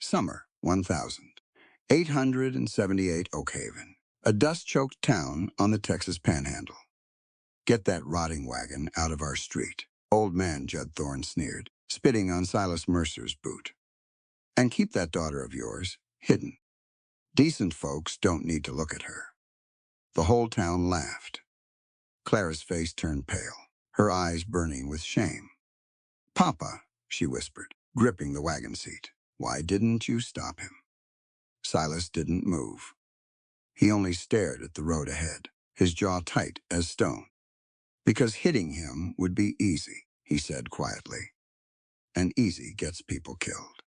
Summer 1878 Oakhaven, a dust-choked town on the Texas Panhandle. "Get that rotting wagon out of our street," old man Judd Thorne sneered, spitting on Silas Mercer's boot. "And keep that daughter of yours hidden. Decent folks don't need to look at her." The whole town laughed. Clara's face turned pale, her eyes burning with shame. "Papa," she whispered, gripping the wagon seat, "why didn't you stop him?" Silas didn't move. He only stared at the road ahead, his jaw tight as stone. "Because hitting him would be easy," he said quietly. "And easy gets people killed."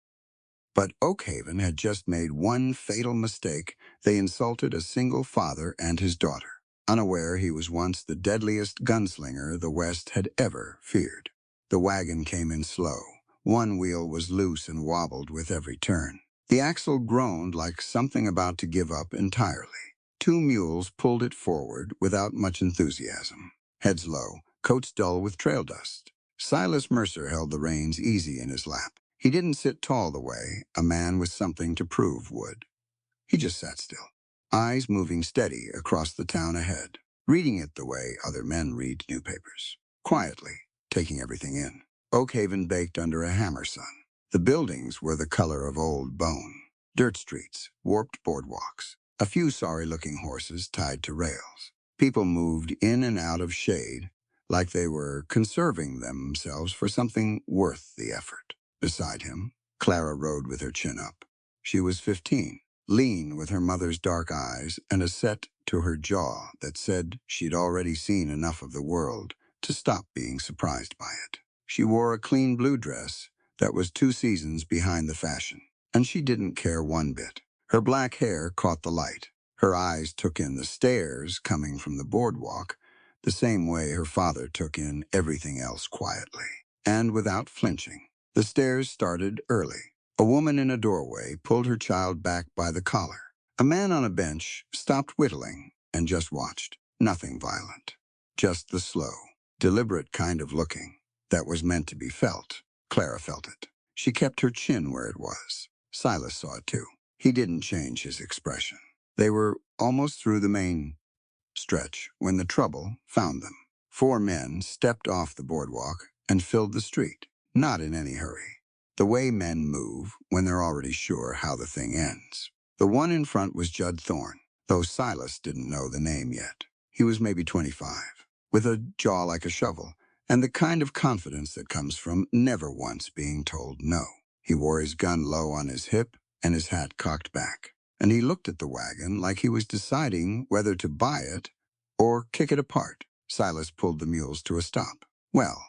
But Oakhaven had just made one fatal mistake. They insulted a single father and his daughter, unaware he was once the deadliest gunslinger the West had ever feared. The wagon came in slow. One wheel was loose and wobbled with every turn. The axle groaned like something about to give up entirely. Two mules pulled it forward without much enthusiasm. Heads low, coats dull with trail dust. Silas Mercer held the reins easy in his lap. He didn't sit tall the way a man with something to prove would. He just sat still, eyes moving steady across the town ahead, reading it the way other men read newspapers, quietly, taking everything in. Oakhaven baked under a hammer sun. The buildings were the color of old bone. Dirt streets, warped boardwalks, a few sorry-looking horses tied to rails. People moved in and out of shade like they were conserving themselves for something worth the effort. Beside him, Clara rode with her chin up. She was 15, lean with her mother's dark eyes and a set to her jaw that said she'd already seen enough of the world to stop being surprised by it. She wore a clean blue dress that was 2 seasons behind the fashion, and she didn't care one bit. Her black hair caught the light. Her eyes took in the stairs coming from the boardwalk, the same way her father took in everything else quietly, and without flinching. The stairs started early. A woman in a doorway pulled her child back by the collar. A man on a bench stopped whittling and just watched. Nothing violent. Just the slow, deliberate kind of looking that was meant to be felt. Clara felt it. She kept her chin where it was. Silas saw it too. He didn't change his expression. They were almost through the main stretch when the trouble found them. 4 men stepped off the boardwalk and filled the street, not in any hurry. The way men move when they're already sure how the thing ends. The one in front was Judd Thorne, though Silas didn't know the name yet. He was maybe 25, with a jaw like a shovel, and the kind of confidence that comes from never once being told no. He wore his gun low on his hip and his hat cocked back, and he looked at the wagon like he was deciding whether to buy it or kick it apart. Silas pulled the mules to a stop. Well,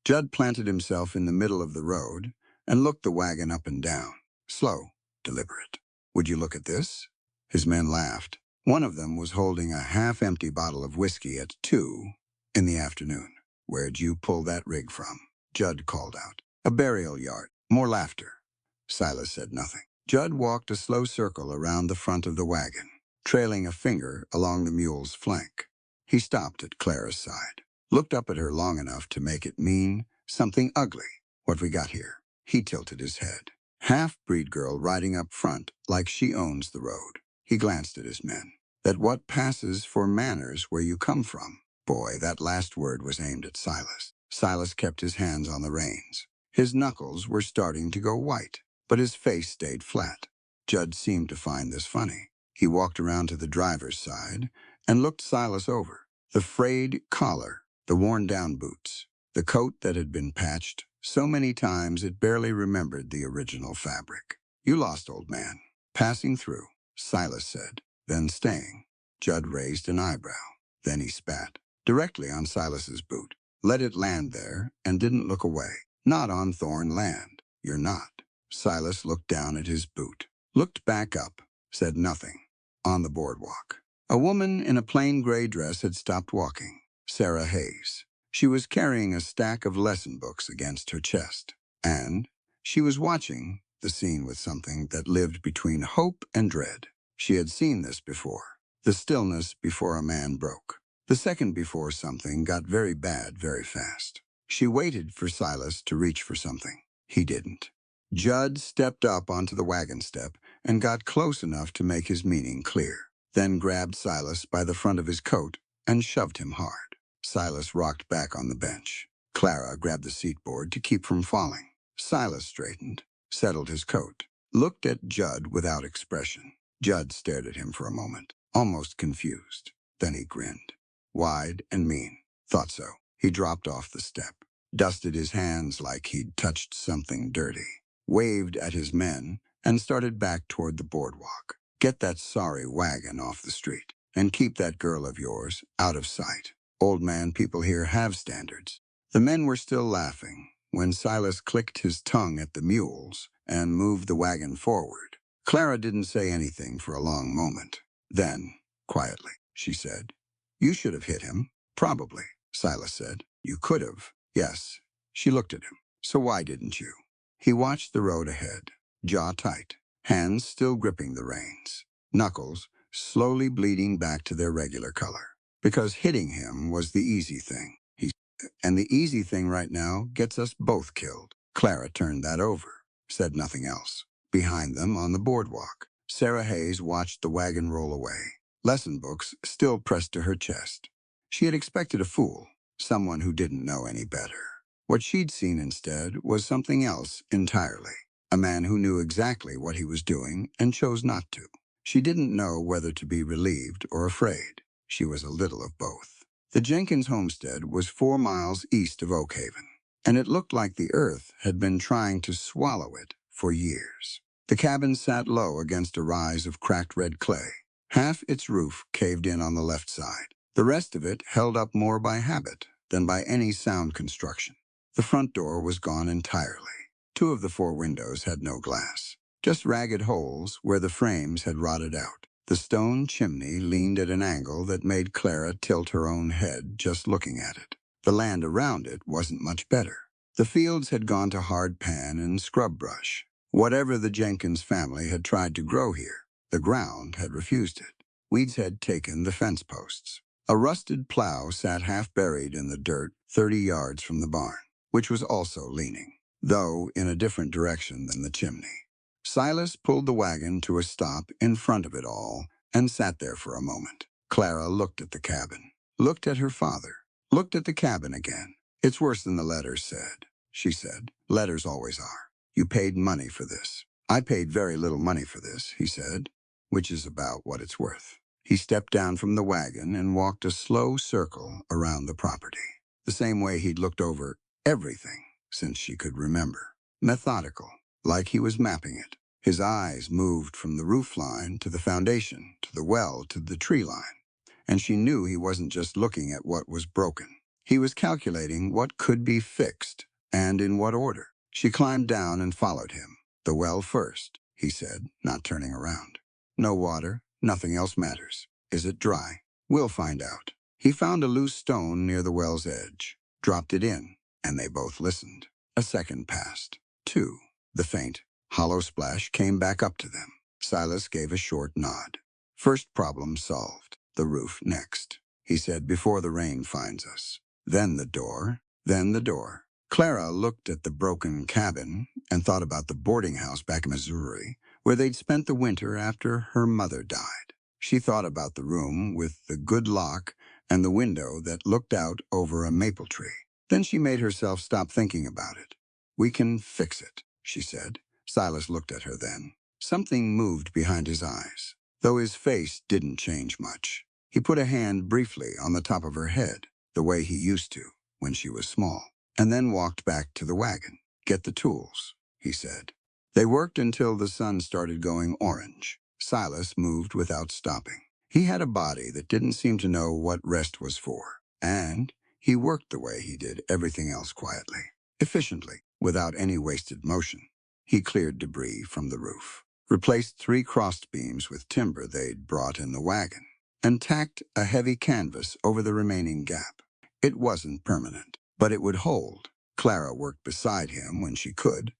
Judd planted himself in the middle of the road and looked the wagon up and down, slow, deliberate. "Would you look at this?" His men laughed. One of them was holding a half-empty bottle of whiskey at 2 in the afternoon. "Where'd you pull that rig from?" Judd called out. "A burial yard." More laughter. Silas said nothing. Judd walked a slow circle around the front of the wagon, trailing a finger along the mule's flank. He stopped at Clara's side, looked up at her long enough to make it mean something ugly. "What we got here?" He tilted his head. "Half-breed girl riding up front like she owns the road." He glanced at his men. "That what passes for manners where you come from?" Boy, that last word was aimed at Silas. Silas kept his hands on the reins. His knuckles were starting to go white, but his face stayed flat. Judd seemed to find this funny. He walked around to the driver's side and looked Silas over. The frayed collar, the worn-down boots, the coat that had been patched so many times it barely remembered the original fabric. "You lost, old man." "Passing through," Silas said, then staying. Judd raised an eyebrow. Then he spat, directly on Silas's boot, let it land there, and didn't look away. "Not on Thorne land. You're not." Silas looked down at his boot, looked back up, said nothing. On the boardwalk, a woman in a plain gray dress had stopped walking. Sarah Hayes. She was carrying a stack of lesson books against her chest, and she was watching the scene with something that lived between hope and dread. She had seen this before. The stillness before a man broke. The second before something got very bad very fast. She waited for Silas to reach for something. He didn't. Judd stepped up onto the wagon step and got close enough to make his meaning clear, then grabbed Silas by the front of his coat and shoved him hard. Silas rocked back on the bench. Clara grabbed the seat board to keep from falling. Silas straightened, settled his coat, looked at Judd without expression. Judd stared at him for a moment, almost confused. Then he grinned. Wide and mean. Thought so. He dropped off the step, dusted his hands like he'd touched something dirty, waved at his men, and started back toward the boardwalk. Get that sorry wagon off the street, and keep that girl of yours out of sight. Old man, people here have standards. The men were still laughing when Silas clicked his tongue at the mules and moved the wagon forward. Clara didn't say anything for a long moment. Then, quietly, she said, "You should have hit him." "Probably," Silas said. "You could have." "Yes." She looked at him. "So why didn't you?" He watched the road ahead, jaw tight, hands still gripping the reins, knuckles slowly bleeding back to their regular color. Because hitting him was the easy thing, and the easy thing right now gets us both killed. Clara turned that over, said nothing else. Behind them on the boardwalk, Sarah Hayes watched the wagon roll away, lesson books still pressed to her chest. She had expected a fool, someone who didn't know any better. What she'd seen instead was something else entirely. A man who knew exactly what he was doing and chose not to. She didn't know whether to be relieved or afraid. She was a little of both. The Jenkins homestead was 4 miles east of Oak Haven, and it looked like the earth had been trying to swallow it for years. The cabin sat low against a rise of cracked red clay. Half its roof caved in on the left side. The rest of it held up more by habit than by any sound construction. The front door was gone entirely. 2 of the 4 windows had no glass, just ragged holes where the frames had rotted out. The stone chimney leaned at an angle that made Clara tilt her own head just looking at it. The land around it wasn't much better. The fields had gone to hard pan and scrub brush. Whatever the Jenkins family had tried to grow here, the ground had refused it. Weeds had taken the fence posts. A rusted plow sat half buried in the dirt 30 yards from the barn, which was also leaning, though in a different direction than the chimney. Silas pulled the wagon to a stop in front of it all and sat there for a moment. Clara looked at the cabin, looked at her father, looked at the cabin again. "It's worse than the letters said," she said. "Letters always are. You paid money for this." "I paid very little money for this," he said, "which is about what it's worth." He stepped down from the wagon and walked a slow circle around the property, the same way he'd looked over everything since she could remember. Methodical, like he was mapping it. His eyes moved from the roof line to the foundation, to the well, to the tree line. And she knew he wasn't just looking at what was broken. He was calculating what could be fixed and in what order. She climbed down and followed him. "The well first," he said, not turning around. "No water, nothing else matters. Is it dry? We'll find out." He found a loose stone near the well's edge, dropped it in, and they both listened. A second passed. 2. The faint, hollow splash came back up to them. Silas gave a short nod. "First problem solved. The roof next," he said, "before the rain finds us. Then the door, then the door." Clara looked at the broken cabin and thought about the boarding house back in Missouri, where they'd spent the winter after her mother died. She thought about the room with the good lock and the window that looked out over a maple tree. Then she made herself stop thinking about it. "We can fix it," she said. Silas looked at her then. Something moved behind his eyes, though his face didn't change much. He put a hand briefly on the top of her head, the way he used to when she was small, and then walked back to the wagon. "Get the tools," he said. They worked until the sun started going orange. Silas moved without stopping. He had a body that didn't seem to know what rest was for, and he worked the way he did everything else quietly, efficiently, without any wasted motion. He cleared debris from the roof, replaced 3 crossed beams with timber they'd brought in the wagon, and tacked a heavy canvas over the remaining gap. It wasn't permanent, but it would hold. Clara worked beside him when she could,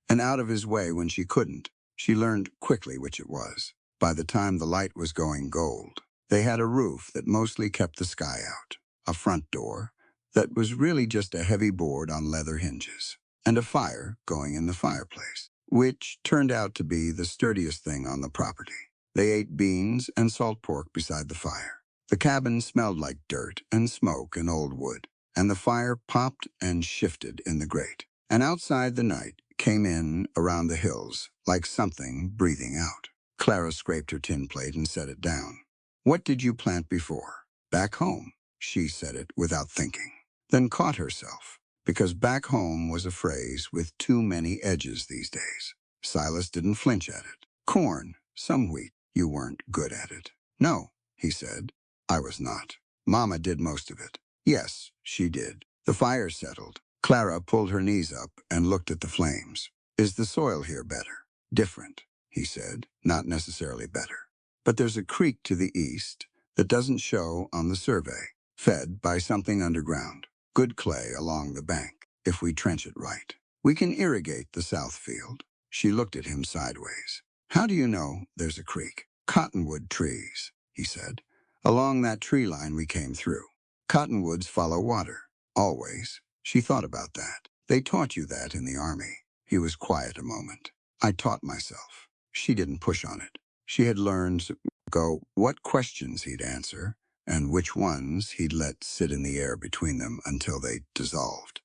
and out of his way when she couldn't. She learned quickly which it was. By the time the light was going gold, they had a roof that mostly kept the sky out, a front door that was really just a heavy board on leather hinges, and a fire going in the fireplace. which turned out to be the sturdiest thing on the property. They ate beans and salt pork beside the fire. The cabin smelled like dirt and smoke and old wood, and the fire popped and shifted in the grate. And outside the night came in around the hills like something breathing out. Clara scraped her tin plate and set it down. "What did you plant before?" "Back home," she said it without thinking, then caught herself, because back home was a phrase with too many edges these days. Silas didn't flinch at it. "Corn, some wheat. You weren't good at it." "No," he said. "I was not. Mama did most of it." "Yes, she did." The fire settled. Clara pulled her knees up and looked at the flames. "Is the soil here better?" "Different," he said. "Not necessarily better. But there's a creek to the east that doesn't show on the survey, fed by something underground. Good clay along the bank, if we trench it right. We can irrigate the south field." She looked at him sideways. "How do you know there's a creek?" "Cottonwood trees," he said. "Along that tree line we came through. Cottonwoods follow water. Always." She thought about that. "They taught you that in the army." He was quiet a moment. "I taught myself." She didn't push on it. She had learned to go what questions he'd answer and which ones he'd let sit in the air between them until they dissolved.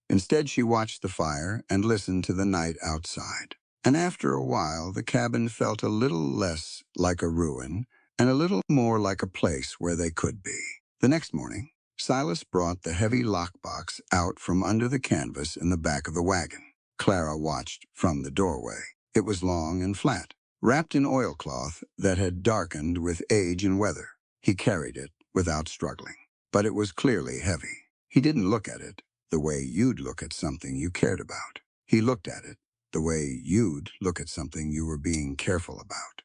Instead, she watched the fire and listened to the night outside. And after a while, the cabin felt a little less like a ruin and a little more like a place where they could be. The next morning, Silas brought the heavy lockbox out from under the canvas in the back of the wagon. Clara watched from the doorway. It was long and flat, wrapped in oilcloth that had darkened with age and weather. He carried it without struggling, but it was clearly heavy. He didn't look at it the way you'd look at something you cared about. He looked at it the way you'd look at something you were being careful about.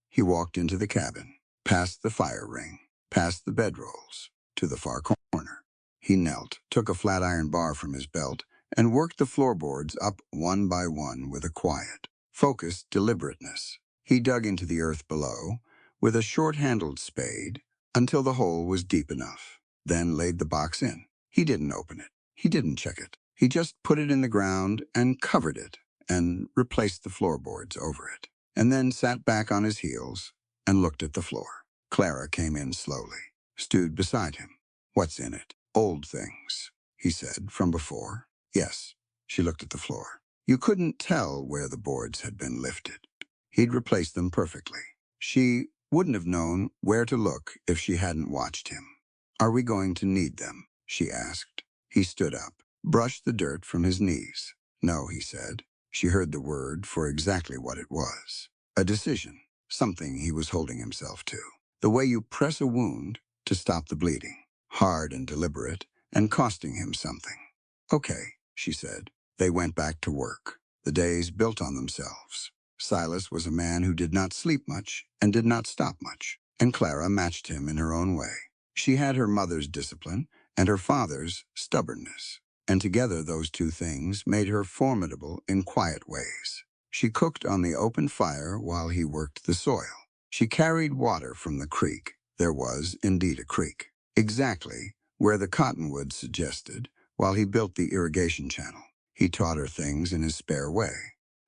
He walked into the cabin, past the fire ring, past the bedrolls, to the far corner. He knelt, took a flat iron bar from his belt, and worked the floorboards up one by one with a quiet, focused deliberateness. He dug into the earth below with a short-handled spade until the hole was deep enough, then laid the box in. He didn't open it. He didn't check it. He just put it in the ground and covered it and replaced the floorboards over it, and then sat back on his heels and looked at the floor. Clara came in slowly, stood beside him. "What's in it?" "Old things," he said, "from before." "Yes." She looked at the floor. You couldn't tell where the boards had been lifted. He'd replaced them perfectly. She wouldn't have known where to look if she hadn't watched him. "Are we going to need them?" she asked. He stood up, brushed the dirt from his knees. "No," he said. She heard the word for exactly what it was. A decision, something he was holding himself to. The way you press a wound to stop the bleeding. Hard and deliberate, and costing him something. "Okay," she said. They went back to work. The days built on themselves. Silas was a man who did not sleep much and did not stop much, and Clara matched him in her own way. She had her mother's discipline and her father's stubbornness, and together those two things made her formidable in quiet ways. She cooked on the open fire while he worked the soil. She carried water from the creek. There was indeed a creek, exactly where the cottonwoods suggested, while he built the irrigation channel. He taught her things in his spare way,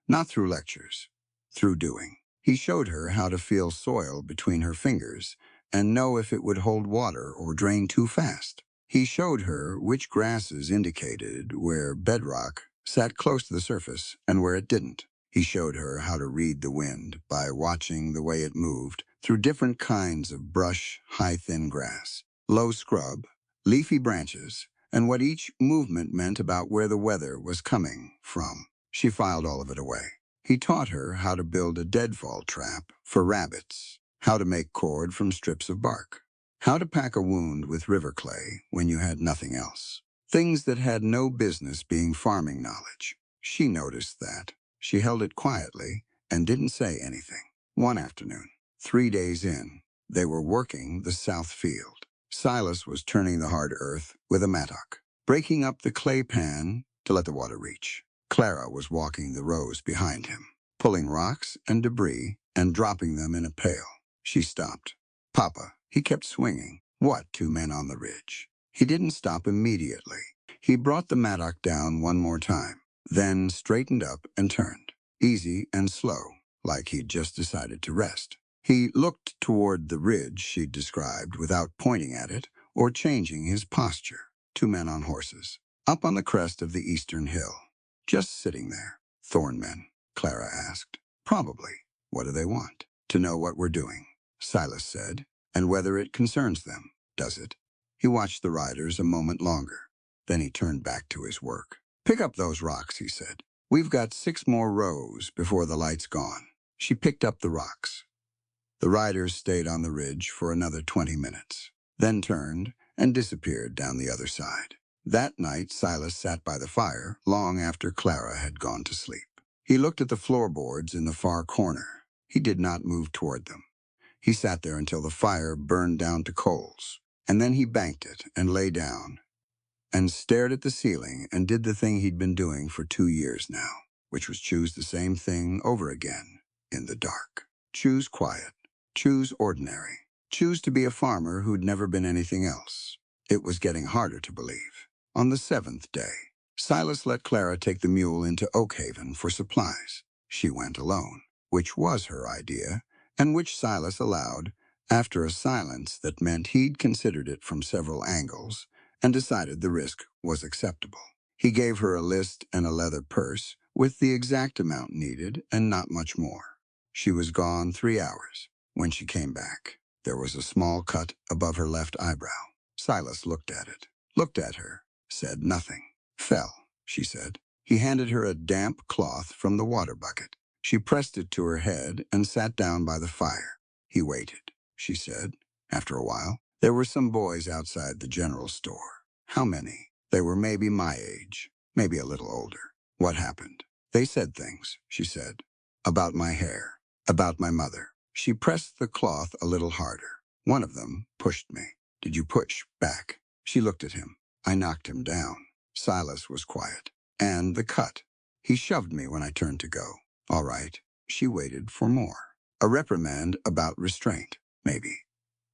not through lectures, through doing. He showed her how to feel soil between her fingers and know if it would hold water or drain too fast. He showed her which grasses indicated where bedrock sat close to the surface and where it didn't. He showed her how to read the wind by watching the way it moved through different kinds of brush, high, thin grass, low scrub, leafy branches, and what each movement meant about where the weather was coming from. She filed all of it away. He taught her how to build a deadfall trap for rabbits, how to make cord from strips of bark, how to pack a wound with river clay when you had nothing else. Things that had no business being farming knowledge. She noticed that. She held it quietly and didn't say anything. One afternoon, 3 days in, they were working the south field. Silas was turning the hard earth with a mattock, breaking up the clay pan to let the water reach. Clara was walking the rows behind him, pulling rocks and debris and dropping them in a pail. She stopped. "Papa," he kept swinging. "What, 2 men on the ridge?" He didn't stop immediately. He brought the mattock down one more time, then straightened up and turned. easy and slow, like he'd just decided to rest. He looked toward the ridge she'd described without pointing at it or changing his posture. Two men on horses, up on the crest of the eastern hill. Just sitting there. Thorn men, Clara asked. Probably. What do they want? To know what we're doing, Silas said, and whether it concerns them. Does it? He watched the riders a moment longer. Then he turned back to his work. Pick up those rocks, he said. We've got 6 more rows before the light's gone. She picked up the rocks. The riders stayed on the ridge for another 20 minutes, then turned and disappeared down the other side. That night, Silas sat by the fire long after Clara had gone to sleep. He looked at the floorboards in the far corner. He did not move toward them. He sat there until the fire burned down to coals, and then he banked it and lay down and stared at the ceiling and did the thing he'd been doing for 2 years now, which was choose the same thing over again in the dark. Choose quiet. Choose ordinary. Choose to be a farmer who'd never been anything else. It was getting harder to believe. On the 7th day, Silas let Clara take the mule into Oakhaven for supplies. She went alone, which was her idea, and which Silas allowed, after a silence that meant he'd considered it from several angles and decided the risk was acceptable. He gave her a list and a leather purse with the exact amount needed and not much more. She was gone 3 hours. When she came back, there was a small cut above her left eyebrow. Silas looked at it, looked at her, said nothing. Fell, she said. He handed her a damp cloth from the water bucket. She pressed it to her head and sat down by the fire. He waited, she said. After a while, there were some boys outside the general store. How many? They were maybe my age, maybe a little older. What happened? They said things, she said. About my hair, about my mother. She pressed the cloth a little harder. One of them pushed me. Did you push back? She looked at him. I knocked him down. Silas was quiet. And the cut. He shoved me when I turned to go. All right. She waited for more. A reprimand about restraint, maybe.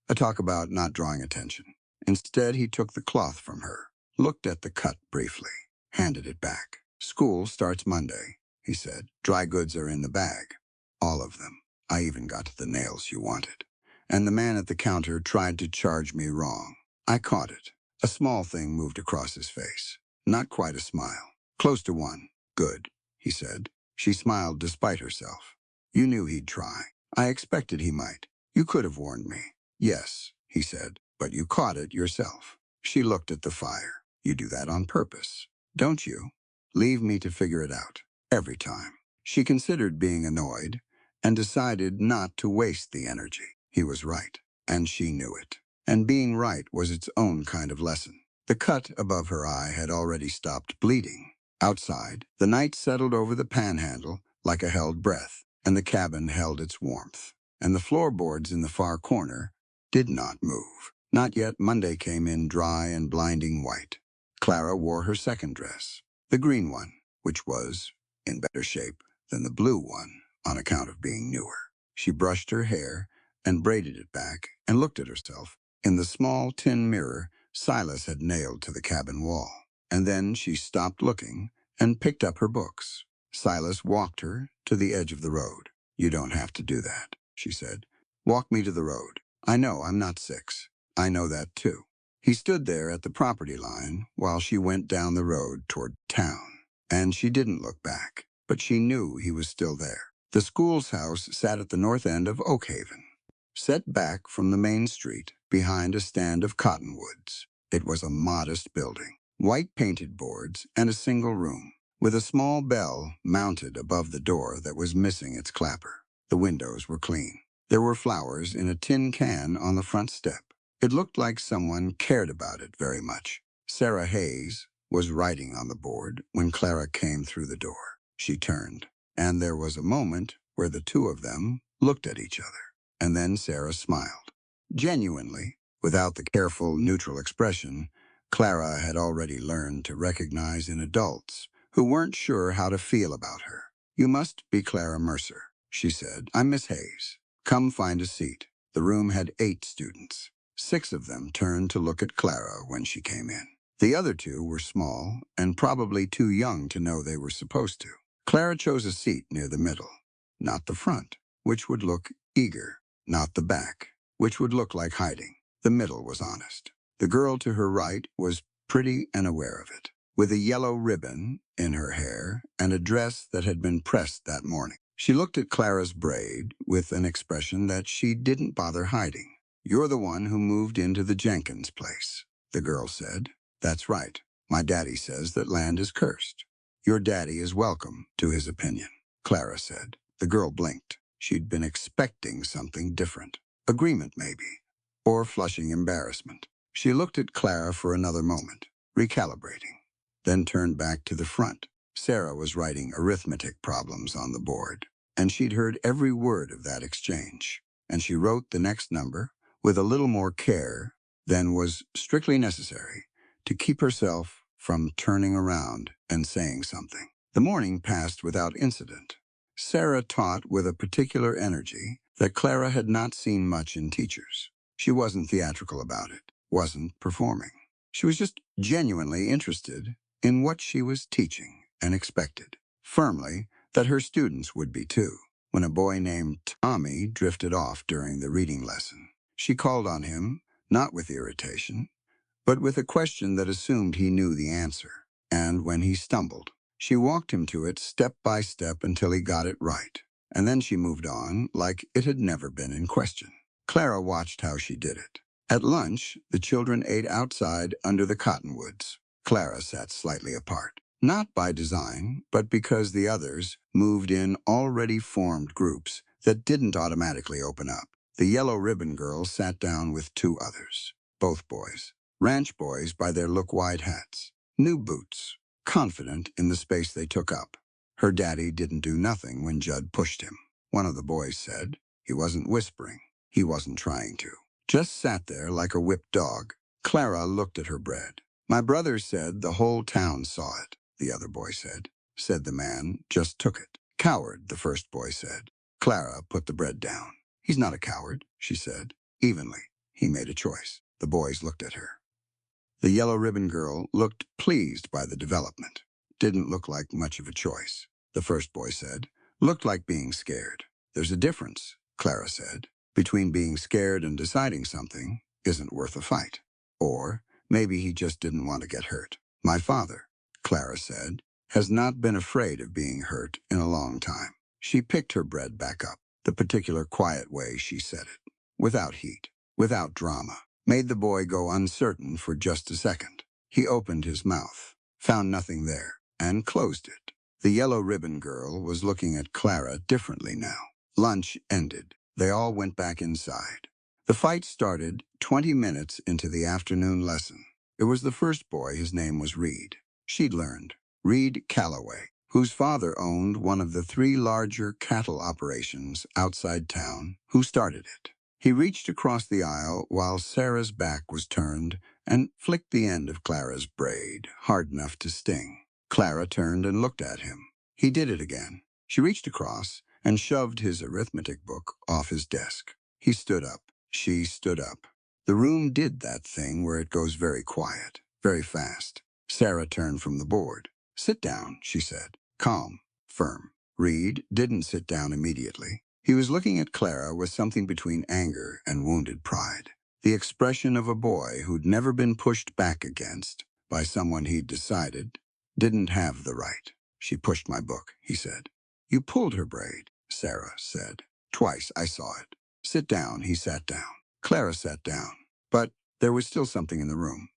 A talk about not drawing attention. Instead, he took the cloth from her, looked at the cut briefly, handed it back. School starts Monday, he said. Dry goods are in the bag. All of them. I even got to the nails you wanted. And the man at the counter tried to charge me wrong. I caught it. A small thing moved across his face. Not quite a smile. Close to one. Good, he said. She smiled despite herself. You knew he'd try. I expected he might. You could have warned me. Yes, he said, but you caught it yourself. She looked at the fire. You do that on purpose, don't you? Leave me to figure it out. Every time. She considered being annoyed and decided not to waste the energy. He was right, and she knew it. And being right was its own kind of lesson. The cut above her eye had already stopped bleeding. Outside, the night settled over the panhandle like a held breath, and the cabin held its warmth. And the floorboards in the far corner did not move. Not yet. Monday came in dry and blinding white. Clara wore her second dress, the green one, which was in better shape than the blue one on account of being newer. She brushed her hair and braided it back and looked at herself in the small tin mirror Silas had nailed to the cabin wall. And then she stopped looking and picked up her books. Silas walked her to the edge of the road. You don't have to do that, she said. Walk me to the road. I know I'm not 6. I know that too. He stood there at the property line while she went down the road toward town. And she didn't look back, but she knew he was still there. The school's house sat at the north end of Oakhaven, set back from the main street behind a stand of cottonwoods. It was a modest building, white painted boards and a single room, with a small bell mounted above the door that was missing its clapper. The windows were clean. There were flowers in a tin can on the front step. It looked like someone cared about it very much. Sarah Hayes was writing on the board when Clara came through the door. She turned, and there was a moment where the two of them looked at each other. And then Sarah smiled. Genuinely, without the careful, neutral expression Clara had already learned to recognize in adults who weren't sure how to feel about her. You must be Clara Mercer, she said. I'm Miss Hayes. Come find a seat. The room had 8 students. 6 of them turned to look at Clara when she came in. The other 2 were small and probably too young to know they were supposed to. Clara chose a seat near the middle, not the front, which would look eager, not the back, which would look like hiding. The middle was honest. The girl to her right was pretty and aware of it, with a yellow ribbon in her hair and a dress that had been pressed that morning. She looked at Clara's braid with an expression that she didn't bother hiding. "You're the one who moved into the Jenkins place," the girl said. "That's right. My daddy says that land is cursed. Your daddy is welcome to his opinion," Clara said. The girl blinked. She'd been expecting something different. Agreement, maybe. Or flushing embarrassment. She looked at Clara for another moment, recalibrating, then turned back to the front. Sarah was writing arithmetic problems on the board, and she'd heard every word of that exchange. And she wrote the next number with a little more care than was strictly necessary to keep herself from turning around and saying something. The morning passed without incident. Sarah taught with a particular energy that Clara had not seen much in teachers. She wasn't theatrical about it, wasn't performing. She was just genuinely interested in what she was teaching and expected, firmly, that her students would be too. When a boy named Tommy drifted off during the reading lesson, she called on him, not with irritation, but with a question that assumed he knew the answer. And when he stumbled, she walked him to it step by step until he got it right. And then she moved on like it had never been in question. Clara watched how she did it. At lunch, the children ate outside under the cottonwoods. Clara sat slightly apart. Not by design, but because the others moved in already formed groups that didn't automatically open up. The yellow ribbon girl sat down with two others, both boys. Ranch boys by their look-wide hats. New boots, confident in the space they took up. Her daddy didn't do nothing when Judd pushed him. One of the boys said. He wasn't whispering. He wasn't trying to. Just sat there like a whipped dog. Clara looked at her bread. "My brother said the whole town saw it," the other boy said. Said the man, "Just took it." "Coward," the first boy said. Clara put the bread down. "He's not a coward," she said, evenly. "He made a choice." The boys looked at her. The yellow ribbon girl looked pleased by the development. "Didn't look like much of a choice," the first boy said. "Looked like being scared." "There's a difference," Clara said, "between being scared and deciding something isn't worth a fight. Or maybe he just didn't want to get hurt." "My father," Clara said, "has not been afraid of being hurt in a long time." She picked her bread back up, the particular quiet way she said it, without heat, without drama. Made the boy go uncertain for just a second. He opened his mouth, found nothing there, and closed it. The yellow ribbon girl was looking at Clara differently now. Lunch ended. They all went back inside. The fight started 20 minutes into the afternoon lesson. It was the first boy, his name was Reed. She'd learned. Reed Calloway, whose father owned one of the 3 larger cattle operations outside town, who started it. He reached across the aisle while Sarah's back was turned and flicked the end of Clara's braid, hard enough to sting. Clara turned and looked at him. He did it again. She reached across and shoved his arithmetic book off his desk. He stood up. She stood up. The room did that thing where it goes very quiet, very fast. Sarah turned from the board. "Sit down," she said. Calm, firm. Reed didn't sit down immediately. He was looking at Clara with something between anger and wounded pride. The expression of a boy who'd never been pushed back against by someone he'd decided didn't have the right. "She pushed my book," he said. "You pulled her braid," Sarah said. "Twice I saw it." "Sit down." He sat down. Clara sat down. But there was still something in the room.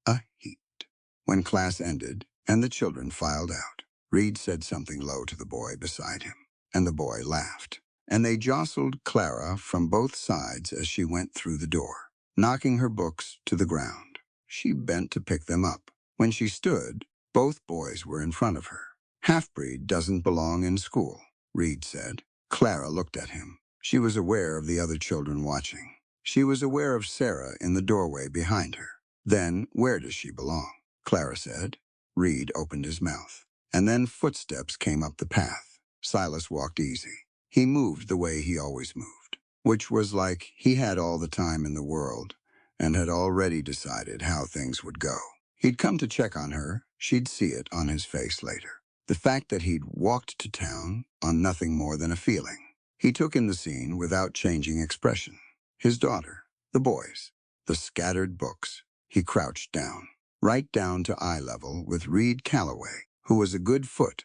A heat. When class ended and the children filed out, Reed said something low to the boy beside him, and the boy laughed. And they jostled Clara from both sides as she went through the door, knocking her books to the ground. She bent to pick them up. When she stood, both boys were in front of her. "Half-breed doesn't belong in school," Reed said. Clara looked at him. She was aware of the other children watching. She was aware of Sarah in the doorway behind her. "Then where does she belong?" Clara said. Reed opened his mouth. And then footsteps came up the path. Silas walked easy. He moved the way he always moved, which was like he had all the time in the world and had already decided how things would go. He'd come to check on her. She'd see it on his face later. The fact that he'd walked to town on nothing more than a feeling. He took in the scene without changing expression. His daughter, the boys, the scattered books. He crouched down, right down to eye level with Reed Calloway, who was a good foot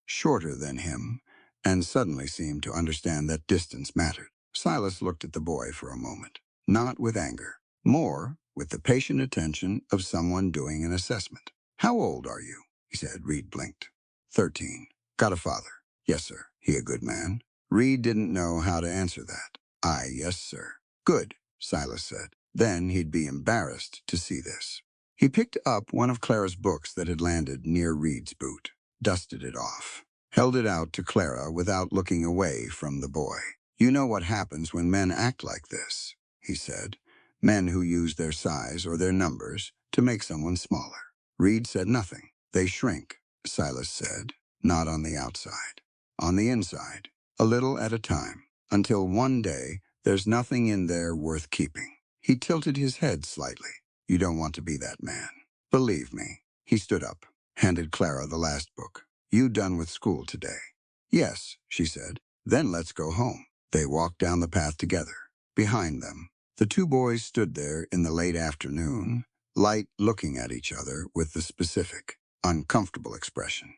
shorter than him, and suddenly seemed to understand that distance mattered. Silas looked at the boy for a moment, not with anger, more with the patient attention of someone doing an assessment. "How old are you?" he said. Reed blinked. 13. "Got a father?" "Yes, sir." "He a good man?" Reed didn't know how to answer that. "Aye, yes, sir." "Good," Silas said. Then he'd be embarrassed to see this. He picked up one of Clara's books that had landed near Reed's boot, dusted it off, held it out to Clara without looking away from the boy. "You know what happens when men act like this," he said. "Men who use their size or their numbers to make someone smaller." Reed said nothing. "They shrink," Silas said. "Not on the outside. On the inside, a little at a time, until one day there's nothing in there worth keeping." He tilted his head slightly. "You don't want to be that man. Believe me." He stood up, handed Clara the last book. "You done with school today?" "Yes," she said. "Then let's go home." They walked down the path together. Behind them, the two boys stood there in the late afternoon, light, looking at each other with the specific, uncomfortable expression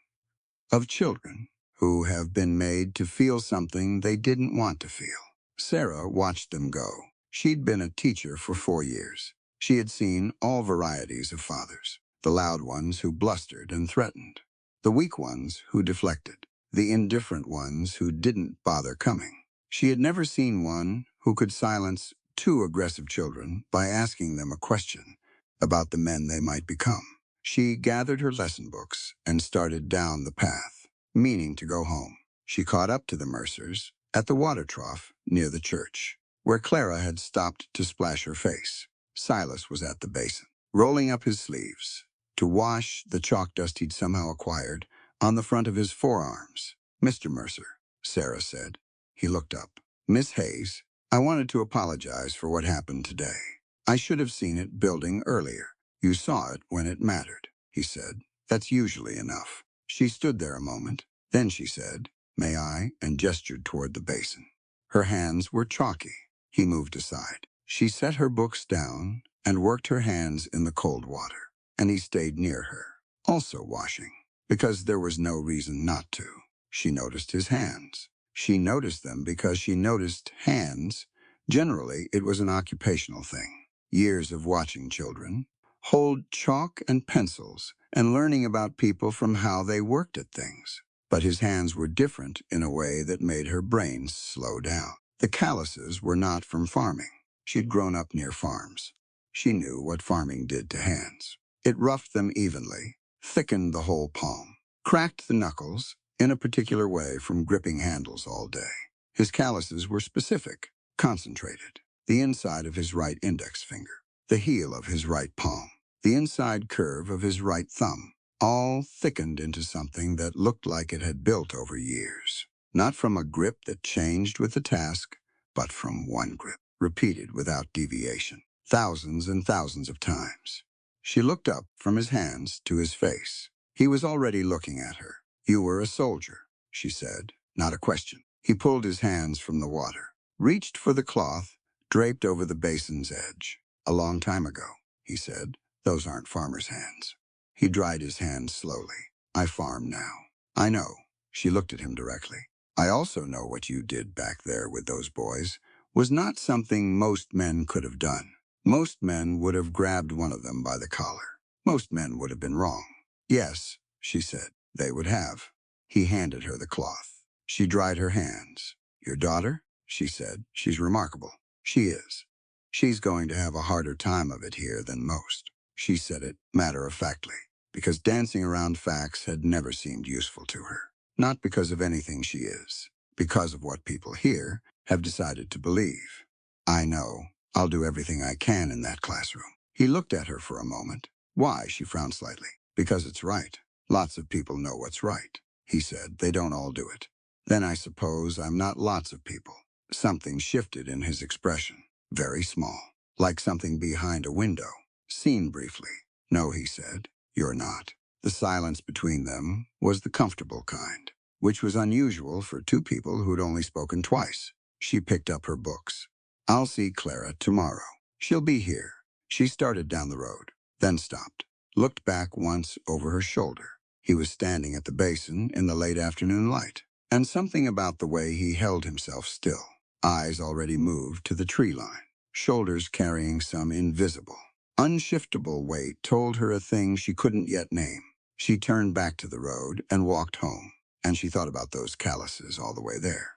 of children who have been made to feel something they didn't want to feel. Sarah watched them go. She'd been a teacher for 4 years. She had seen all varieties of fathers, the loud ones who blustered and threatened, the weak ones who deflected, the indifferent ones who didn't bother coming. She had never seen one who could silence 2 aggressive children by asking them a question about the men they might become. She gathered her lesson books and started down the path, meaning to go home. She caught up to the Mercers at the water trough near the church, where Clara had stopped to splash her face. Silas was at the basin, rolling up his sleeves to wash the chalk dust he'd somehow acquired on the front of his forearms. "Mr. Mercer," Sarah said. He looked up. "Miss Hayes, I wanted to apologize for what happened today. I should have seen it building earlier." "You saw it when it mattered," he said. "That's usually enough." She stood there a moment. Then she said, "May I?" and gestured toward the basin. Her hands were chalky. He moved aside. She set her books down and worked her hands in the cold water, and he stayed near her, also washing, because there was no reason not to. She noticed his hands. She noticed them because she noticed hands. Generally, it was an occupational thing. Years of watching children hold chalk and pencils and learning about people from how they worked at things. But his hands were different in a way that made her brain slow down. The calluses were not from farming. She'd grown up near farms. She knew what farming did to hands. It roughed them evenly, thickened the whole palm, cracked the knuckles in a particular way from gripping handles all day. His calluses were specific, concentrated. The inside of his right index finger, the heel of his right palm, the inside curve of his right thumb, all thickened into something that looked like it had built over years. Not from a grip that changed with the task, but from one grip, repeated without deviation, thousands and thousands of times. She looked up from his hands to his face. He was already looking at her. "You were a soldier," she said, not a question. He pulled his hands from the water, reached for the cloth draped over the basin's edge. "A long time ago," he said. "Those aren't farmer's hands." He dried his hands slowly. "I farm now." "I know." She looked at him directly. "I also know what you did back there with those boys was not something most men could have done. Most men would have grabbed one of them by the collar. Most men would have been wrong." "Yes," she said, "they would have." He handed her the cloth. She dried her hands. "Your daughter?" she said. "She's remarkable." "She is. She's going to have a harder time of it here than most." She said it matter-of-factly, because dancing around facts had never seemed useful to her. Not because of anything she is, because of what people here have decided to believe. "I know. I'll do everything I can in that classroom." He looked at her for a moment. "Why?" She frowned slightly. "Because it's right. Lots of people know what's right," he said. "They don't all do it." "Then I suppose I'm not lots of people." Something shifted in his expression. Very small, like something behind a window, seen briefly. "No," he said, "you're not." The silence between them was the comfortable kind, which was unusual for two people who'd only spoken twice. She picked up her books. "I'll see Clara tomorrow. She'll be here." She started down the road, then stopped, looked back once over her shoulder. He was standing at the basin in the late afternoon light, and something about the way he held himself still. Eyes already moved to the tree line, shoulders carrying some invisible, unshiftable weight told her a thing she couldn't yet name. She turned back to the road and walked home, and she thought about those calluses all the way there.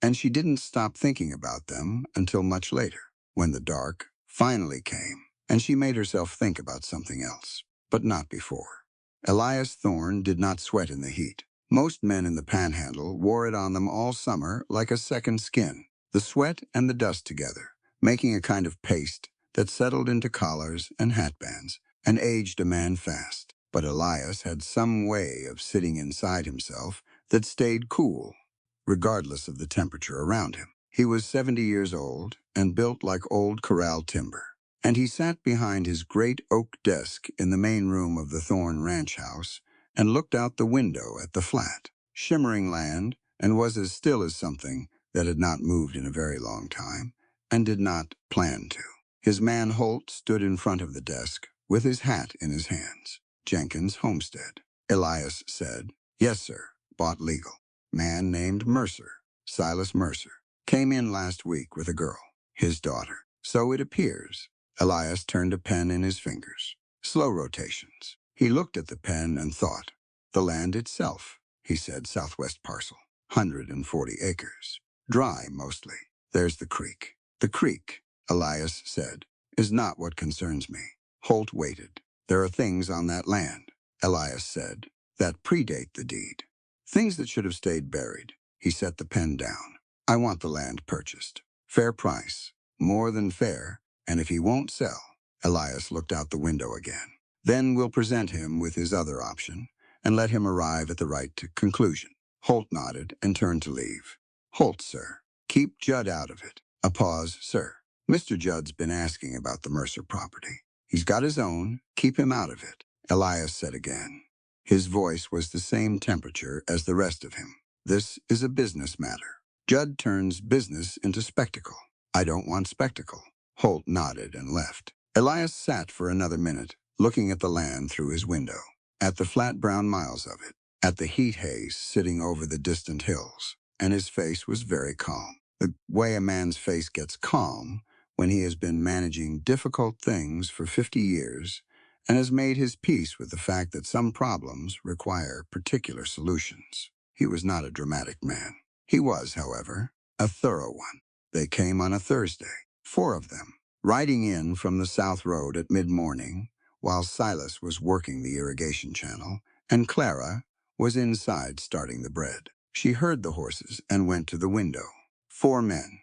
And she didn't stop thinking about them until much later, when the dark finally came, and she made herself think about something else, but not before. Elias Thorne did not sweat in the heat. Most men in the Panhandle wore it on them all summer like a second skin, the sweat and the dust together, making a kind of paste that settled into collars and hatbands and aged a man fast. But Elias had some way of sitting inside himself that stayed cool, regardless of the temperature around him. He was 70 years old and built like old corral timber, and he sat behind his great oak desk in the main room of the Thorne ranch house and looked out the window at the flat, shimmering land, and was as still as something that had not moved in a very long time and did not plan to. His man Holt stood in front of the desk with his hat in his hands. "Jenkins Homestead," Elias said. "Yes, sir. Bought legal. Man named Mercer, Silas Mercer, came in last week with a girl, his daughter." "So it appears." Elias turned a pen in his fingers. Slow rotations. He looked at the pen and thought. "The land itself," he said, "southwest parcel, 140 acres. Dry, mostly. There's the creek." "The creek," Elias said, "is not what concerns me." Holt waited. "There are things on that land," Elias said, "that predate the deed. Things that should have stayed buried." He set the pen down. "I want the land purchased. Fair price. More than fair. And if he won't sell," Elias looked out the window again, "then we'll present him with his other option and let him arrive at the right conclusion." Holt nodded and turned to leave. "Holt, sir. Keep Judd out of it." A pause. "Sir, Mr. Judd's been asking about the Mercer property. He's got his own. Keep him out of it," Elias said again. His voice was the same temperature as the rest of him. "This is a business matter. Judd turns business into spectacle. I don't want spectacle." Holt nodded and left. Elias sat for another minute, looking at the land through his window, at the flat brown miles of it, at the heat haze sitting over the distant hills, and his face was very calm. The way a man's face gets calm when he has been managing difficult things for 50 years and has made his peace with the fact that some problems require particular solutions. He was not a dramatic man. He was, however, a thorough one. They came on a Thursday, 4 of them, riding in from the South Road at mid-morning, while Silas was working the irrigation channel, and Clara was inside starting the bread. She heard the horses and went to the window. 4 men,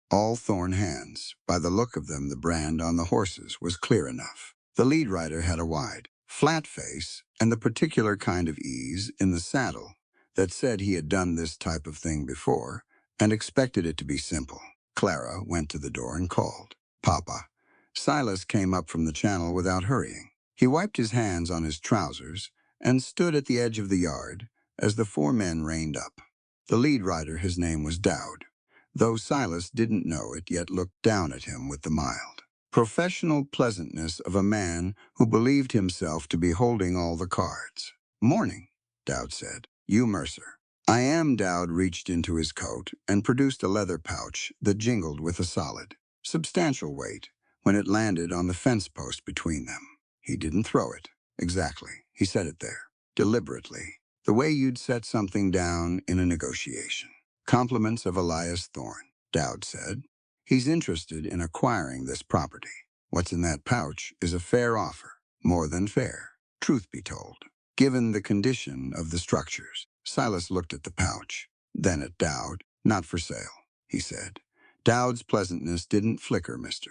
all Thorne hands. By the look of them, the brand on the horses was clear enough. The lead rider had a wide, flat face and the particular kind of ease in the saddle that said he had done this type of thing before and expected it to be simple. Clara went to the door and called, "Papa." Silas came up from the channel without hurrying. He wiped his hands on his trousers and stood at the edge of the yard as the 4 men reined up. The lead rider, his name was Dowd, though Silas didn't know it, yet looked down at him with the mild, professional pleasantness of a man who believed himself to be holding all the cards. "Morning," Dowd said. "You Mercer." "I am." Dowd reached into his coat and produced a leather pouch that jingled with a solid, substantial weight when it landed on the fence post between them. He didn't throw it. Exactly. He set it there, deliberately, the way you'd set something down in a negotiation. "Compliments of Elias Thorne," Dowd said. "He's interested in acquiring this property. What's in that pouch is a fair offer. More than fair, truth be told, given the condition of the structures." Silas looked at the pouch, then at Dowd. "Not for sale," he said. Dowd's pleasantness didn't flicker, Mr.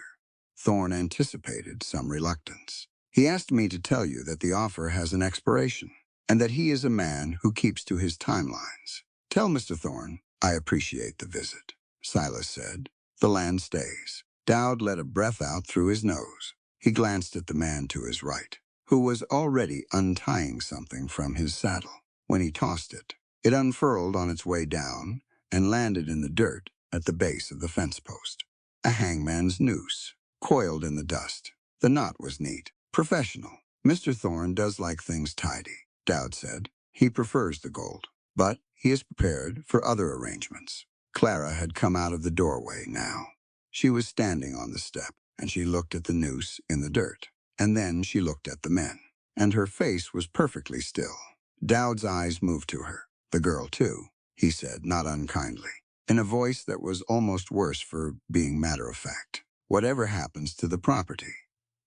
Thorne anticipated some reluctance. "He asked me to tell you that the offer has an expiration, and that he is a man who keeps to his timelines. Tell Mr. Thorne I appreciate the visit." Silas said, "The land stays." Dowd let a breath out through his nose. He glanced at the man to his right. who was already untying something from his saddle. When he tossed it, it unfurled on its way down and landed in the dirt at the base of the fence post. A hangman's noose, coiled in the dust. The knot was neat, professional. Mr. Thorne does like things tidy, Dowd said. He prefers the gold, but he is prepared for other arrangements. Clara had come out of the doorway now. She was standing on the step, and she looked at the noose in the dirt. And then she looked at the men, and her face was perfectly still. Dowd's eyes moved to her. The girl, too, he said, not unkindly, in a voice that was almost worse for being matter-of-fact. Whatever happens to the property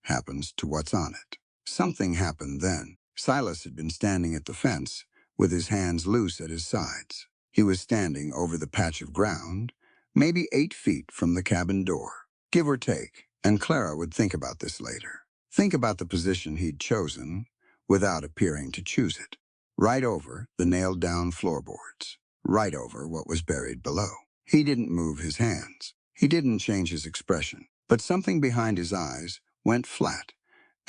happens to what's on it. Something happened then. Silas had been standing at the fence with his hands loose at his sides. He was standing over the patch of ground, maybe 8 feet from the cabin door, give or take, and Clara would think about this later. Think about the position he'd chosen without appearing to choose it. Right over the nailed-down floorboards, right over what was buried below. He didn't move his hands. He didn't change his expression, but something behind his eyes went flat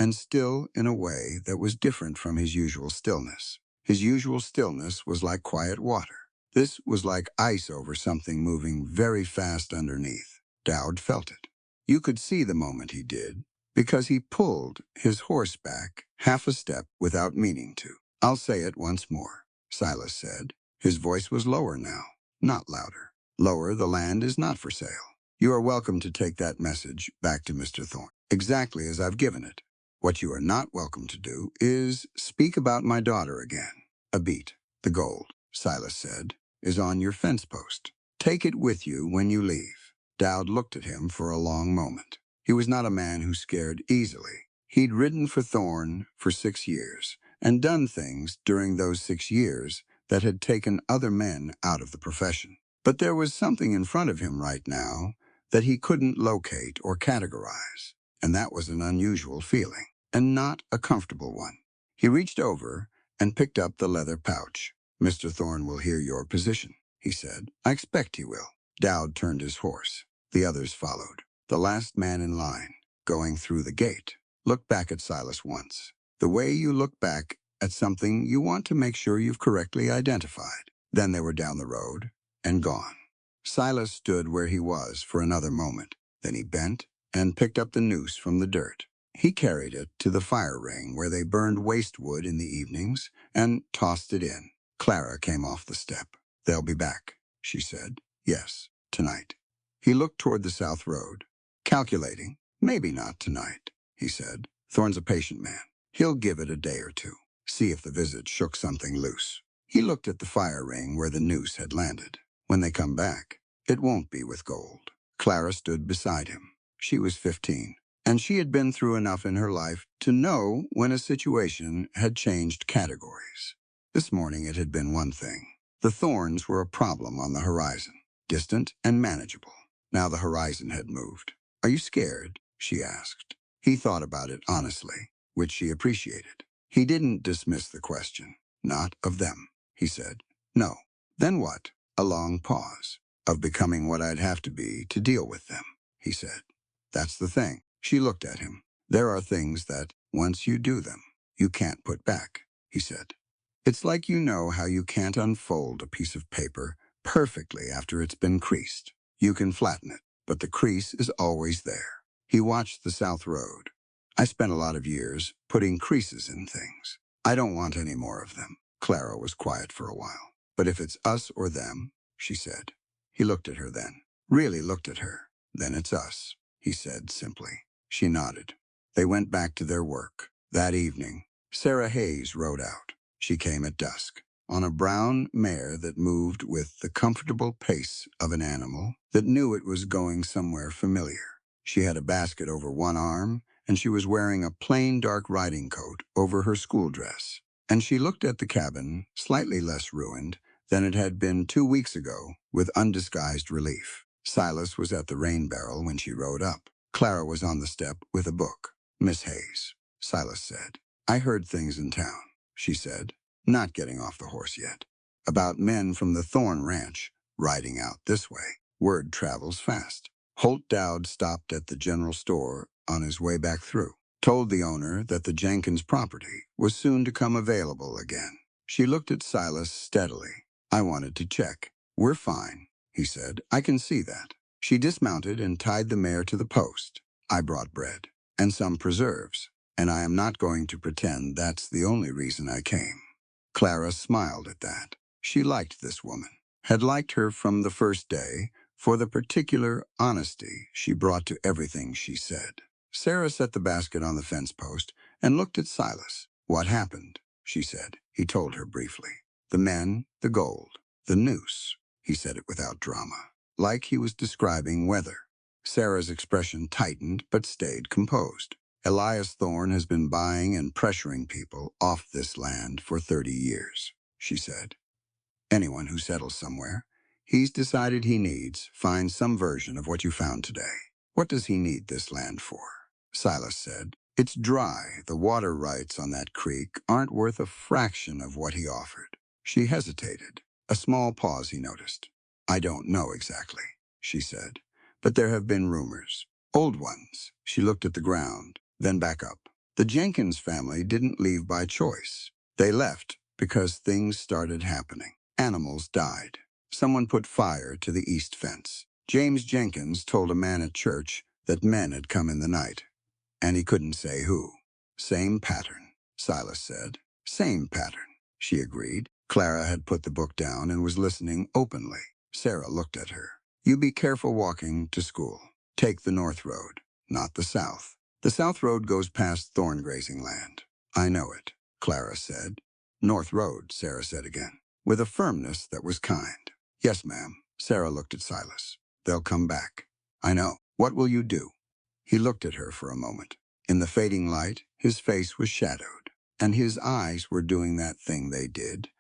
and still in a way that was different from his usual stillness. His usual stillness was like quiet water. This was like ice over something moving very fast underneath. Dowd felt it. You could see the moment he did, because he pulled his horse back half a step without meaning to. I'll say it once more, Silas said. His voice was lower now, not louder. Lower, the land is not for sale. You are welcome to take that message back to Mr. Thorne, exactly as I've given it. What you are not welcome to do is speak about my daughter again. A beat, the gold, Silas said, is on your fence post. Take it with you when you leave. Dowd looked at him for a long moment. He was not a man who scared easily. He'd ridden for Thorne for 6 years and done things during those 6 years that had taken other men out of the profession. But there was something in front of him right now that he couldn't locate or categorize, and that was an unusual feeling, and not a comfortable one. He reached over and picked up the leather pouch. Mr. Thorne will hear your position, he said. I expect he will. Dowd turned his horse. The others followed. The last man in line, going through the gate, looked back at Silas once. The way you look back at something you want to make sure you've correctly identified. Then they were down the road and gone. Silas stood where he was for another moment. Then he bent and picked up the noose from the dirt. He carried it to the fire ring where they burned waste wood in the evenings and tossed it in. Clara came off the step. They'll be back, she said. Yes, tonight. He looked toward the south road. Calculating. Maybe not tonight, he said. Thorne's a patient man. He'll give it a day or two. See if the visit shook something loose. He looked at the fire ring where the noose had landed. When they come back, it won't be with gold. Clara stood beside him. She was 15, and she had been through enough in her life to know when a situation had changed categories. This morning it had been one thing. The Thorns were a problem on the horizon, distant and manageable. Now the horizon had moved. Are you scared? She asked. He thought about it honestly, which she appreciated. He didn't dismiss the question. Not of them, he said. No. Then what? A long pause. Of becoming what I'd have to be to deal with them, he said. That's the thing. She looked at him. There are things that, once you do them, you can't put back, he said. It's like you know how you can't unfold a piece of paper perfectly after it's been creased. You can flatten it, but the crease is always there. He watched the south road. I spent a lot of years putting creases in things. I don't want any more of them. Clara was quiet for a while. But if it's us or them, she said. He looked at her then. Really looked at her. Then it's us, he said simply. She nodded. They went back to their work. That evening, Sarah Hayes rode out. She came at dusk, on a brown mare that moved with the comfortable pace of an animal that knew it was going somewhere familiar. She had a basket over one arm, and she was wearing a plain dark riding coat over her school dress. And she looked at the cabin, slightly less ruined than it had been 2 weeks ago, with undisguised relief. Silas was at the rain barrel when she rode up. Clara was on the step with a book. Miss Hayes, Silas said. I heard things in town, she said, not getting off the horse yet, about men from the Thorne Ranch riding out this way. Word travels fast. Holt Dowd stopped at the general store on his way back through. Told the owner that the Jenkins property was soon to come available again. She looked at Silas steadily. I wanted to check. We're fine, he said. I can see that. She dismounted and tied the mare to the post. I brought bread and some preserves, and I am not going to pretend that's the only reason I came. Clara smiled at that. She liked this woman, had liked her from the first day for the particular honesty she brought to everything she said. Sarah set the basket on the fence post and looked at Silas. What happened? She said. He told her briefly. The men, the gold, the noose. He said it without drama, like he was describing weather. Sarah's expression tightened but stayed composed. Elias Thorne has been buying and pressuring people off this land for 30 years, she said. Anyone who settles somewhere, he's decided he needs find some version of what you found today. What does he need this land for? Silas said. It's dry. The water rights on that creek aren't worth a fraction of what he offered. She hesitated. A small pause he noticed. I don't know exactly, she said, but there have been rumors. Old ones. She looked at the ground, then back up. The Jenkins family didn't leave by choice. They left because things started happening. Animals died. Someone put fire to the east fence. James Jenkins told a man at church that men had come in the night, and he couldn't say who. Same pattern, Silas said. Same pattern, she agreed. Clara had put the book down and was listening openly. Sarah looked at her. You be careful walking to school. Take the north road, not the south. The south road goes past thorn grazing land. I know it, Clara said. North road, Sarah said again, with a firmness that was kind. Yes, ma'am. Sarah looked at Silas. They'll come back. I know. What will you do? He looked at her for a moment. In the fading light, his face was shadowed, and his eyes were doing that thing they did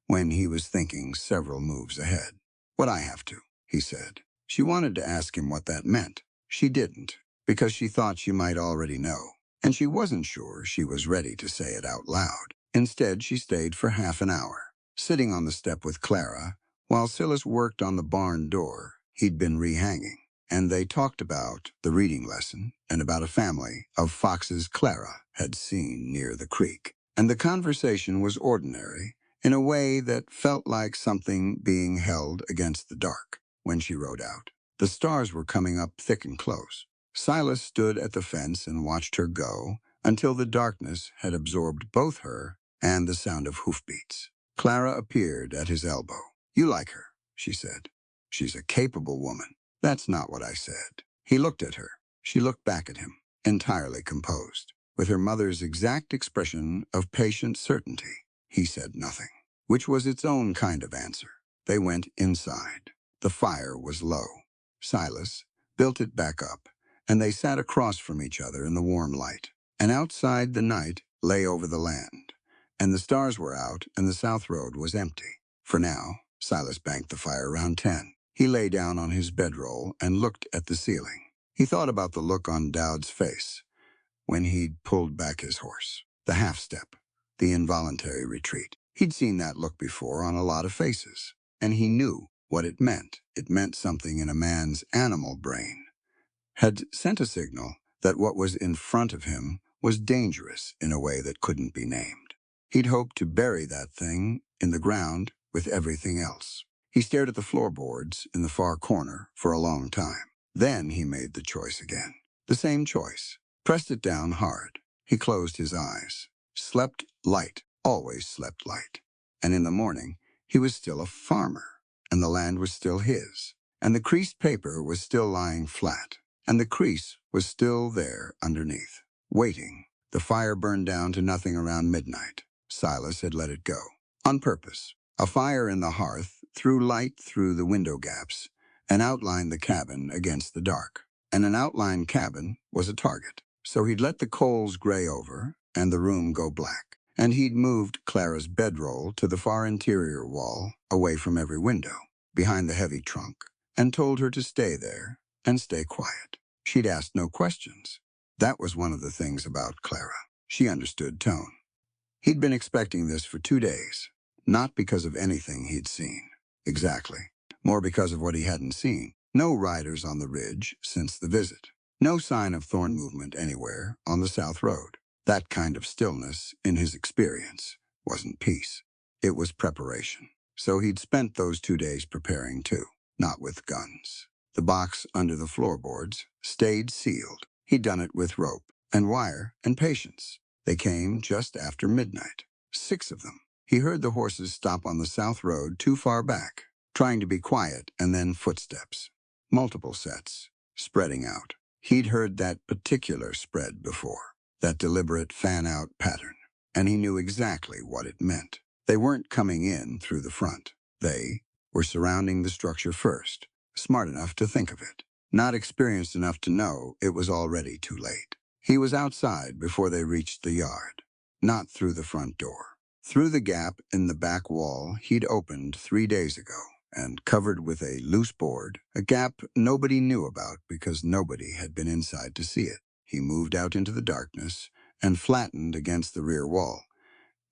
when he was thinking several moves ahead. What I have to, he said. She wanted to ask him what that meant. She didn't, because she thought she might already know, and she wasn't sure she was ready to say it out loud. Instead, she stayed for half an hour, sitting on the step with Clara, while Silas worked on the barn door he'd been rehanging, and they talked about the reading lesson and about a family of foxes Clara had seen near the creek. And the conversation was ordinary in a way that felt like something being held against the dark. When she rode out, the stars were coming up thick and close. Silas stood at the fence and watched her go until the darkness had absorbed both her and the sound of hoofbeats. Clara appeared at his elbow. You like her, she said. She's a capable woman. That's not what I said. He looked at her. She looked back at him, entirely composed, with her mother's exact expression of patient certainty. He said nothing, which was its own kind of answer. They went inside. The fire was low. Silas built it back up, and they sat across from each other in the warm light. And outside the night lay over the land, and the stars were out, and the south road was empty. For now, Silas banked the fire around 10. He lay down on his bedroll and looked at the ceiling. He thought about the look on Dowd's face when he'd pulled back his horse, the half-step, the involuntary retreat. He'd seen that look before on a lot of faces, and he knew what it meant. It meant something in a man's animal brain had sent a signal that what was in front of him was dangerous in a way that couldn't be named. He'd hoped to bury that thing in the ground with everything else. He stared at the floorboards in the far corner for a long time. Then he made the choice again. The same choice. Pressed it down hard. He closed his eyes. Slept light. Always slept light. And in the morning, he was still a farmer, and the land was still his. And the creased paper was still lying flat. And the crease was still there underneath, waiting. The fire burned down to nothing around midnight. Silas had let it go. On purpose. A fire in the hearth threw light through the window gaps and outlined the cabin against the dark. And an outlined cabin was a target. So he'd let the coals gray over and the room go black. And he'd moved Clara's bedroll to the far interior wall, away from every window, behind the heavy trunk, and told her to stay there and stay quiet. She'd asked no questions. That was one of the things about Clara. She understood tone. He'd been expecting this for 2 days, not because of anything he'd seen. Exactly. More because of what he hadn't seen. No riders on the ridge since the visit. No sign of Thorn movement anywhere on the South Road. That kind of stillness, in his experience, wasn't peace. It was preparation. So he'd spent those 2 days preparing too, not with guns. The box under the floorboards stayed sealed. He'd done it with rope and wire and patience. They came just after midnight. 6 of them. He heard the horses stop on the South Road too far back, trying to be quiet, and then footsteps. Multiple sets, spreading out. He'd heard that particular spread before, that deliberate fan-out pattern, and he knew exactly what it meant. They weren't coming in through the front. They were surrounding the structure first, smart enough to think of it, not experienced enough to know it was already too late. He was outside before they reached the yard, not through the front door. Through the gap in the back wall he'd opened 3 days ago, and covered with a loose board, a gap nobody knew about because nobody had been inside to see it. He moved out into the darkness and flattened against the rear wall,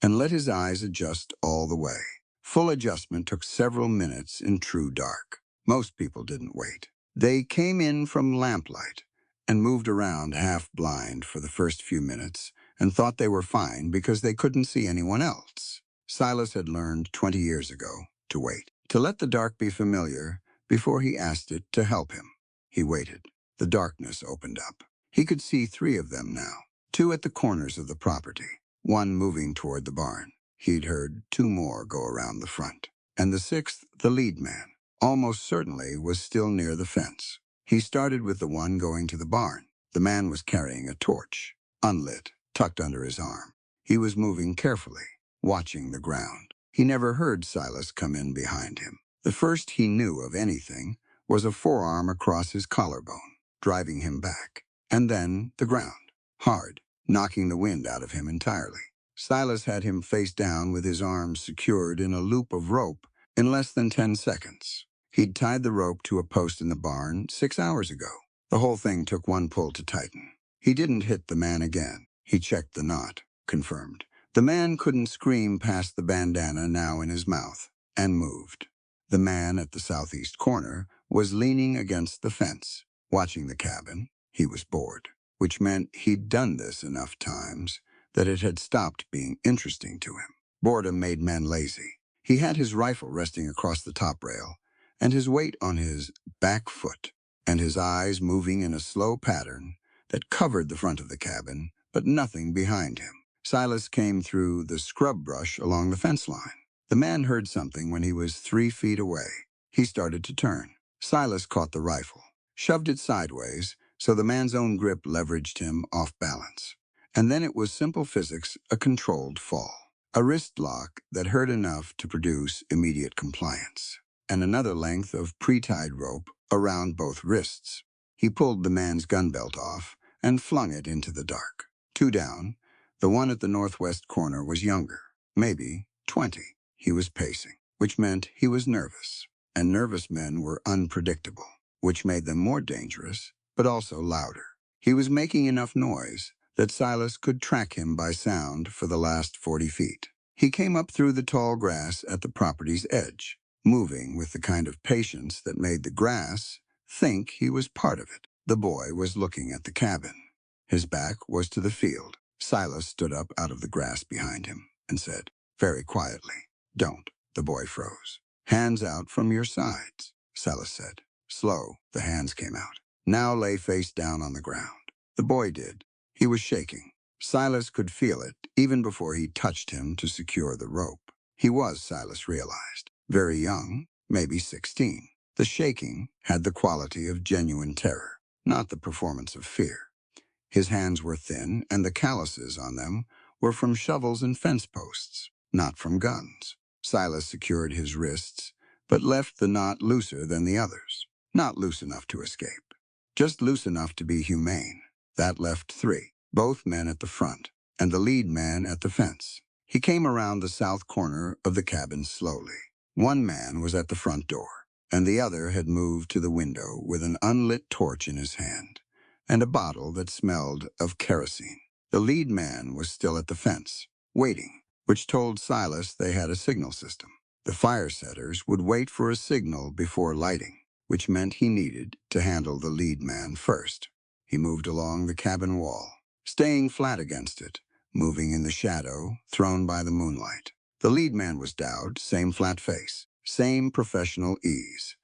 and let his eyes adjust all the way. Full adjustment took several minutes in true dark. Most people didn't wait. They came in from lamplight and moved around half blind for the first few minutes and thought they were fine because they couldn't see anyone else. Silas had learned 20 years ago to wait, to let the dark be familiar before he asked it to help him. He waited. The darkness opened up. He could see 3 of them now, 2 at the corners of the property, 1 moving toward the barn. He'd heard 2 more go around the front. And the 6th, the lead man, almost certainly was still near the fence. He started with the one going to the barn. The man was carrying a torch, unlit, tucked under his arm. He was moving carefully, watching the ground. He never heard Silas come in behind him. The first he knew of anything was a forearm across his collarbone, driving him back. And then the ground, hard, knocking the wind out of him entirely. Silas had him face down with his arms secured in a loop of rope in less than 10 seconds. He'd tied the rope to a post in the barn 6 hours ago. The whole thing took 1 pull to tighten. He didn't hit the man again. He checked the knot, confirmed. The man couldn't scream past the bandana now in his mouth, and moved. The man at the southeast corner was leaning against the fence, watching the cabin. He was bored, which meant he'd done this enough times that it had stopped being interesting to him. Boredom made men lazy. He had his rifle resting across the top rail, and his weight on his back foot, and his eyes moving in a slow pattern that covered the front of the cabin, but nothing behind him. Silas came through the scrub brush along the fence line. The man heard something when he was 3 feet away. He started to turn. Silas caught the rifle, shoved it sideways so the man's own grip leveraged him off balance. And then it was simple physics, a controlled fall. A wrist lock that hurt enough to produce immediate compliance, and another length of pre-tied rope around both wrists. He pulled the man's gun belt off and flung it into the dark. 2 down, the one at the northwest corner was younger, maybe 20. He was pacing, which meant he was nervous, and nervous men were unpredictable, which made them more dangerous, but also louder. He was making enough noise that Silas could track him by sound for the last 40 feet. He came up through the tall grass at the property's edge, moving with the kind of patience that made the grass think he was part of it. The boy was looking at the cabin. His back was to the field. Silas stood up out of the grass behind him and said, very quietly, "Don't." The boy froze. "Hands out from your sides," Silas said. Slow, the hands came out. Now lay face down on the ground. The boy did. He was shaking. Silas could feel it even before he touched him to secure the rope. He was, Silas realized, very young, maybe 16. The shaking had the quality of genuine terror, not the performance of fear. His hands were thin, and the calluses on them were from shovels and fence posts, not from guns. Silas secured his wrists, but left the knot looser than the others. Not loose enough to escape, just loose enough to be humane. That left 3, both men at the front, and the lead man at the fence. He came around the south corner of the cabin slowly. 1 man was at the front door, and the other had moved to the window with an unlit torch in his hand and a bottle that smelled of kerosene. The lead man was still at the fence, waiting, which told Silas they had a signal system. The fire setters would wait for a signal before lighting, which meant he needed to handle the lead man first. He moved along the cabin wall, staying flat against it, moving in the shadow thrown by the moonlight. The lead man was Dowd, same flat face, same professional ease.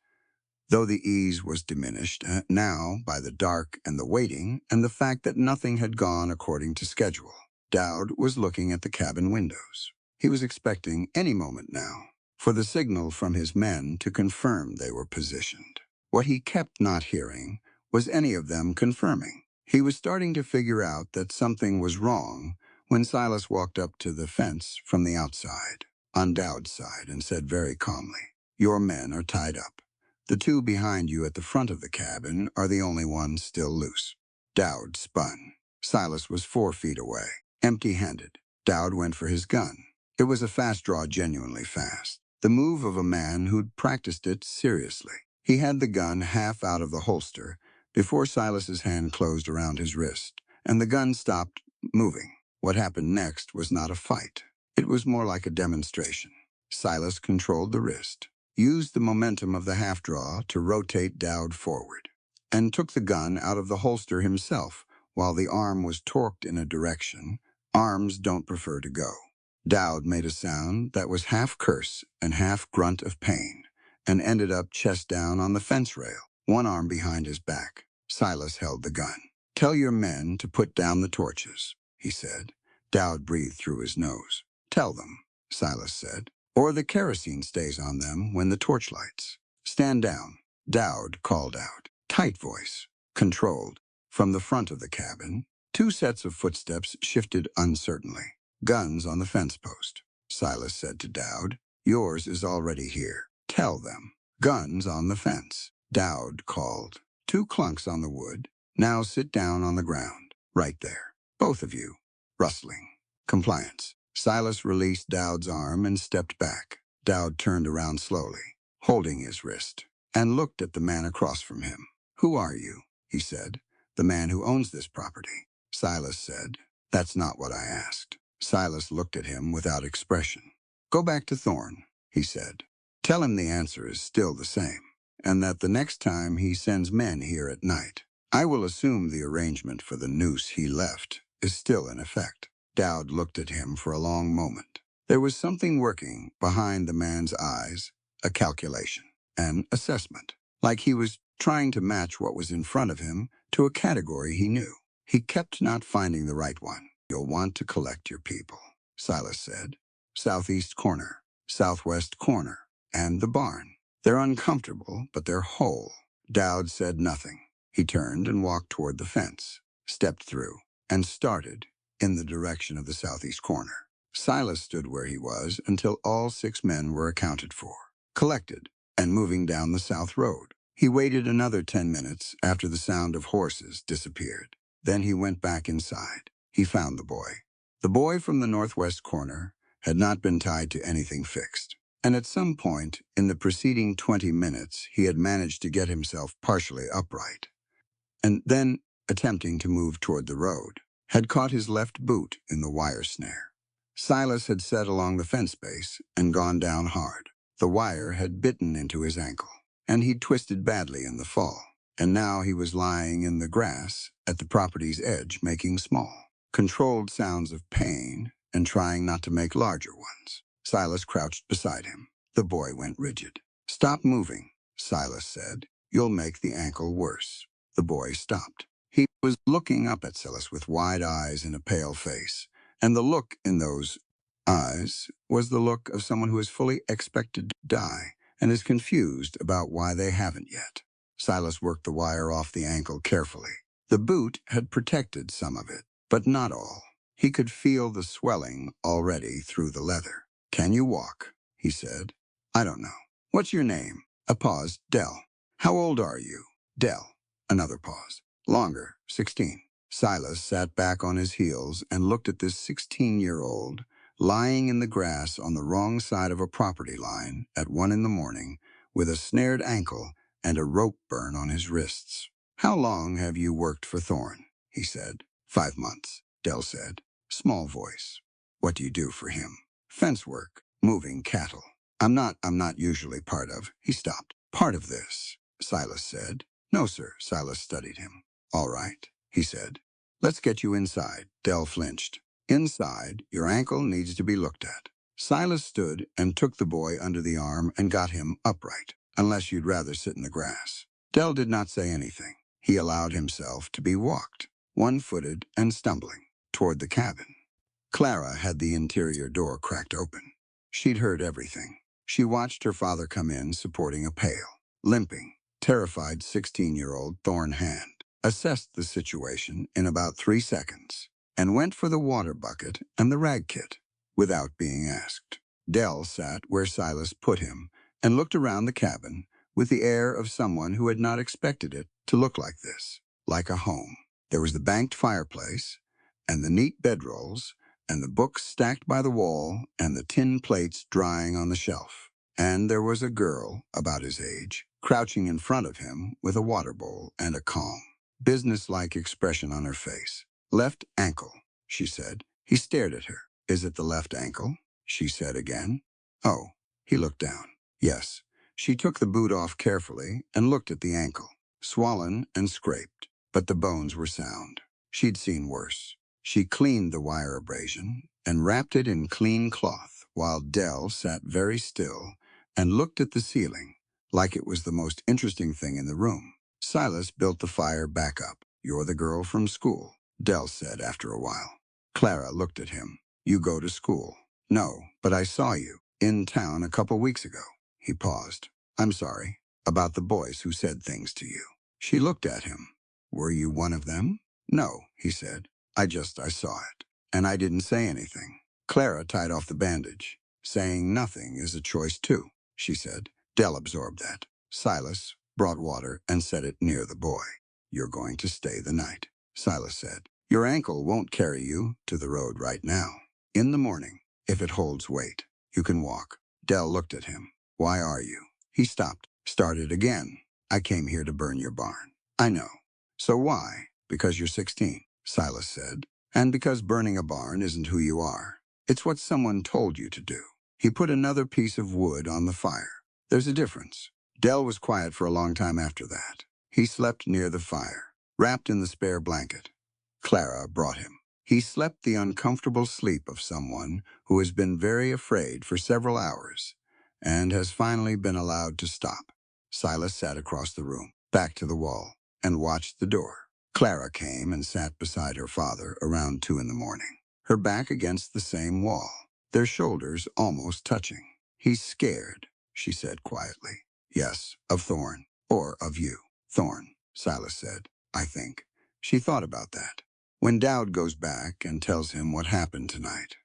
Though the ease was diminished now by the dark and the waiting and the fact that nothing had gone according to schedule. Dowd was looking at the cabin windows. He was expecting any moment now for the signal from his men to confirm they were positioned. What he kept not hearing was any of them confirming. He was starting to figure out that something was wrong when Silas walked up to the fence from the outside, on Dowd's side, and said very calmly, "Your men are tied up. The two behind you at the front of the cabin are the only ones still loose." Dowd spun. Silas was 4 feet away, empty-handed. Dowd went for his gun. It was a fast draw, genuinely fast. The move of a man who'd practiced it seriously. He had the gun half out of the holster before Silas's hand closed around his wrist, and the gun stopped moving. What happened next was not a fight. It was more like a demonstration. Silas controlled the wrist, used the momentum of the half-draw to rotate Dowd forward, and took the gun out of the holster himself while the arm was torqued in a direction arms don't prefer to go. Dowd made a sound that was half curse and half grunt of pain, and ended up chest down on the fence rail, one arm behind his back. Silas held the gun. "Tell your men to put down the torches," he said. Dowd breathed through his nose. "Tell them," Silas said, "or the kerosene stays on them when the torch lights. Stand down," Dowd called out. Tight voice, controlled. From the front of the cabin, 2 sets of footsteps shifted uncertainly. "Guns on the fence post," Silas said to Dowd. "Yours is already here. Tell them." "Guns on the fence," Dowd called. 2 clunks on the wood. "Now sit down on the ground. Right there. Both of you." Rustling. "Compliance." Silas released Dowd's arm and stepped back. Dowd turned around slowly, holding his wrist, and looked at the man across from him. "Who are you?" he said. "The man who owns this property." Silas said, "That's not what I asked." Silas looked at him without expression. "Go back to Thorn," he said. "Tell him the answer is still the same, and that the next time he sends men here at night, I will assume the arrangement for the noose he left is still in effect." Dowd looked at him for a long moment. There was something working behind the man's eyes, a calculation, an assessment, like he was trying to match what was in front of him to a category he knew. He kept not finding the right one. "You'll want to collect your people," Silas said. "Southeast corner, southwest corner, and the barn. They're uncomfortable, but they're whole." Dowd said nothing. He turned and walked toward the fence, stepped through, and started in the direction of the southeast corner. Silas stood where he was until all 6 men were accounted for, collected, and moving down the south road. He waited another 10 minutes after the sound of horses disappeared. Then he went back inside. He found the boy. The boy from the northwest corner had not been tied to anything fixed, and at some point in the preceding 20 minutes he had managed to get himself partially upright, and then, attempting to move toward the road, had caught his left boot in the wire snare. Silas had set along the fence base and gone down hard. The wire had bitten into his ankle, and he'd twisted badly in the fall, and now he was lying in the grass at the property's edge, making small, controlled sounds of pain and trying not to make larger ones. Silas crouched beside him. The boy went rigid. "Stop moving," Silas said. "You'll make the ankle worse." The boy stopped. He was looking up at Silas with wide eyes and a pale face, and the look in those eyes was the look of someone who is fully expected to die and is confused about why they haven't yet. Silas worked the wire off the ankle carefully. The boot had protected some of it, but not all. He could feel the swelling already through the leather. "Can you walk?" he said. "I don't know." "What's your name?" A pause. "Dell." "How old are you?" "Dell." Another pause. "Longer, 16. Silas sat back on his heels and looked at this 16-year-old lying in the grass on the wrong side of a property line at 1 in the morning with a snared ankle and a rope burn on his wrists. "How long have you worked for Thorn?" he said. 5 months, Dell said. Small voice. "What do you do for him?" "Fence work, moving cattle." I'm not usually part of." He stopped. "Part of this," Silas said. "No, sir." Silas studied him. "All right. he said. Let's get you inside. Dell flinched. Inside, your ankle needs to be looked at. Silas stood and took the boy under the arm and got him upright, unless you'd rather sit in the grass. Dell did not say anything. He allowed himself to be walked, one-footed and stumbling, toward the cabin. Clara had the interior door cracked open. She'd heard everything. She watched her father come in supporting a pail, limping, terrified 16-year-old Thorn hand, assessed the situation in about 3 seconds, and went for the water bucket and the rag kit without being asked. Dell sat where Silas put him and looked around the cabin with the air of someone who had not expected it to look like this, like a home. There was the banked fireplace and the neat bedrolls and the books stacked by the wall and the tin plates drying on the shelf. And there was a girl about his age, crouching in front of him with a water bowl and a calm, businesslike expression on her face. Left ankle, she said. He stared at her. Is it the left ankle? She said again. Oh, he looked down. Yes. She took the boot off carefully and looked at the ankle, swollen and scraped, but the bones were sound. She'd seen worse. She cleaned the wire abrasion and wrapped it in clean cloth while Dell sat very still and looked at the ceiling like it was the most interesting thing in the room. Silas built the fire back up. You're the girl from school, Dell said after a while. Clara looked at him. You go to school. No, but I saw you in town a couple weeks ago. He paused. I'm sorry about the boys who said things to you. She looked at him. Were you one of them? No, he said. I saw it. And I didn't say anything. Clara tied off the bandage. Saying nothing is a choice too, she said. Dell absorbed that. Silas brought water and set it near the boy. You're going to stay the night, Silas said. Your ankle won't carry you to the road right now. In the morning, if it holds weight, you can walk. Dell looked at him. Why are you? He stopped. Started again. I came here to burn your barn. I know. So why? Because you're 16, Silas said. And because burning a barn isn't who you are. It's what someone told you to do. He put another piece of wood on the fire. There's a difference. Dell was quiet for a long time after that. He slept near the fire, wrapped in the spare blanket. Clara brought him. He slept the uncomfortable sleep of someone who has been very afraid for several hours and has finally been allowed to stop. Silas sat across the room, back to the wall, and watched the door. Clara came and sat beside her father around 2 in the morning, her back against the same wall, their shoulders almost touching. He's scared, she said quietly. Yes, of Thorn, or of you. Thorn, Silas said, I think. She thought about that. When Dowd goes back and tells him what happened tonight.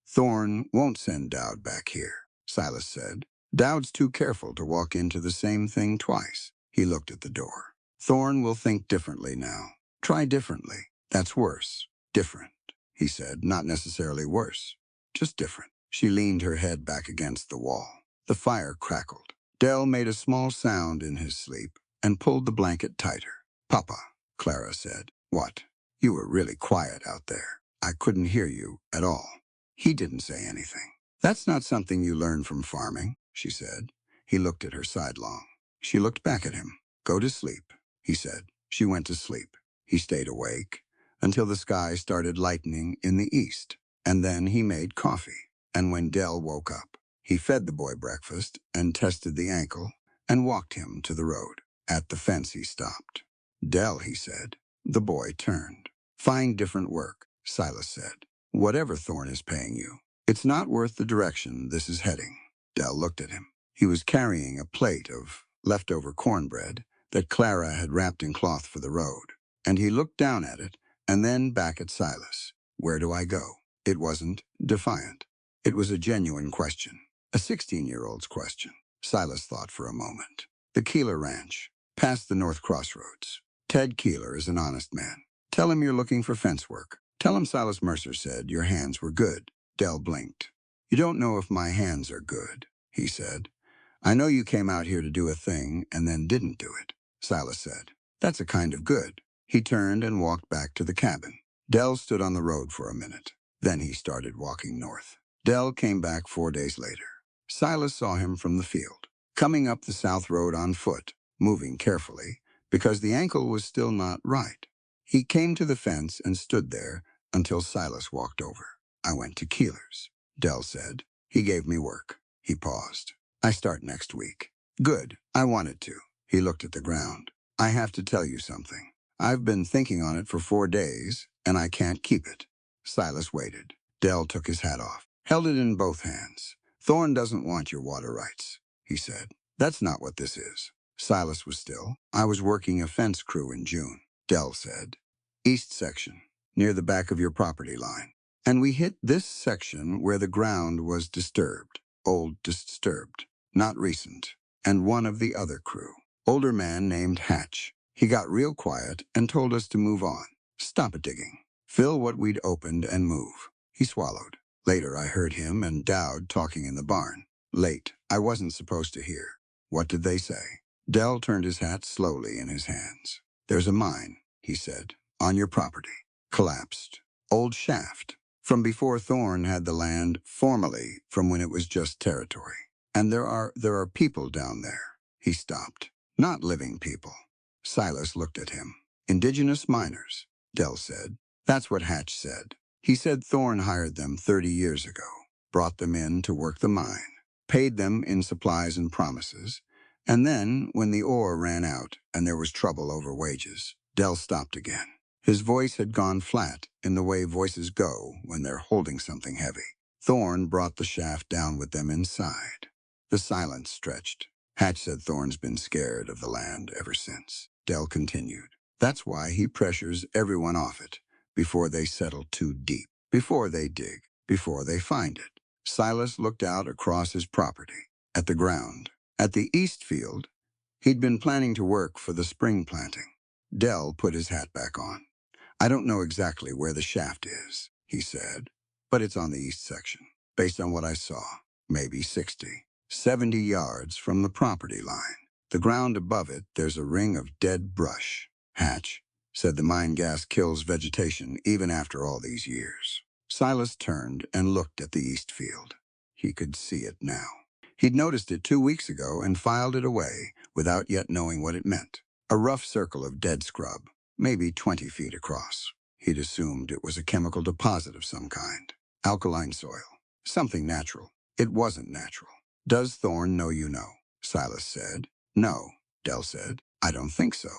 Thorn won't send Dowd back here, Silas said. Dowd's too careful to walk into the same thing twice. He looked at the door. Thorn will think differently now. Try differently. That's worse. Different, he said, not necessarily worse. Just different. She leaned her head back against the wall. The fire crackled. Dell made a small sound in his sleep and pulled the blanket tighter. Papa, Clara said. What? You were really quiet out there. I couldn't hear you at all. He didn't say anything. That's not something you learn from farming, she said. He looked at her sidelong. She looked back at him. Go to sleep, he said. She went to sleep. He stayed awake until the sky started lightening in the east, and then he made coffee. And when Dell woke up, he fed the boy breakfast and tested the ankle and walked him to the road. At the fence he stopped. Dell, he said. The boy turned. Find different work, Silas said. Whatever Thorn is paying you. It's not worth the direction this is heading. Dell looked at him. He was carrying a plate of leftover cornbread that Clara had wrapped in cloth for the road, and he looked down at it and then back at Silas. Where do I go? It wasn't defiant. It was a genuine question, a 16-year-old's question. Silas thought for a moment. The Keeler Ranch, past the North Crossroads. Ted Keeler is an honest man. Tell him you're looking for fence work. Tell him Silas Mercer said your hands were good. Dell blinked. You don't know if my hands are good, he said. I know you came out here to do a thing and then didn't do it, Silas said. That's a kind of good. He turned and walked back to the cabin. Dell stood on the road for a minute. Then he started walking north. Dell came back 4 days later. Silas saw him from the field, coming up the south road on foot, moving carefully, because the ankle was still not right. He came to the fence and stood there until Silas walked over. I went to Keeler's, Dell said. He gave me work. He paused. I start next week. Good. I wanted to. He looked at the ground. I have to tell you something. I've been thinking on it for 4 days, and I can't keep it. Silas waited. Dell took his hat off, held it in both hands. Thorne doesn't want your water rights, he said. That's not what this is. Silas was still. I was working a fence crew in June, Dell said. East section, near the back of your property line. And we hit this section where the ground was disturbed. Old disturbed, not recent. And one of the other crew. Older man named Hatch. He got real quiet and told us to move on. Stop it digging. Fill what we'd opened and move. He swallowed. Later I heard him and Dowd talking in the barn. Late. I wasn't supposed to hear. What did they say? Dell turned his hat slowly in his hands. There's a mine, he said, on your property. Collapsed. Old shaft. From before Thorne had the land, formally from when it was just territory. And there are people down there. He stopped. Not living people. Silas looked at him. Indigenous miners, Dell said. That's what Hatch said. He said Thorne hired them 30 years ago, brought them in to work the mine, paid them in supplies and promises, and then, when the ore ran out and there was trouble over wages, Dell stopped again. His voice had gone flat in the way voices go when they're holding something heavy. Thorne brought the shaft down with them inside. The silence stretched. Hatch said Thorne's been scared of the land ever since. Dell continued. That's why he pressures everyone off it, before they settle too deep, before they dig, before they find it. Silas looked out across his property, at the ground. At the east field, he'd been planning to work for the spring planting. Dell put his hat back on. I don't know exactly where the shaft is, he said, but it's on the east section. Based on what I saw, maybe 60, 70 yards from the property line. The ground above it, there's a ring of dead brush. Hatch said the mine gas kills vegetation even after all these years. Silas turned and looked at the east field. He could see it now. He'd noticed it 2 weeks ago and filed it away without yet knowing what it meant. A rough circle of dead scrub, maybe 20 feet across. He'd assumed it was a chemical deposit of some kind. Alkaline soil. Something natural. It wasn't natural. Does Thorne know you know? Silas said. No, Dell said. I don't think so.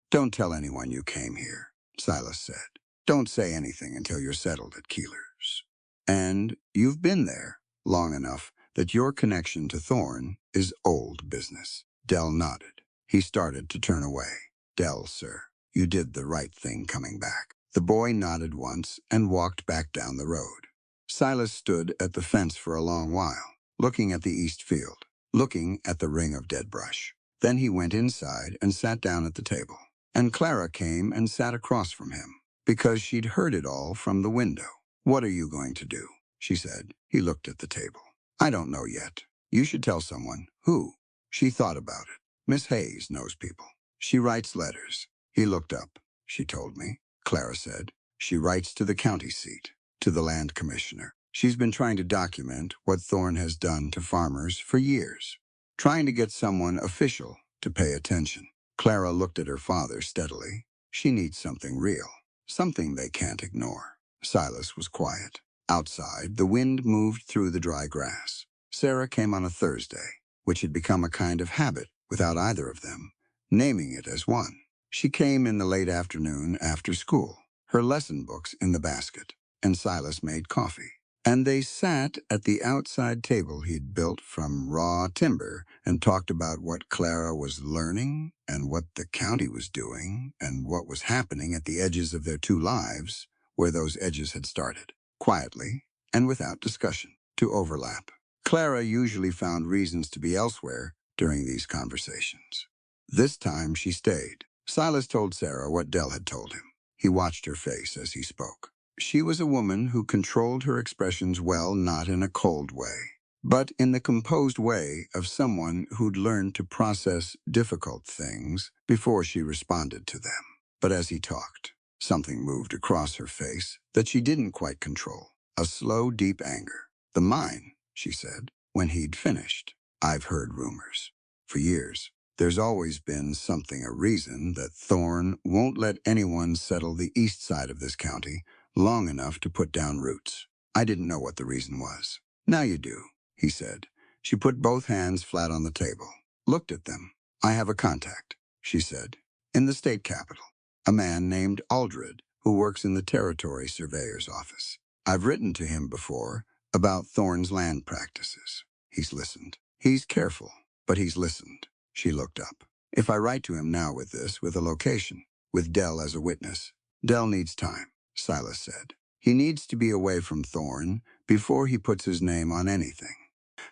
Don't tell anyone you came here, Silas said. Don't say anything until you're settled at Keeler's. And you've been there long enough that your connection to Thorne is old business. Dell nodded. He started to turn away. Dell, sir, you did the right thing coming back. The boy nodded once and walked back down the road. Silas stood at the fence for a long while, looking at the east field, looking at the ring of dead brush. Then he went inside and sat down at the table. And Clara came and sat across from him, because she'd heard it all from the window. What are you going to do? She said. He looked at the table. I don't know yet. You should tell someone. Who? She thought about it. Miss Hayes knows people. She writes letters. He looked up. She told me. Clara said. She writes to the county seat, to the land commissioner. She's been trying to document what Thorne has done to farmers for years, trying to get someone official to pay attention. Clara looked at her father steadily. She needs something real, something they can't ignore. Silas was quiet. Outside, the wind moved through the dry grass. Sarah came on a Thursday, which had become a kind of habit without either of them naming it as one. She came in the late afternoon after school, her lesson books in the basket, and Silas made coffee. And they sat at the outside table he'd built from raw timber and talked about what Clara was learning and what the county was doing and what was happening at the edges of their two lives, where those edges had started, quietly and without discussion, to overlap. Clara usually found reasons to be elsewhere during these conversations. This time she stayed. Silas told Sarah what Dell had told him. He watched her face as he spoke. She was a woman who controlled her expressions well, not in a cold way, but in the composed way of someone who'd learned to process difficult things before she responded to them. But as he talked, something moved across her face that she didn't quite control, a slow, deep anger. The mine, she said, when he'd finished. I've heard rumors. For years. There's always been a reason that Thorn won't let anyone settle the east side of this county long enough to put down roots. I didn't know what the reason was. Now you do, he said. She put both hands flat on the table, looked at them. I have a contact, she said, in the state capital. A man named Aldred who works in the territory surveyor's office. I've written to him before about Thorn's land practices. He's listened. He's careful, but he's listened. She looked up. If I write to him now with a location, with Dell as a witness. Dell needs time, Silas said. He needs to be away from Thorn before he puts his name on anything.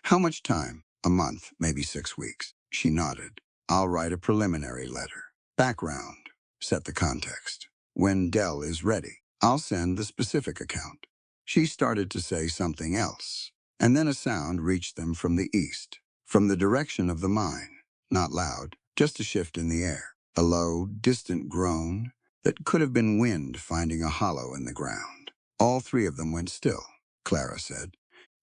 How much time? A month, maybe 6 weeks. She nodded. I'll write a preliminary letter. Background. Set the context. When Dell is ready, I'll send the specific account. She started to say something else, and then a sound reached them from the east, from the direction of the mine. Not loud, just a shift in the air. A low, distant groan that could have been wind finding a hollow in the ground. All three of them went still, Clara said,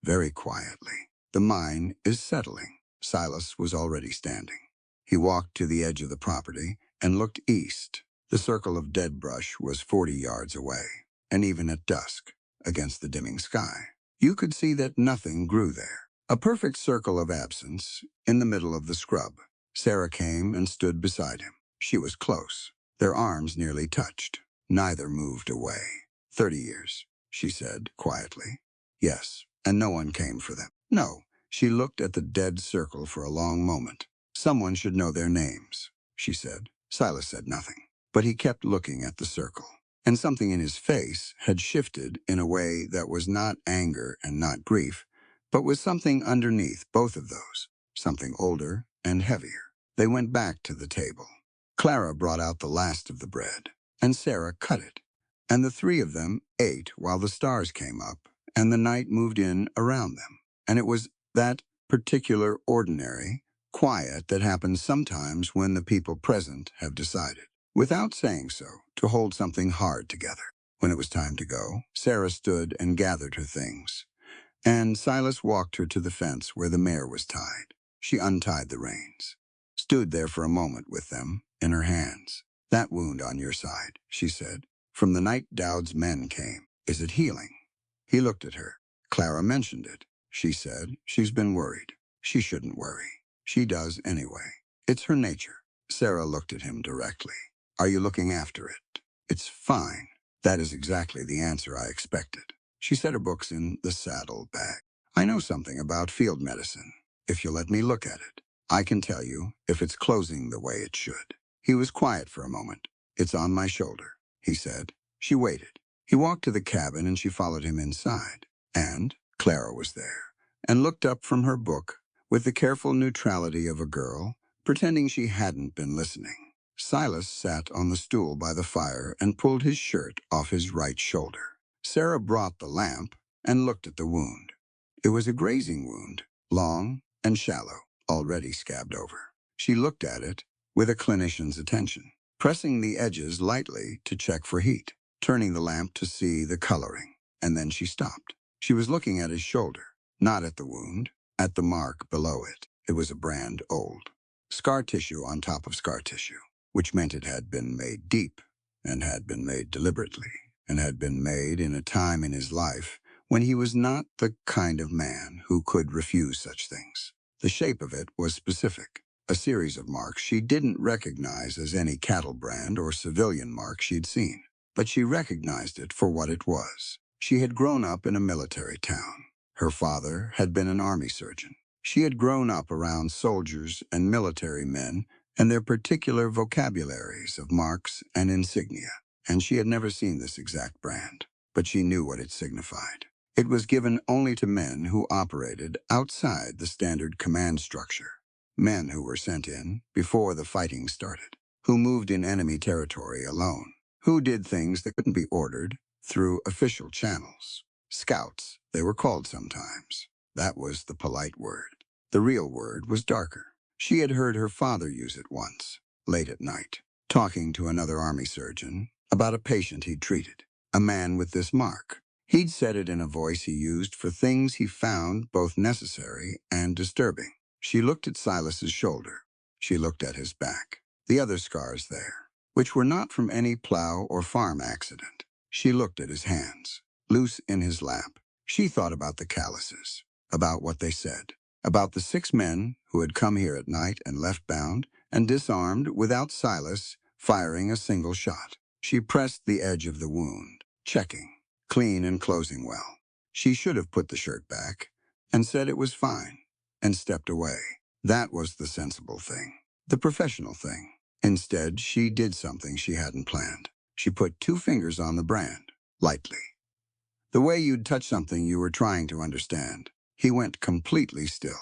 very quietly. The mine is settling. Silas was already standing. He walked to the edge of the property and looked east. The circle of dead brush was 40 yards away, and even at dusk, against the dimming sky, you could see that nothing grew there. A perfect circle of absence in the middle of the scrub. Sarah came and stood beside him. She was close. Their arms nearly touched. Neither moved away. 30 years, she said quietly. Yes, and no one came for them. No. She looked at the dead circle for a long moment. Someone should know their names, she said. Silas said nothing, but he kept looking at the circle. And something in his face had shifted in a way that was not anger and not grief, but was something underneath both of those, something older and heavier. They went back to the table. Clara brought out the last of the bread, and Sarah cut it. And the three of them ate while the stars came up, and the night moved in around them. And it was that particular ordinary quiet that happens sometimes when the people present have decided, without saying so, to hold something hard together. When it was time to go, Sarah stood and gathered her things, and Silas walked her to the fence where the mare was tied. She untied the reins, stood there for a moment with them in her hands. That wound on your side, she said, from the night Dowd's men came. Is it healing? He looked at her. Clara mentioned it. She said, she's been worried. She shouldn't worry. She does anyway. It's her nature. Sarah looked at him directly. Are you looking after it? It's fine. That is exactly the answer I expected. She set her books in the saddle bag. I know something about field medicine. If you'll let me look at it, I can tell you if it's closing the way it should. He was quiet for a moment. It's on my shoulder, he said. She waited. He walked to the cabin and she followed him inside. And Clara was there, and looked up from her book with the careful neutrality of a girl, pretending she hadn't been listening. Silas sat on the stool by the fire and pulled his shirt off his right shoulder. Sarah brought the lamp and looked at the wound. It was a grazing wound, long and shallow, already scabbed over. She looked at it with a clinician's attention, pressing the edges lightly to check for heat, turning the lamp to see the coloring, and then she stopped. She was looking at his shoulder, not at the wound, at the mark below it. It was a brand old. Scar tissue on top of scar tissue, which meant it had been made deep, and had been made deliberately, and had been made in a time in his life when he was not the kind of man who could refuse such things. The shape of it was specific, a series of marks she didn't recognize as any cattle brand or civilian mark she'd seen, but she recognized it for what it was. She had grown up in a military town. Her father had been an army surgeon. She had grown up around soldiers and military men and their particular vocabularies of marks and insignia, and she had never seen this exact brand, but she knew what it signified. It was given only to men who operated outside the standard command structure, men who were sent in before the fighting started, who moved in enemy territory alone, who did things that couldn't be ordered through official channels. Scouts, they were called sometimes. That was the polite word. The real word was darker. She had heard her father use it once, late at night, talking to another army surgeon about a patient he'd treated, a man with this mark. He'd said it in a voice he used for things he found both necessary and disturbing. She looked at Silas's shoulder. She looked at his back. The other scars there, which were not from any plow or farm accident. She looked at his hands, loose in his lap. She thought about the calluses, about what they said, about the 6 men who had come here at night and left bound and disarmed without Silas firing a single shot. She pressed the edge of the wound, checking, clean and closing well. She should have put the shirt back and said it was fine and stepped away. That was the sensible thing, the professional thing. Instead, she did something she hadn't planned. She put 2 fingers on the brand, lightly. The way you'd touch something you were trying to understand. He went completely still.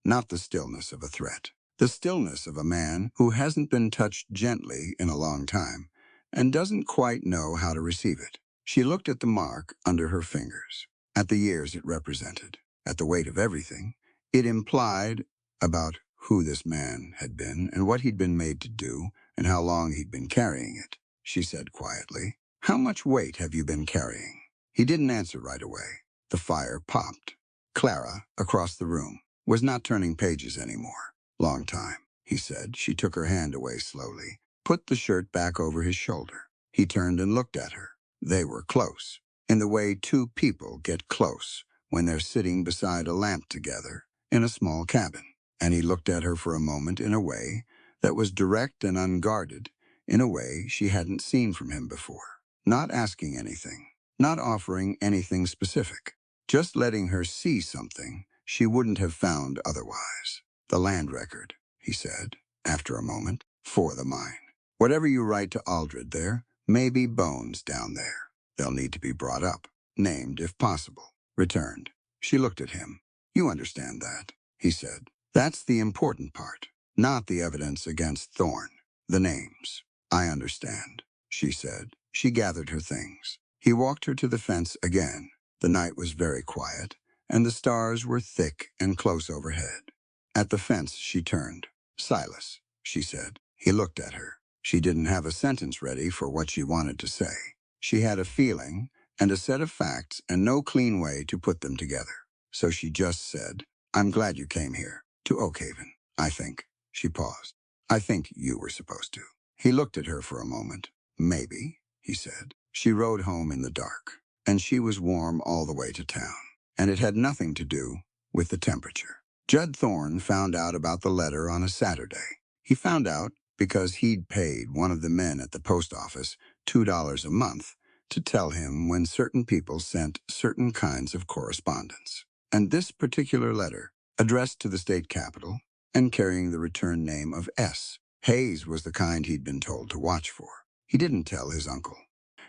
Not the stillness of a threat. The stillness of a man who hasn't been touched gently in a long time and doesn't quite know how to receive it. She looked at the mark under her fingers, at the years it represented, at the weight of everything it implied about who this man had been and what he'd been made to do and how long he'd been carrying it. She said quietly, "How much weight have you been carrying?" He didn't answer right away. The fire popped. Clara, across the room, was not turning pages anymore. "Long time," he said. She took her hand away slowly, put the shirt back over his shoulder. He turned and looked at her. They were close, in the way 2 people get close when they're sitting beside a lamp together in a small cabin. And he looked at her for a moment in a way that was direct and unguarded, in a way she hadn't seen from him before. Not asking anything, not offering anything specific, just letting her see something she wouldn't have found otherwise. "The land record," he said, after a moment, "for the mine. Whatever you write to Aldred there may be bones down there. They'll need to be brought up, named if possible, returned." She looked at him. "You understand that," he said. "That's the important part, not the evidence against Thorn, the names." "I understand," she said. She gathered her things. He walked her to the fence again. The night was very quiet, and the stars were thick and close overhead. At the fence, she turned. "Silas," she said. He looked at her. She didn't have a sentence ready for what she wanted to say. She had a feeling and a set of facts and no clean way to put them together. So she just said, "I'm glad you came here, to Oakhaven, I think." She paused. "I think you were supposed to." He looked at her for a moment. "Maybe," he said. She rode home in the dark, and she was warm all the way to town. And it had nothing to do with the temperature. Judd Thorne found out about the letter on a Saturday. He found out because he'd paid one of the men at the post office $2 a month to tell him when certain people sent certain kinds of correspondence. And this particular letter, addressed to the state capitol and carrying the return name of S. Hayes, was the kind he'd been told to watch for. He didn't tell his uncle.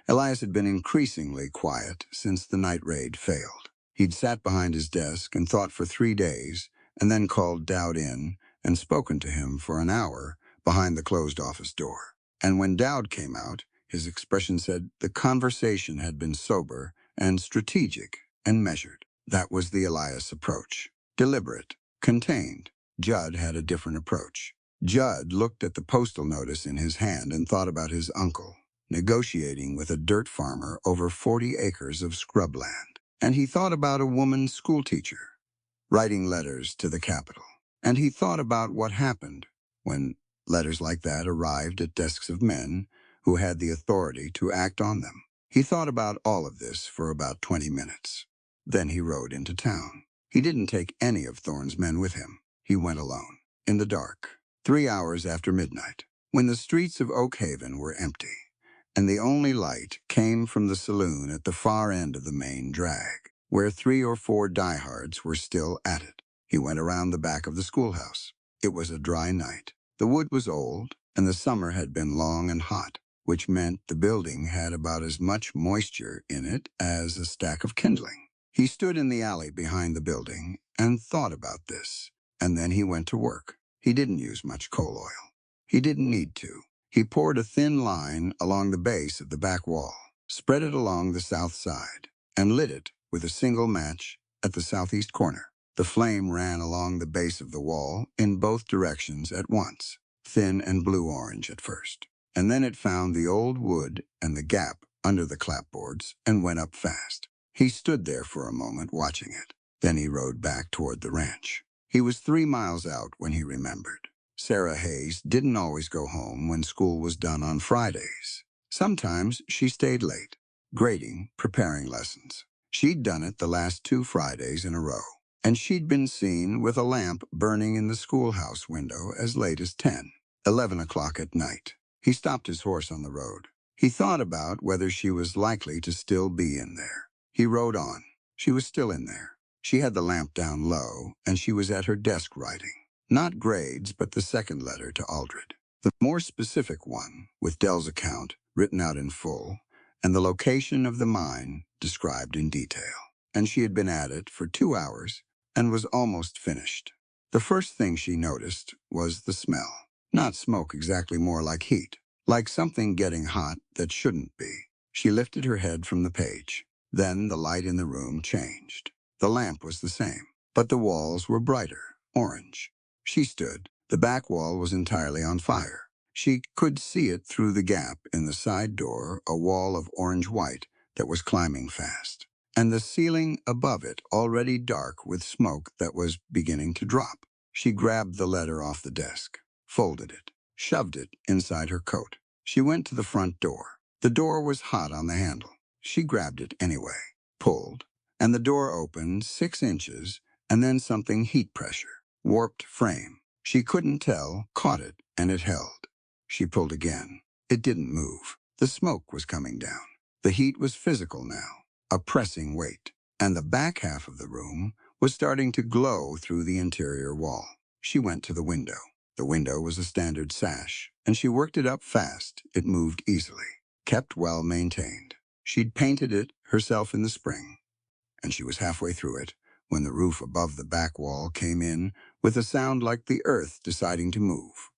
Elias had been increasingly quiet since the night raid failed. He'd sat behind his desk and thought for 3 days, and then called Dowd in and spoken to him for an hour behind the closed office door. And when Dowd came out, his expression said the conversation had been sober and strategic and measured. That was the Elias approach. Deliberate, contained. Judd had a different approach. Judd looked at the postal notice in his hand and thought about his uncle, negotiating with a dirt farmer over 40 acres of scrubland. And he thought about a woman schoolteacher, writing letters to the Capitol. And he thought about what happened when letters like that arrived at desks of men who had the authority to act on them. He thought about all of this for about 20 minutes. Then he rode into town. He didn't take any of Thorne's men with him. He went alone, in the dark, 3 hours after midnight, when the streets of Oakhaven were empty, and the only light came from the saloon at the far end of the main drag, where 3 or 4 diehards were still at it. He went around the back of the schoolhouse. It was a dry night. The wood was old, and the summer had been long and hot, which meant the building had about as much moisture in it as a stack of kindling. He stood in the alley behind the building and thought about this, and then he went to work. He didn't use much coal oil. He didn't need to. He poured a thin line along the base of the back wall, spread it along the south side, and lit it with a single match at the southeast corner. The flame ran along the base of the wall in both directions at once, thin and blue-orange at first. And then it found the old wood and the gap under the clapboards and went up fast. He stood there for a moment watching it. Then he rode back toward the ranch. He was 3 miles out when he remembered. Sarah Hayes didn't always go home when school was done on Fridays. Sometimes she stayed late, grading, preparing lessons. She'd done it the last 2 Fridays in a row, and she'd been seen with a lamp burning in the schoolhouse window as late as 11 o'clock at night. He stopped his horse on the road. He thought about whether she was likely to still be in there. He rode on. She was still in there. She had the lamp down low, and she was at her desk writing. Not grades, but the second letter to Aldred. The more specific one, with Dell's account written out in full, and the location of the mine described in detail. And she had been at it for 2 hours and was almost finished. The first thing she noticed was the smell. Not smoke exactly, more like heat, like something getting hot that shouldn't be. She lifted her head from the page. Then the light in the room changed. The lamp was the same, but the walls were brighter, orange. She stood. The back wall was entirely on fire. She could see it through the gap in the side door, a wall of orange-white that was climbing fast, and the ceiling above it already dark with smoke that was beginning to drop. She grabbed the letter off the desk, folded it, shoved it inside her coat. She went to the front door. The door was hot on the handle. She grabbed it anyway, pulled, and the door opened 6 inches, and then something heat pressure. Warped frame. She couldn't tell, caught it, and it held. She pulled again. It didn't move. The smoke was coming down. The heat was physical now, a pressing weight, and the back half of the room was starting to glow through the interior wall. She went to the window. The window was a standard sash, and she worked it up fast. It moved easily, kept well maintained. She'd painted it herself in the spring, and she was halfway through it when the roof above the back wall came in with a sound like the earth deciding to move,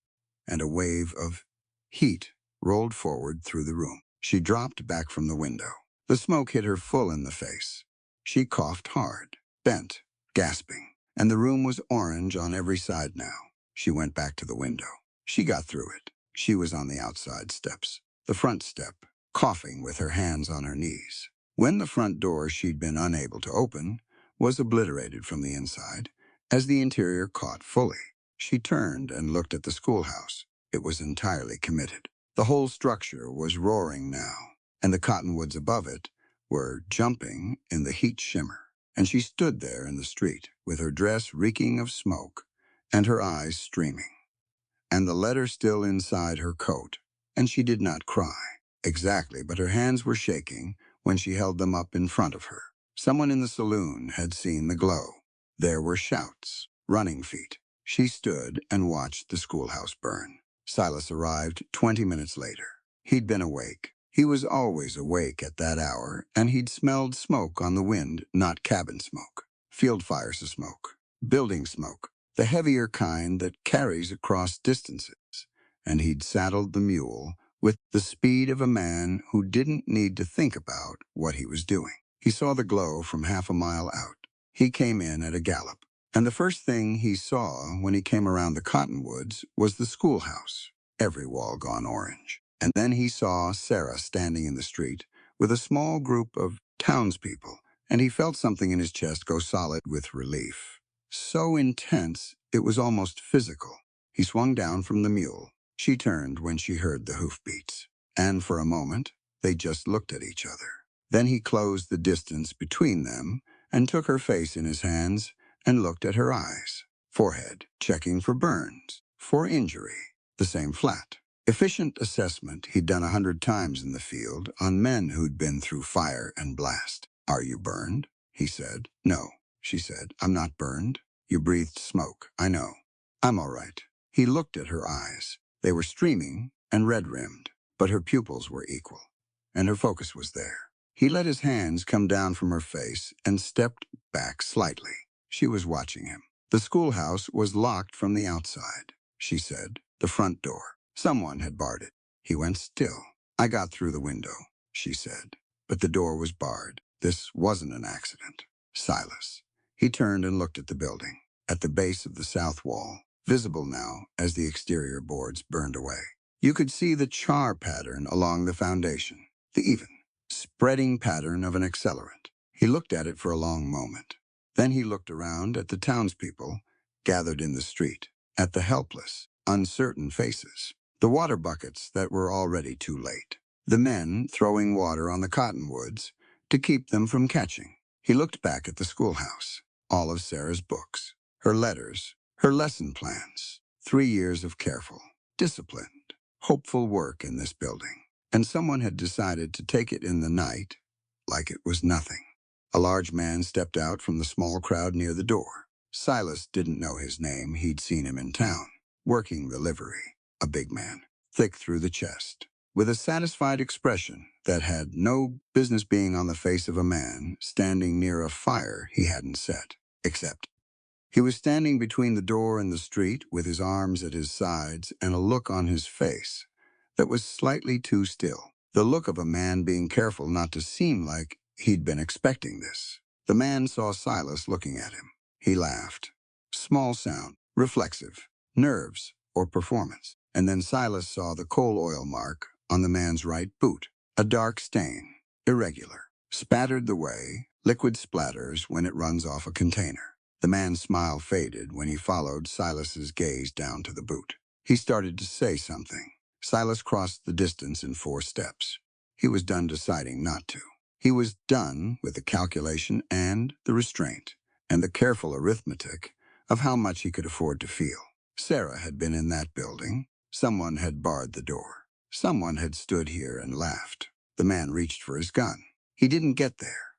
and a wave of heat rolled forward through the room. She dropped back from the window. The smoke hit her full in the face. She coughed hard, bent, gasping, and the room was orange on every side now. She went back to the window. She got through it. She was on the outside steps, the front step, coughing with her hands on her knees. When the front door she'd been unable to open was obliterated from the inside, as the interior caught fully, she turned and looked at the schoolhouse. It was entirely committed. The whole structure was roaring now, and the cottonwoods above it were jumping in the heat shimmer. And she stood there in the street, with her dress reeking of smoke and her eyes streaming, and the letter still inside her coat, and she did not cry. Exactly, but her hands were shaking when she held them up in front of her. Someone in the saloon had seen the glow. There were shouts, running feet. She stood and watched the schoolhouse burn. Silas arrived 20 minutes later. He'd been awake. He was always awake at that hour, and he'd smelled smoke on the wind, not cabin smoke. Field fires of smoke, building smoke, the heavier kind that carries across distances. And he'd saddled the mule with the speed of a man who didn't need to think about what he was doing. He saw the glow from half a mile out. He came in at a gallop, and the first thing he saw when he came around the cottonwoods was the schoolhouse, every wall gone orange. And then he saw Sarah standing in the street with a small group of townspeople, and he felt something in his chest go solid with relief. So intense, it was almost physical. He swung down from the mule. She turned when she heard the hoofbeats, and for a moment, they just looked at each other. Then he closed the distance between them and took her face in his hands and looked at her eyes. Forehead, checking for burns, for injury, the same flat. Efficient assessment he'd done 100 times in the field on men who'd been through fire and blast. "Are you burned?" he said. "No," she said. "I'm not burned." "You breathed smoke, I know." "I'm all right." He looked at her eyes. They were streaming and red-rimmed, but her pupils were equal, and her focus was there. He let his hands come down from her face and stepped back slightly. She was watching him. "The schoolhouse was locked from the outside," she said. "The front door. Someone had barred it." He went still. "I got through the window," she said, "but the door was barred. This wasn't an accident." Silas. He turned and looked at the building, at the base of the south wall, visible now as the exterior boards burned away. You could see the char pattern along the foundation, the even, spreading pattern of an accelerant. He looked at it for a long moment. Then he looked around at the townspeople gathered in the street, at the helpless, uncertain faces. The water buckets that were already too late. The men throwing water on the cottonwoods to keep them from catching. He looked back at the schoolhouse. All of Sarah's books, her letters, her lesson plans. 3 years of careful, disciplined, hopeful work in this building. And someone had decided to take it in the night like it was nothing. A large man stepped out from the small crowd near the door. Silas didn't know his name. He'd seen him in town, working the livery. A big man, thick through the chest, with a satisfied expression that had no business being on the face of a man standing near a fire he hadn't set. Except he was standing between the door and the street with his arms at his sides and a look on his face that was slightly too still. The look of a man being careful not to seem like he'd been expecting this. The man saw Silas looking at him. He laughed. Small sound, reflexive, nerves, or performance. And then Silas saw the coal oil mark on the man's right boot. A dark stain, irregular, spattered the way liquid splatters when it runs off a container. The man's smile faded when he followed Silas's gaze down to the boot. He started to say something. Silas crossed the distance in 4 steps. He was done deciding not to. He was done with the calculation and the restraint and the careful arithmetic of how much he could afford to feel. Sarah had been in that building. Someone had barred the door. Someone had stood here and laughed. The man reached for his gun. He didn't get there.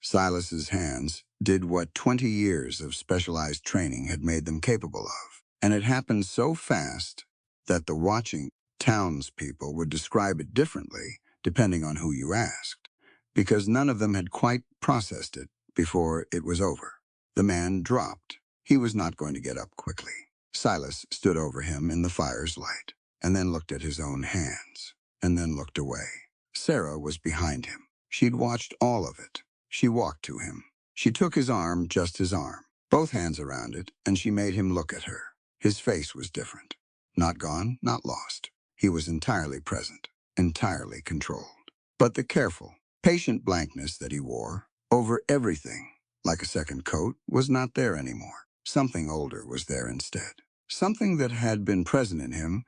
Silas's hands did what 20 years of specialized training had made them capable of, and it happened so fast that the watching townspeople would describe it differently depending on who you asked, because none of them had quite processed it before it was over. The man dropped. He was not going to get up quickly. Silas stood over him in the fire's light, and then looked at his own hands, and then looked away. Sarah was behind him. She'd watched all of it. She walked to him. She took his arm, just his arm, both hands around it, and she made him look at her. His face was different. Not gone, not lost. He was entirely present, entirely controlled. But the careful, patient blankness that he wore over everything, like a second coat, was not there anymore. Something older was there instead. Something that had been present in him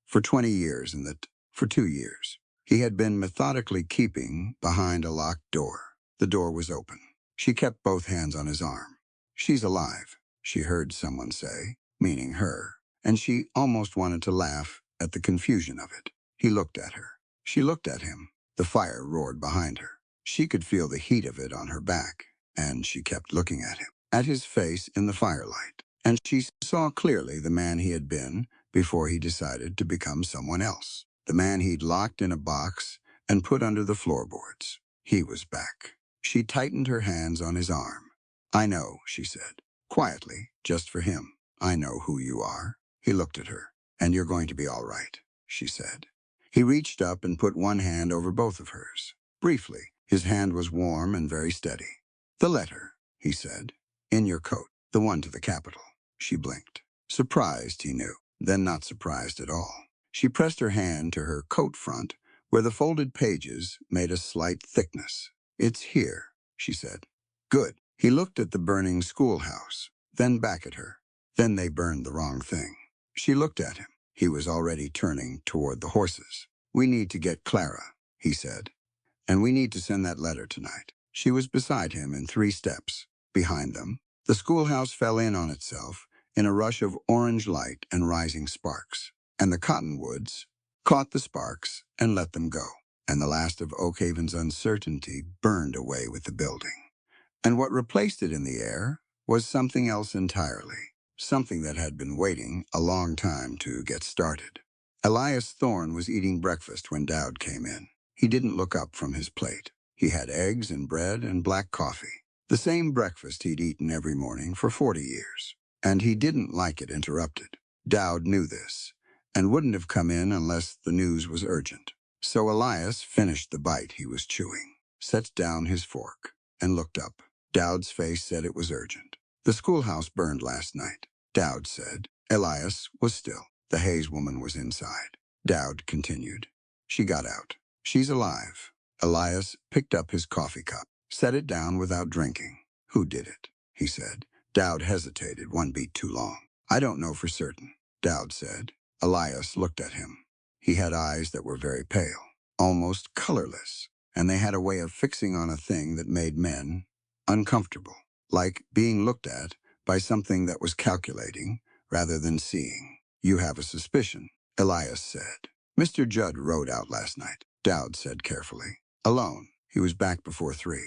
for 20 years and that, for 2 years, he had been methodically keeping behind a locked door. The door was open. She kept both hands on his arm. "She's alive," she heard someone say, meaning her, and she almost wanted to laugh at the confusion of it. He looked at her. She looked at him. The fire roared behind her. She could feel the heat of it on her back, and she kept looking at him, at his face in the firelight. And she saw clearly the man he had been before he decided to become someone else. The man he'd locked in a box and put under the floorboards. He was back. She tightened her hands on his arm. "I know," she said, quietly, just for him. "I know who you are." He looked at her. "And you're going to be all right," she said. He reached up and put one hand over both of hers. Briefly, his hand was warm and very steady. "The letter," he said, "in your coat, the one to the Capitol." She blinked. Surprised, he knew, then not surprised at all. She pressed her hand to her coat front, where the folded pages made a slight thickness. "It's here," she said. "Good." He looked at the burning schoolhouse, then back at her. Then they burned the wrong thing. She looked at him. He was already turning toward the horses. "We need to get Clara," he said, "and we need to send that letter tonight." She was beside him in 3 steps. Behind them, the schoolhouse fell in on itself in a rush of orange light and rising sparks, and the cottonwoods caught the sparks and let them go. And the last of Oakhaven's uncertainty burned away with the building. And what replaced it in the air was something else entirely, something that had been waiting a long time to get started. Elias Thorne was eating breakfast when Dowd came in. He didn't look up from his plate. He had eggs and bread and black coffee, the same breakfast he'd eaten every morning for 40 years. And he didn't like it interrupted. Dowd knew this, and wouldn't have come in unless the news was urgent. So Elias finished the bite he was chewing, set down his fork, and looked up. Dowd's face said it was urgent. "The schoolhouse burned last night," Dowd said. Elias was still. The Hayes woman was inside. Dowd continued. "She got out. She's alive." Elias picked up his coffee cup, set it down without drinking. "Who did it?" he said. Dowd hesitated 1 beat too long. "I don't know for certain. Dowd said. Elias looked at him. He had eyes that were very pale, almost colorless, and they had a way of fixing on a thing that made men uncomfortable, like being looked at by something that was calculating rather than seeing. You have a suspicion, Elias said. Mr. Judd rode out last night, Dowd said carefully. Alone. He was back before 3.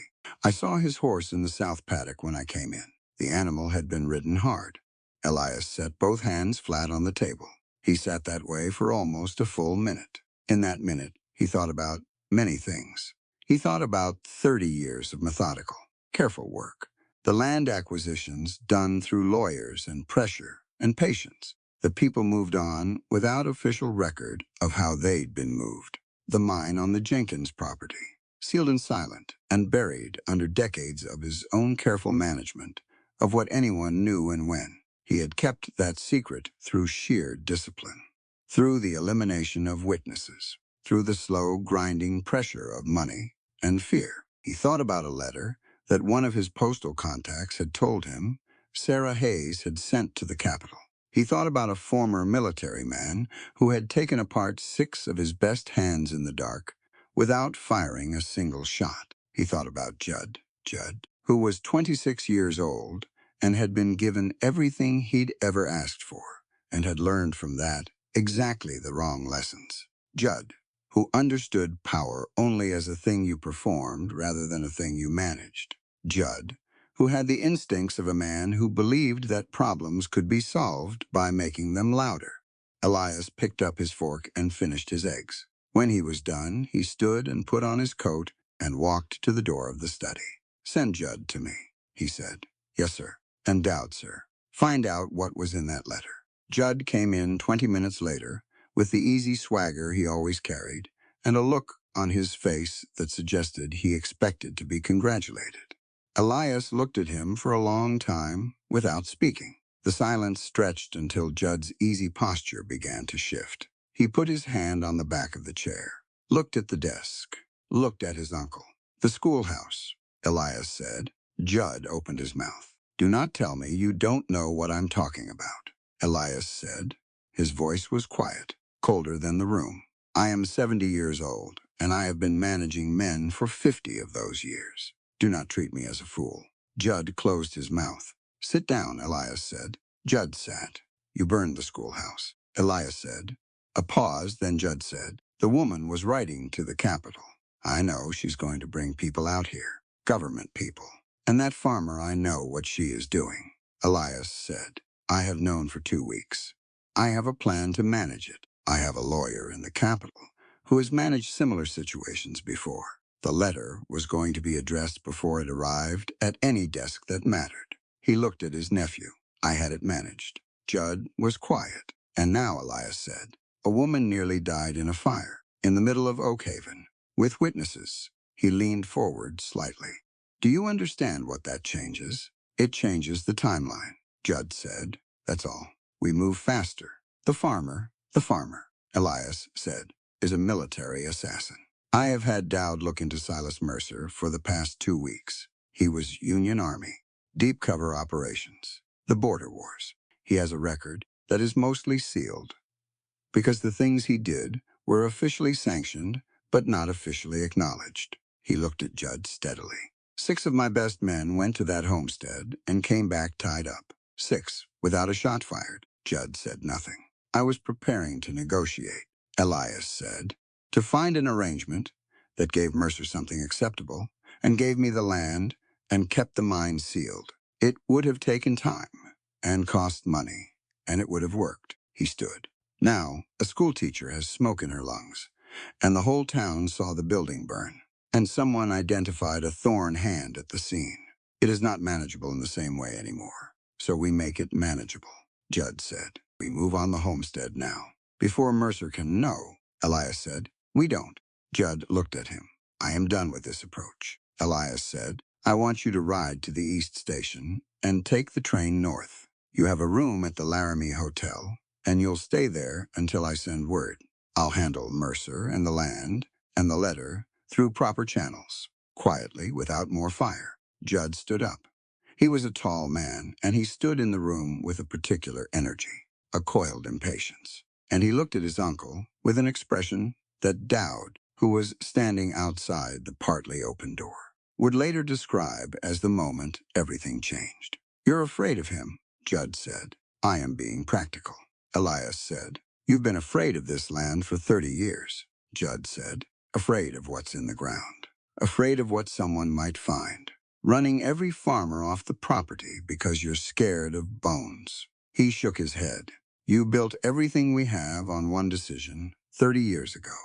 I saw his horse in the south paddock when I came in. The animal had been ridden hard. Elias set both hands flat on the table. He sat that way for almost a full minute. In that minute, he thought about many things. He thought about 30 years of methodical, careful work. The land acquisitions done through lawyers and pressure and patience. The people moved on without official record of how they'd been moved. The mine on the Jenkins property, sealed and silent and buried under decades of his own careful management of what anyone knew and when. He had kept that secret through sheer discipline, through the elimination of witnesses, through the slow, grinding pressure of money and fear. He thought about a letter that one of his postal contacts had told him Sarah Hayes had sent to the capital. He thought about a former military man who had taken apart 6 of his best hands in the dark without firing a single shot. He thought about Judd, who was 26 years old and had been given everything he'd ever asked for, and had learned from that exactly the wrong lessons. Judd, who understood power only as a thing you performed rather than a thing you managed. Judd, who had the instincts of a man who believed that problems could be solved by making them louder. Elias picked up his fork and finished his eggs. When he was done, he stood and put on his coat and walked to the door of the study. "Send Judd to me," he said. "Yes, sir." "And Dowd, sir. Find out what was in that letter." Judd came in 20 minutes later with the easy swagger he always carried and a look on his face that suggested he expected to be congratulated. Elias looked at him for a long time without speaking. The silence stretched until Judd's easy posture began to shift. He put his hand on the back of the chair, looked at the desk, looked at his uncle. "The schoolhouse," Elias said. Judd opened his mouth. "Do not tell me you don't know what I'm talking about," Elias said. His voice was quiet, colder than the room. "I am 70 years old, and I have been managing men for 50 of those years. Do not treat me as a fool." Judd closed his mouth. "Sit down," Elias said. Judd sat. "You burned the schoolhouse," Elias said. A pause, then Judd said, "The woman was writing to the capital. I know she's going to bring people out here, government people. And that farmer, I know what she is doing." Elias said, "I have known for 2 weeks. I have a plan to manage it. I have a lawyer in the capital who has managed similar situations before." The letter was going to be addressed before it arrived at any desk that mattered. He looked at his nephew. "I had it managed." Judd was quiet. "And now," Elias said, "a woman nearly died in a fire in the middle of Oakhaven, with witnesses." He leaned forward slightly. "Do you understand what that changes?" "It changes the timeline," Judd said. "That's all. We move faster." The farmer, Elias said, "is a military assassin. I have had Dowd look into Silas Mercer for the past 2 weeks. He was Union Army, deep cover operations, the border wars. He has a record that is mostly sealed because the things he did were officially sanctioned but not officially acknowledged." He looked at Judd steadily. 6 of my best men went to that homestead and came back tied up. 6, without a shot fired." Judd said nothing. "I was preparing to negotiate," Elias said, "to find an arrangement that gave Mercer something acceptable and gave me the land and kept the mine sealed. It would have taken time and cost money, and it would have worked." He stood. "Now, a schoolteacher has smoke in her lungs, and the whole town saw the building burn, and someone identified a thorn hand at the scene. It is not manageable in the same way anymore, so we make it manageable," Judd said. "We move on the homestead now. Before Mercer can know," Elias said. "We don't." Judd looked at him. "I am done with this approach," Elias said. "I want you to ride to the East Station and take the train north. You have a room at the Laramie Hotel, and you'll stay there until I send word. I'll handle Mercer and the land and the letter through proper channels, quietly, without more fire." Judd stood up. He was a tall man, and he stood in the room with a particular energy. a coiled impatience. And he looked at his uncle with an expression that Dowd, who was standing outside the partly open door, would later describe as the moment everything changed. "You're afraid of him," Judd said. "I am being practical," Elias said. "You've been afraid of this land for 30 years, Judd said. "Afraid of what's in the ground. Afraid of what someone might find. Running every farmer off the property because you're scared of bones." He shook his head. "You built everything we have on one decision 30 years ago,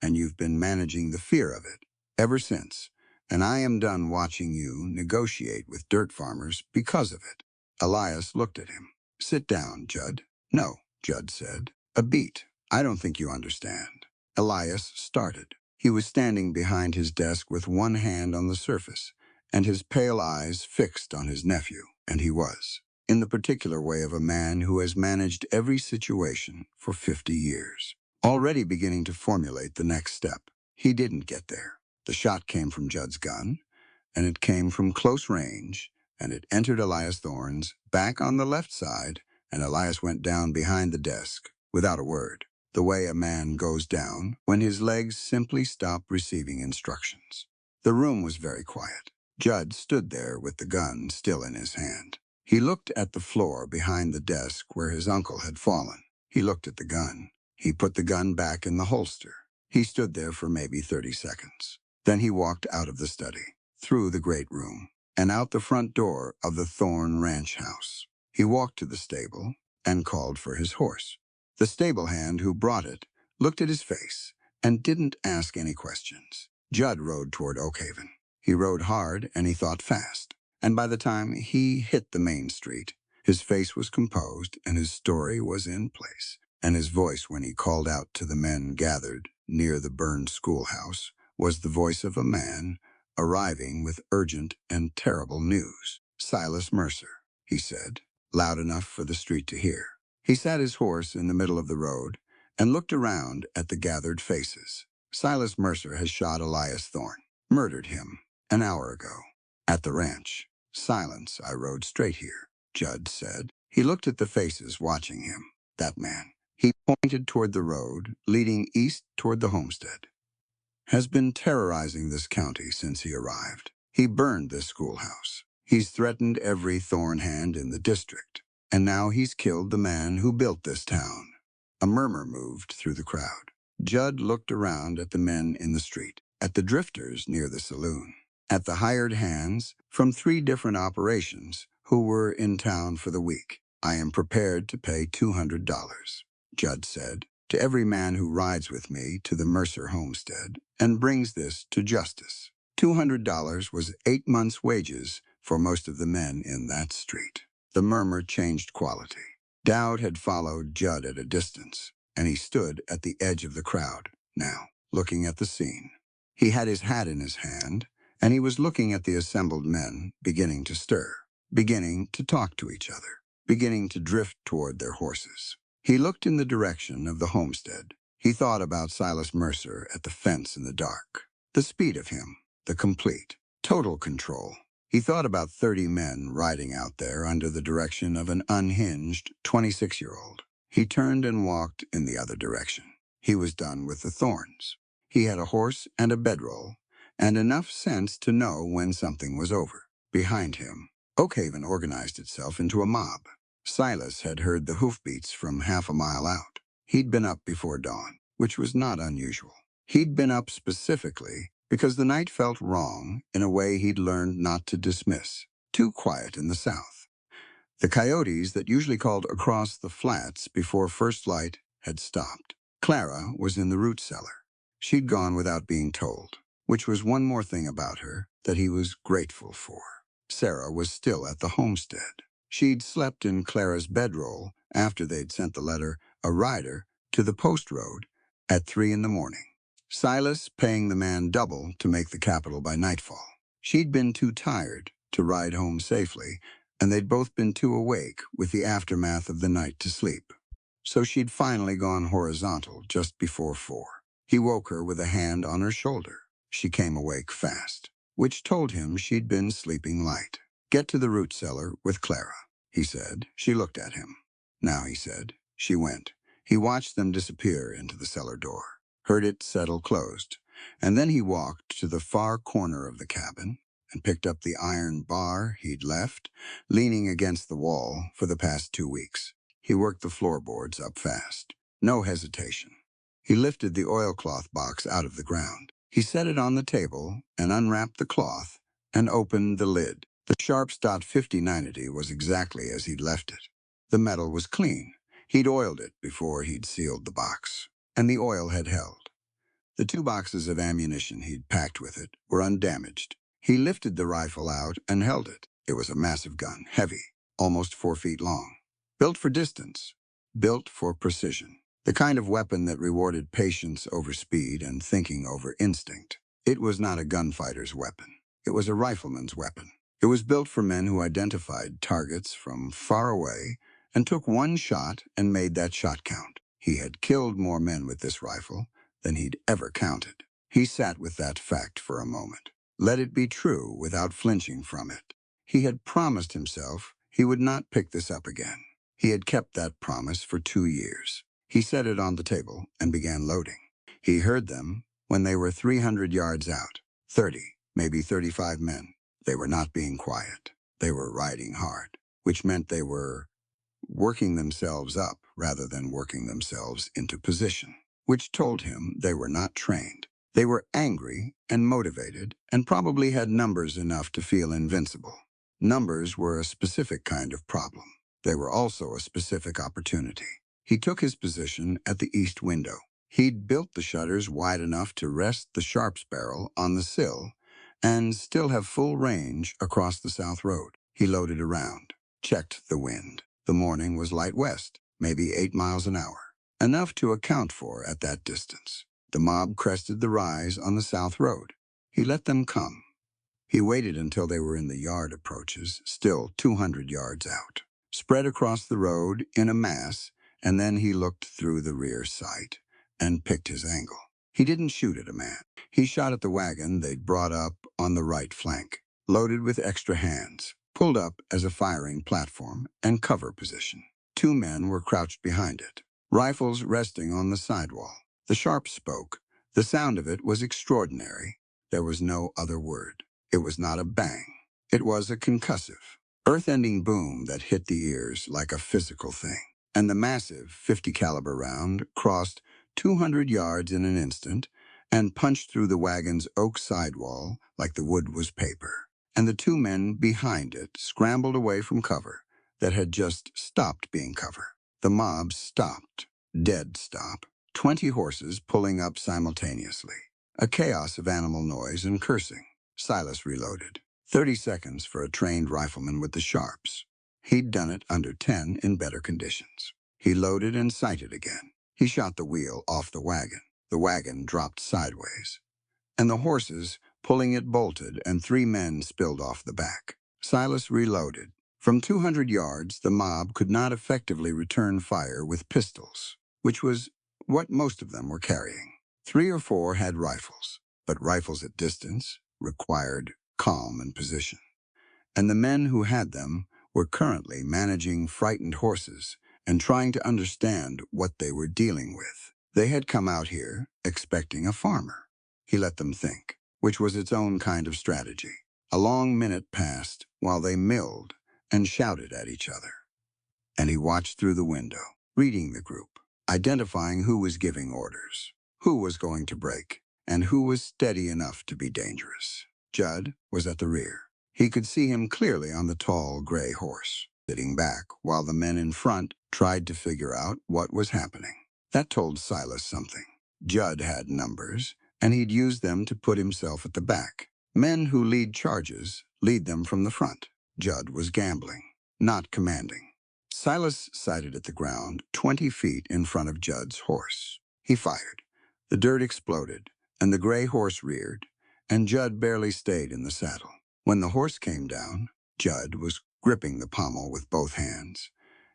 and you've been managing the fear of it ever since, and I am done watching you negotiate with dirt farmers because of it." Elias looked at him. "Sit down, Judd." "No," Judd said. "A beat. I don't think you understand." Elias started. He was standing behind his desk with one hand on the surface, and his pale eyes fixed on his nephew, and he was, in the particular way of a man who has managed every situation for 50 years, already beginning to formulate the next step. He didn't get there. The shot came from Judd's gun, and it came from close range, and it entered Elias Thorne's back on the left side, and Elias went down behind the desk without a word, the way a man goes down when his legs simply stop receiving instructions. The room was very quiet. Judd stood there with the gun still in his hand. He looked at the floor behind the desk where his uncle had fallen. He looked at the gun. He put the gun back in the holster. He stood there for maybe 30 seconds. Then he walked out of the study, through the great room, and out the front door of the Thorne ranch house. He walked to the stable and called for his horse. The stable hand who brought it looked at his face and didn't ask any questions. Judd rode toward Oakhaven. He rode hard and he thought fast. And by the time he hit the main street, his face was composed and his story was in place. And his voice when he called out to the men gathered near the burned schoolhouse was the voice of a man arriving with urgent and terrible news. "Silas Mercer," he said, loud enough for the street to hear. He sat his horse in the middle of the road and looked around at the gathered faces. "Silas Mercer has shot Elias Thorne, murdered him, an hour ago, at the ranch." "Silence, I rode straight here," Judd said. He looked at the faces watching him. "That man," he pointed toward the road leading east toward the homestead, "has been terrorizing this county since he arrived. He burned this schoolhouse. He's threatened every Thorne hand in the district. And now he's killed the man who built this town." A murmur moved through the crowd. Judd looked around at the men in the street, at the drifters near the saloon, at the hired hands from 3 different operations who were in town for the week. "I am prepared to pay $200, Judd said, "to every man who rides with me to the Mercer homestead and brings this to justice." $200 was 8 months' wages for most of the men in that street. The murmur changed quality. Dowd had followed Judd at a distance, and he stood at the edge of the crowd now, looking at the scene. He had his hat in his hand, and he was looking at the assembled men beginning to stir, beginning to talk to each other, beginning to drift toward their horses. He looked in the direction of the homestead. He thought about Silas Mercer at the fence in the dark, the speed of him, the complete, total control. He thought about 30 men riding out there under the direction of an unhinged 26-year-old. He turned and walked in the other direction. He was done with the Thorns. He had a horse and a bedroll, and enough sense to know when something was over. Behind him, Oakhaven organized itself into a mob. Silas had heard the hoofbeats from half a mile out. He'd been up before dawn, which was not unusual. He'd been up specifically because the night felt wrong in a way he'd learned not to dismiss. Too quiet in the south. The coyotes that usually called across the flats before first light had stopped. Clara was in the root cellar. She'd gone without being told, which was one more thing about her that he was grateful for. Sarah was still at the homestead. She'd slept in Clara's bedroll after they'd sent the letter, a rider, to the post road at 3 in the morning. Silas paying the man double to make the capital by nightfall. She'd been too tired to ride home safely, and they'd both been too awake with the aftermath of the night to sleep. So she'd finally gone horizontal just before 4. He woke her with a hand on her shoulder. She came awake fast, which told him she'd been sleeping light. "Get to the root cellar with Clara," he said. She looked at him. "Now," he said, She went. He watched them disappear into the cellar door, heard it settle closed, and then he walked to the far corner of the cabin and picked up the iron bar he'd left, leaning against the wall for the past 2 weeks. He worked the floorboards up fast. No hesitation. He lifted the oilcloth box out of the ground. He set it on the table and unwrapped the cloth and opened the lid. The Sharps .5090 was exactly as he'd left it. The metal was clean. He'd oiled it before he'd sealed the box, and the oil had held. The 2 boxes of ammunition he'd packed with it were undamaged. He lifted the rifle out and held it. It was a massive gun, heavy, almost 4 feet long. Built for distance, built for precision. The kind of weapon that rewarded patience over speed and thinking over instinct. It was not a gunfighter's weapon. It was a rifleman's weapon. It was built for men who identified targets from far away and took one shot and made that shot count. He had killed more men with this rifle than he'd ever counted. He sat with that fact for a moment. Let it be true without flinching from it. He had promised himself he would not pick this up again. He had kept that promise for 2 years. He set it on the table and began loading. He heard them when they were 300 yards out. 30, maybe 35 men. They were not being quiet. They were riding hard, which meant they were working themselves up rather than working themselves into position, which told him they were not trained. They were angry and motivated and probably had numbers enough to feel invincible. Numbers were a specific kind of problem. They were also a specific opportunity. He took his position at the east window. He'd built the shutters wide enough to rest the Sharps barrel on the sill and still have full range across the south road. He loaded around, checked the wind. The morning was light west, maybe 8 miles an hour, enough to account for at that distance. The mob crested the rise on the south road. He let them come. He waited until they were in the yard approaches, still 200 yards out, spread across the road in a mass, and then he looked through the rear sight and picked his angle. He didn't shoot at a man. He shot at the wagon they'd brought up on the right flank, loaded with extra hands, pulled up as a firing platform and cover position. 2 men were crouched behind it, rifles resting on the sidewall. The Sharp spoke. The sound of it was extraordinary. There was no other word. It was not a bang. It was a concussive, earth-ending boom that hit the ears like a physical thing. And the massive 50 caliber round crossed 200 yards in an instant and punched through the wagon's oak sidewall like the wood was paper. And the 2 men behind it scrambled away from cover that had just stopped being cover. The mob stopped, dead stop, 20 horses pulling up simultaneously. A chaos of animal noise and cursing. Silas reloaded. 30 seconds for a trained rifleman with the Sharps. He'd done it under 10 in better conditions. He loaded and sighted again. He shot the wheel off the wagon. The wagon dropped sideways, and the horses pulling it bolted, and 3 men spilled off the back. Silas reloaded. From 200 yards, the mob could not effectively return fire with pistols, which was what most of them were carrying. 3 or 4 had rifles, but rifles at distance required calm and position. And the men who had them were currently managing frightened horses and trying to understand what they were dealing with. They had come out here expecting a farmer. He let them think, which was its own kind of strategy. A long minute passed while they milled and shouted at each other. And he watched through the window, reading the group, identifying who was giving orders, who was going to break, and who was steady enough to be dangerous. Judd was at the rear. He could see him clearly on the tall gray horse, sitting back while the men in front tried to figure out what was happening. That told Silas something. Judd had numbers, and he'd use them to put himself at the back. Men who lead charges lead them from the front. Judd was gambling, not commanding. Silas sighted at the ground 20 feet in front of Judd's horse. He fired. The dirt exploded, and the gray horse reared, and Judd barely stayed in the saddle. When the horse came down, Judd was gripping the pommel with both hands,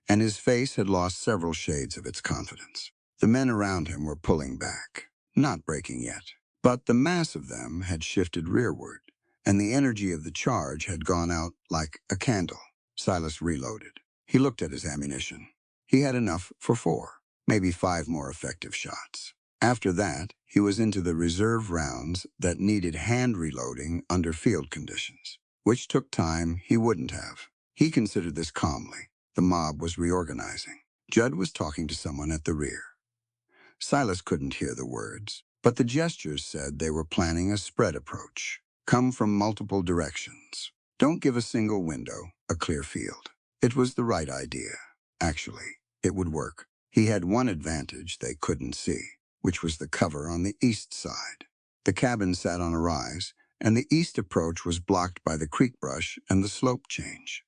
and his face had lost several shades of its confidence. The men around him were pulling back, not breaking yet, but the mass of them had shifted rearward, and the energy of the charge had gone out like a candle. Silas reloaded. He looked at his ammunition. He had enough for 4, maybe 5 more effective shots. After that, he was into the reserve rounds that needed hand reloading under field conditions, which took time he wouldn't have. He considered this calmly. The mob was reorganizing. Judd was talking to someone at the rear. Silas couldn't hear the words, but the gestures said they were planning a spread approach. Come from multiple directions. Don't give a single window a clear field. It was the right idea. Actually, it would work. He had one advantage they couldn't see, which was the cover on the east side. The cabin sat on a rise, and the east approach was blocked by the creek brush and the slope change,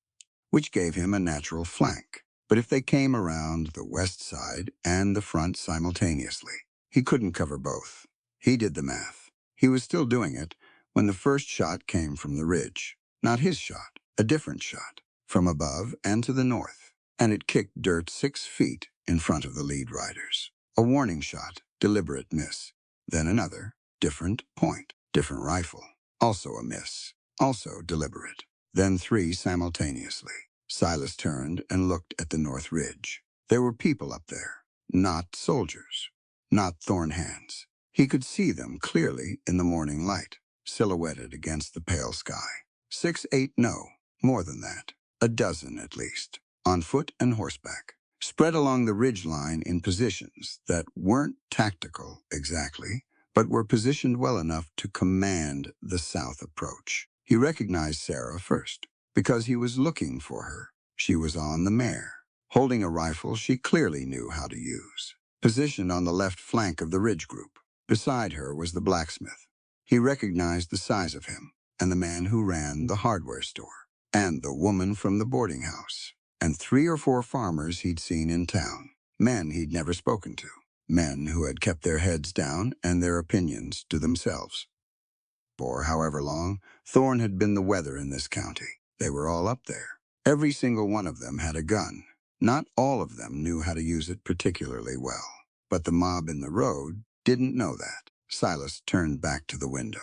which gave him a natural flank. But if they came around the west side and the front simultaneously, he couldn't cover both. He did the math. He was still doing it when the first shot came from the ridge. Not his shot, a different shot, from above and to the north, and it kicked dirt 6 feet in front of the lead riders. A warning shot, deliberate miss. Then another, different point, different rifle, also a miss, also deliberate. Then 3 simultaneously. Silas turned and looked at the north ridge. There were people up there, not soldiers, not Thorn hands. He could see them clearly in the morning light, silhouetted against the pale sky. 6, 8, no, more than that. A dozen at least, on foot and horseback, spread along the ridge line in positions that weren't tactical exactly, but were positioned well enough to command the south approach. He recognized Sarah first, because he was looking for her. She was on the mare, holding a rifle she clearly knew how to use, positioned on the left flank of the ridge group. Beside her was the blacksmith. He recognized the size of him, and the man who ran the hardware store, and the woman from the boarding house, and 3 or 4 farmers he'd seen in town, men he'd never spoken to, men who had kept their heads down and their opinions to themselves. For however long, Thorn had been the weather in this county. They were all up there. Every single one of them had a gun. Not all of them knew how to use it particularly well. But the mob in the road didn't know that. Silas turned back to the window.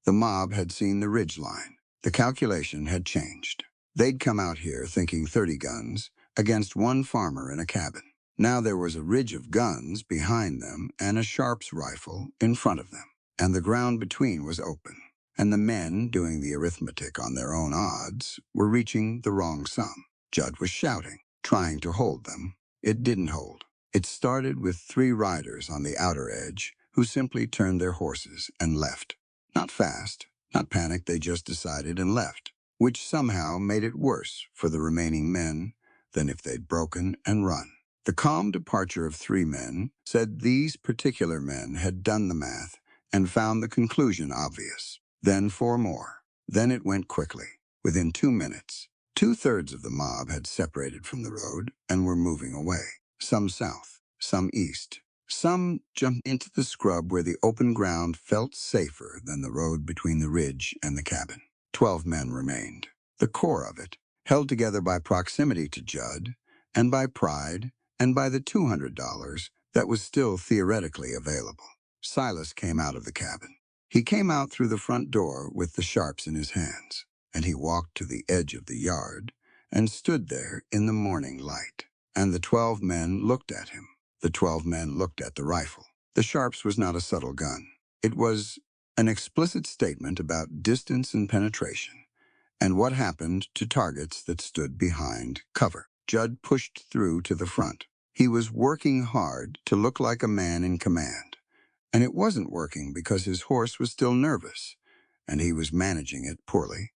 The mob had seen the ridge line. The calculation had changed. They'd come out here thinking 30 guns against 1 farmer in a cabin. Now there was a ridge of guns behind them and a Sharps rifle in front of them, and the ground between was open. And the men, doing the arithmetic on their own odds, were reaching the wrong sum. Judd was shouting, trying to hold them. It didn't hold. It started with 3 riders on the outer edge who simply turned their horses and left. Not fast, not panicked, they just decided and left, which somehow made it worse for the remaining men than if they'd broken and run. The calm departure of 3 men said these particular men had done the math and found the conclusion obvious. Then 4 more. Then it went quickly. Within 2 minutes, 2/3 of the mob had separated from the road and were moving away. Some south, some east. Some jumped into the scrub where the open ground felt safer than the road between the ridge and the cabin. 12 men remained. The core of it, held together by proximity to Judd, and by pride, and by the $200 that was still theoretically available. Silas came out of the cabin. He came out through the front door with the Sharps in his hands, and he walked to the edge of the yard and stood there in the morning light. And the 12 men looked at him. The 12 men looked at the rifle. The Sharps was not a subtle gun. It was an explicit statement about distance and penetration, and what happened to targets that stood behind cover. Judd pushed through to the front. He was working hard to look like a man in command. And it wasn't working because his horse was still nervous, and he was managing it poorly,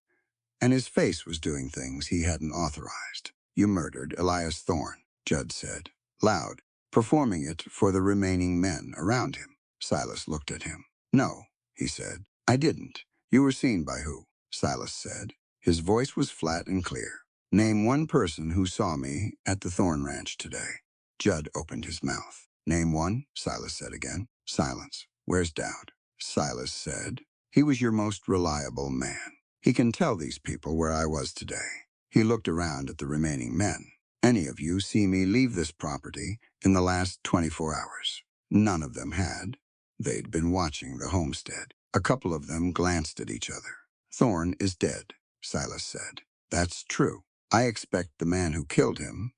and his face was doing things he hadn't authorized. You murdered Elias Thorn, Judd said, loud, performing it for the remaining men around him. Silas looked at him. No, he said. I didn't. You were seen by who? Silas said. His voice was flat and clear. Name 1 person who saw me at the Thorn Ranch today. Judd opened his mouth. Name 1, Silas said again. Silence. Where's Dowd? Silas said. He was your most reliable man. He can tell these people where I was today. He looked around at the remaining men. Any of you see me leave this property in the last 24 hours? None of them had. They'd been watching the homestead. A couple of them glanced at each other. Thorn is dead, Silas said. That's true. I expect the man who killed him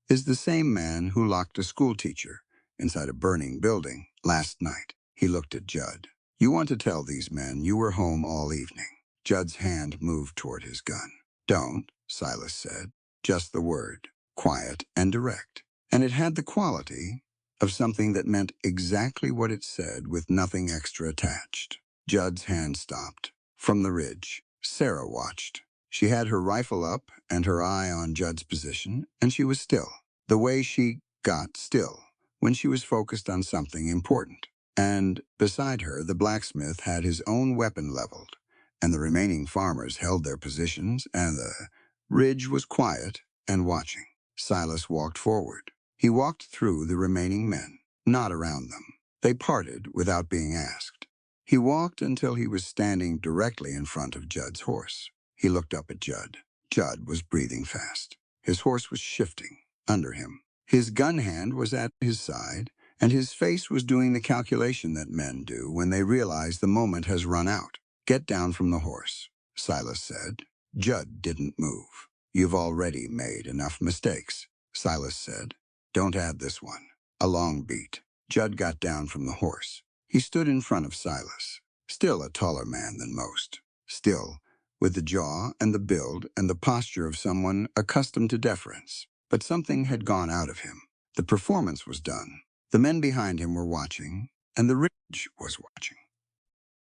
is the same man who locked a schoolteacher inside a burning building last night. He looked at Judd. You want to tell these men you were home all evening. Judd's hand moved toward his gun. Don't, Silas said. Just the word. Quiet and direct. And it had the quality of something that meant exactly what it said with nothing extra attached. Judd's hand stopped. From the ridge, Sarah watched. She had her rifle up and her eye on Judd's position, and she was still. The way she got still when she was focused on something important. And beside her, the blacksmith had his own weapon leveled, and the remaining farmers held their positions, and the ridge was quiet and watching. Silas walked forward. He walked through the remaining men, not around them. They parted without being asked. He walked until he was standing directly in front of Judd's horse. He looked up at Judd. Judd was breathing fast. His horse was shifting under him. His gun hand was at his side, and his face was doing the calculation that men do when they realize the moment has run out. Get down from the horse, Silas said. Judd didn't move. You've already made enough mistakes, Silas said. Don't add this one. A long beat. Judd got down from the horse. He stood in front of Silas, still a taller man than most, still with the jaw and the build and the posture of someone accustomed to deference. But something had gone out of him. The performance was done. The men behind him were watching, and the ridge was watching.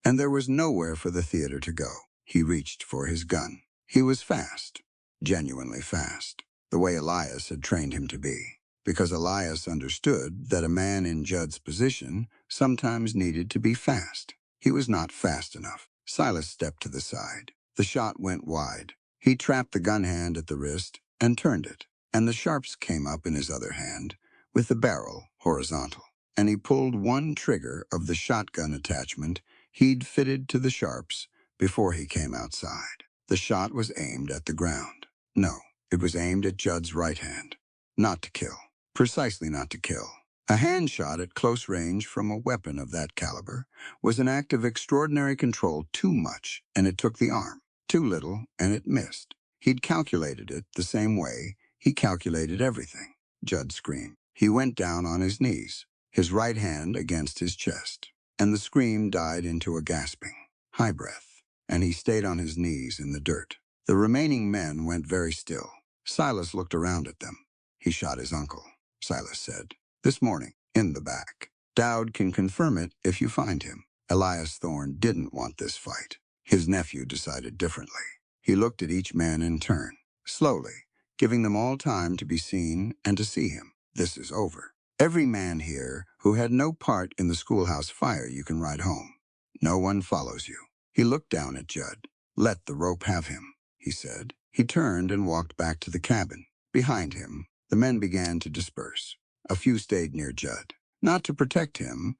And there was nowhere for the theater to go. He reached for his gun. He was fast, genuinely fast, the way Elias had trained him to be, because Elias understood that a man in Judd's position sometimes needed to be fast. He was not fast enough. Silas stepped to the side. The shot went wide. He trapped the gun hand at the wrist and turned it, and the sharps came up in his other hand, with the barrel horizontal, and he pulled one trigger of the shotgun attachment he'd fitted to the sharps before he came outside. The shot was aimed at the ground. No, it was aimed at Judd's right hand. Not to kill. Precisely not to kill. A hand shot at close range from a weapon of that caliber was an act of extraordinary control. Too much, and it took the arm. Too little, and it missed. He'd calculated it the same way he calculated everything. Judd screamed. He went down on his knees, his right hand against his chest, and the scream died into a gasping, high breath, and he stayed on his knees in the dirt. The remaining men went very still. Silas looked around at them. He shot his uncle, Silas said. This morning, in the back. Dowd can confirm it if you find him. Elias Thorne didn't want this fight. His nephew decided differently. He looked at each man in turn, slowly, giving them all time to be seen and to see him. This is over. Every man here who had no part in the schoolhouse fire you can ride home. No one follows you. He looked down at Judd. Let the rope have him, he said. He turned and walked back to the cabin. Behind him, the men began to disperse. A few stayed near Judd, not to protect him,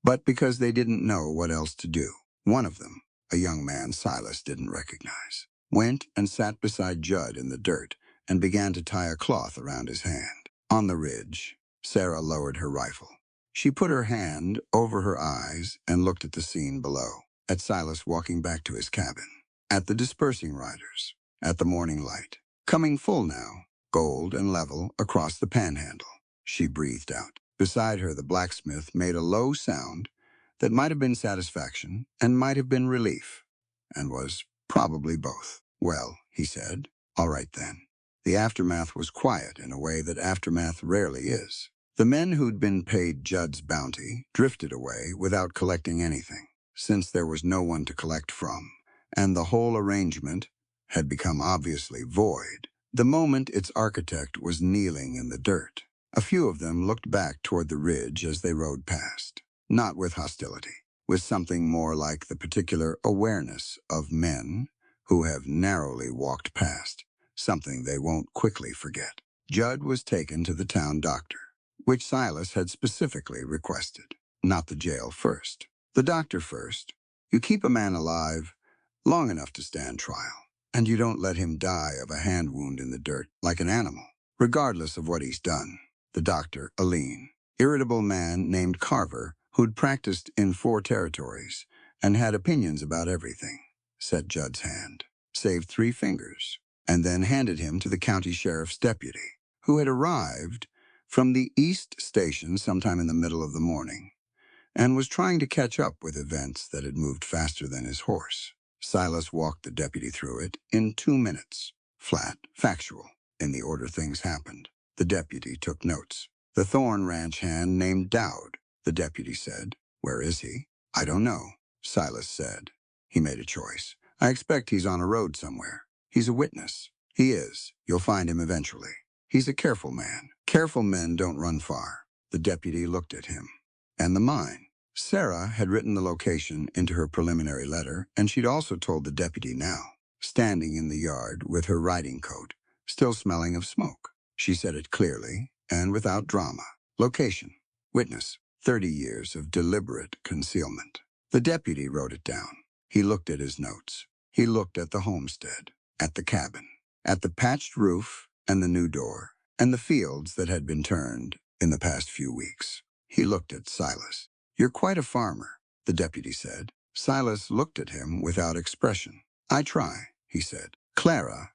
but because they didn't know what else to do. One of them, a young man Silas didn't recognize, went and sat beside Judd in the dirt and began to tie a cloth around his hand. On the ridge, Sarah lowered her rifle. She put her hand over her eyes and looked at the scene below, at Silas walking back to his cabin, at the dispersing riders, at the morning light, coming full now, gold and level across the panhandle. She breathed out. Beside her, the blacksmith made a low sound that might have been satisfaction and might have been relief, and was probably both. Well, he said, all right then. The aftermath was quiet in a way that aftermath rarely is. The men who'd been paid Judd's bounty drifted away without collecting anything, since there was no one to collect from, and the whole arrangement had become obviously void the moment its architect was kneeling in the dirt. A few of them looked back toward the ridge as they rode past, not with hostility, with something more like the particular awareness of men who have narrowly walked past, something they won't quickly forget. Judd was taken to the town doctor, which Silas had specifically requested. Not the jail first. The doctor first. You keep a man alive long enough to stand trial, and you don't let him die of a hand wound in the dirt like an animal, regardless of what he's done. The doctor, a lean, irritable man named Carver, who'd practiced in 4 territories and had opinions about everything, set Judd's hand, saved 3 fingers, and then handed him to the county sheriff's deputy, who had arrived from the East Station sometime in the middle of the morning and was trying to catch up with events that had moved faster than his horse. Silas walked the deputy through it in 2 minutes, flat, factual, in the order things happened. The deputy took notes. The Thorn Ranch hand named Dowd, the deputy said. Where is he? I don't know, Silas said. He made a choice. I expect he's on a road somewhere. He's a witness. He is. You'll find him eventually. He's a careful man. Careful men don't run far. The deputy looked at him. And the mine. Sarah had written the location into her preliminary letter, and she'd also told the deputy now, standing in the yard with her riding coat, still smelling of smoke. She said it clearly and without drama. Location. Witness. 30 years of deliberate concealment. The deputy wrote it down. He looked at his notes. He looked at the homestead, at the cabin, at the patched roof and the new door, and the fields that had been turned in the past few weeks. He looked at Silas. You're quite a farmer, the deputy said. Silas looked at him without expression. I try, he said. Clara,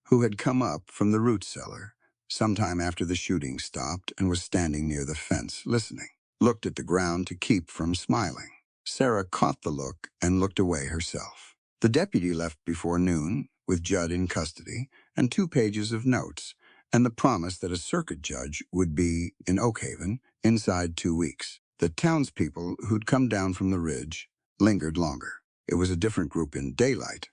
who had come up from the root cellar sometime after the shooting stopped and was standing near the fence listening, looked at the ground to keep from smiling. Sarah caught the look and looked away herself. The deputy left before noon with Judd in custody and 2 pages of notes and the promise that a circuit judge would be in Oakhaven inside 2 weeks. The townspeople who'd come down from the ridge lingered longer. It was a different group in daylight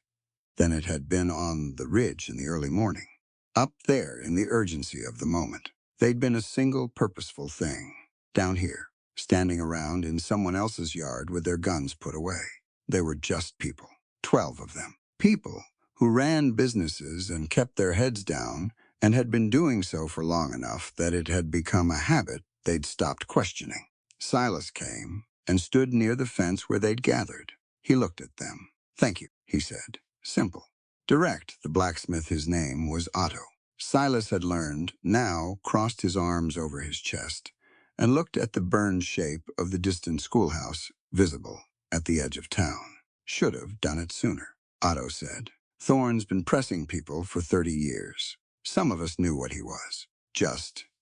than it had been on the ridge in the early morning. Up there in the urgency of the moment, they'd been a single purposeful thing. Down here, standing around in someone else's yard with their guns put away. They were just people, 12 of them. People who ran businesses and kept their heads down and had been doing so for long enough that it had become a habit they'd stopped questioning. Silas came and stood near the fence where they'd gathered. He looked at them. Thank you, he said. Simple. Direct, the blacksmith, his name was Otto. Silas had learned, now crossed his arms over his chest, and looked at the burned shape of the distant schoolhouse, visible at the edge of town. Should have done it sooner, Otto said. Thorne's been pressing people for 30 years. Some of us knew what he was.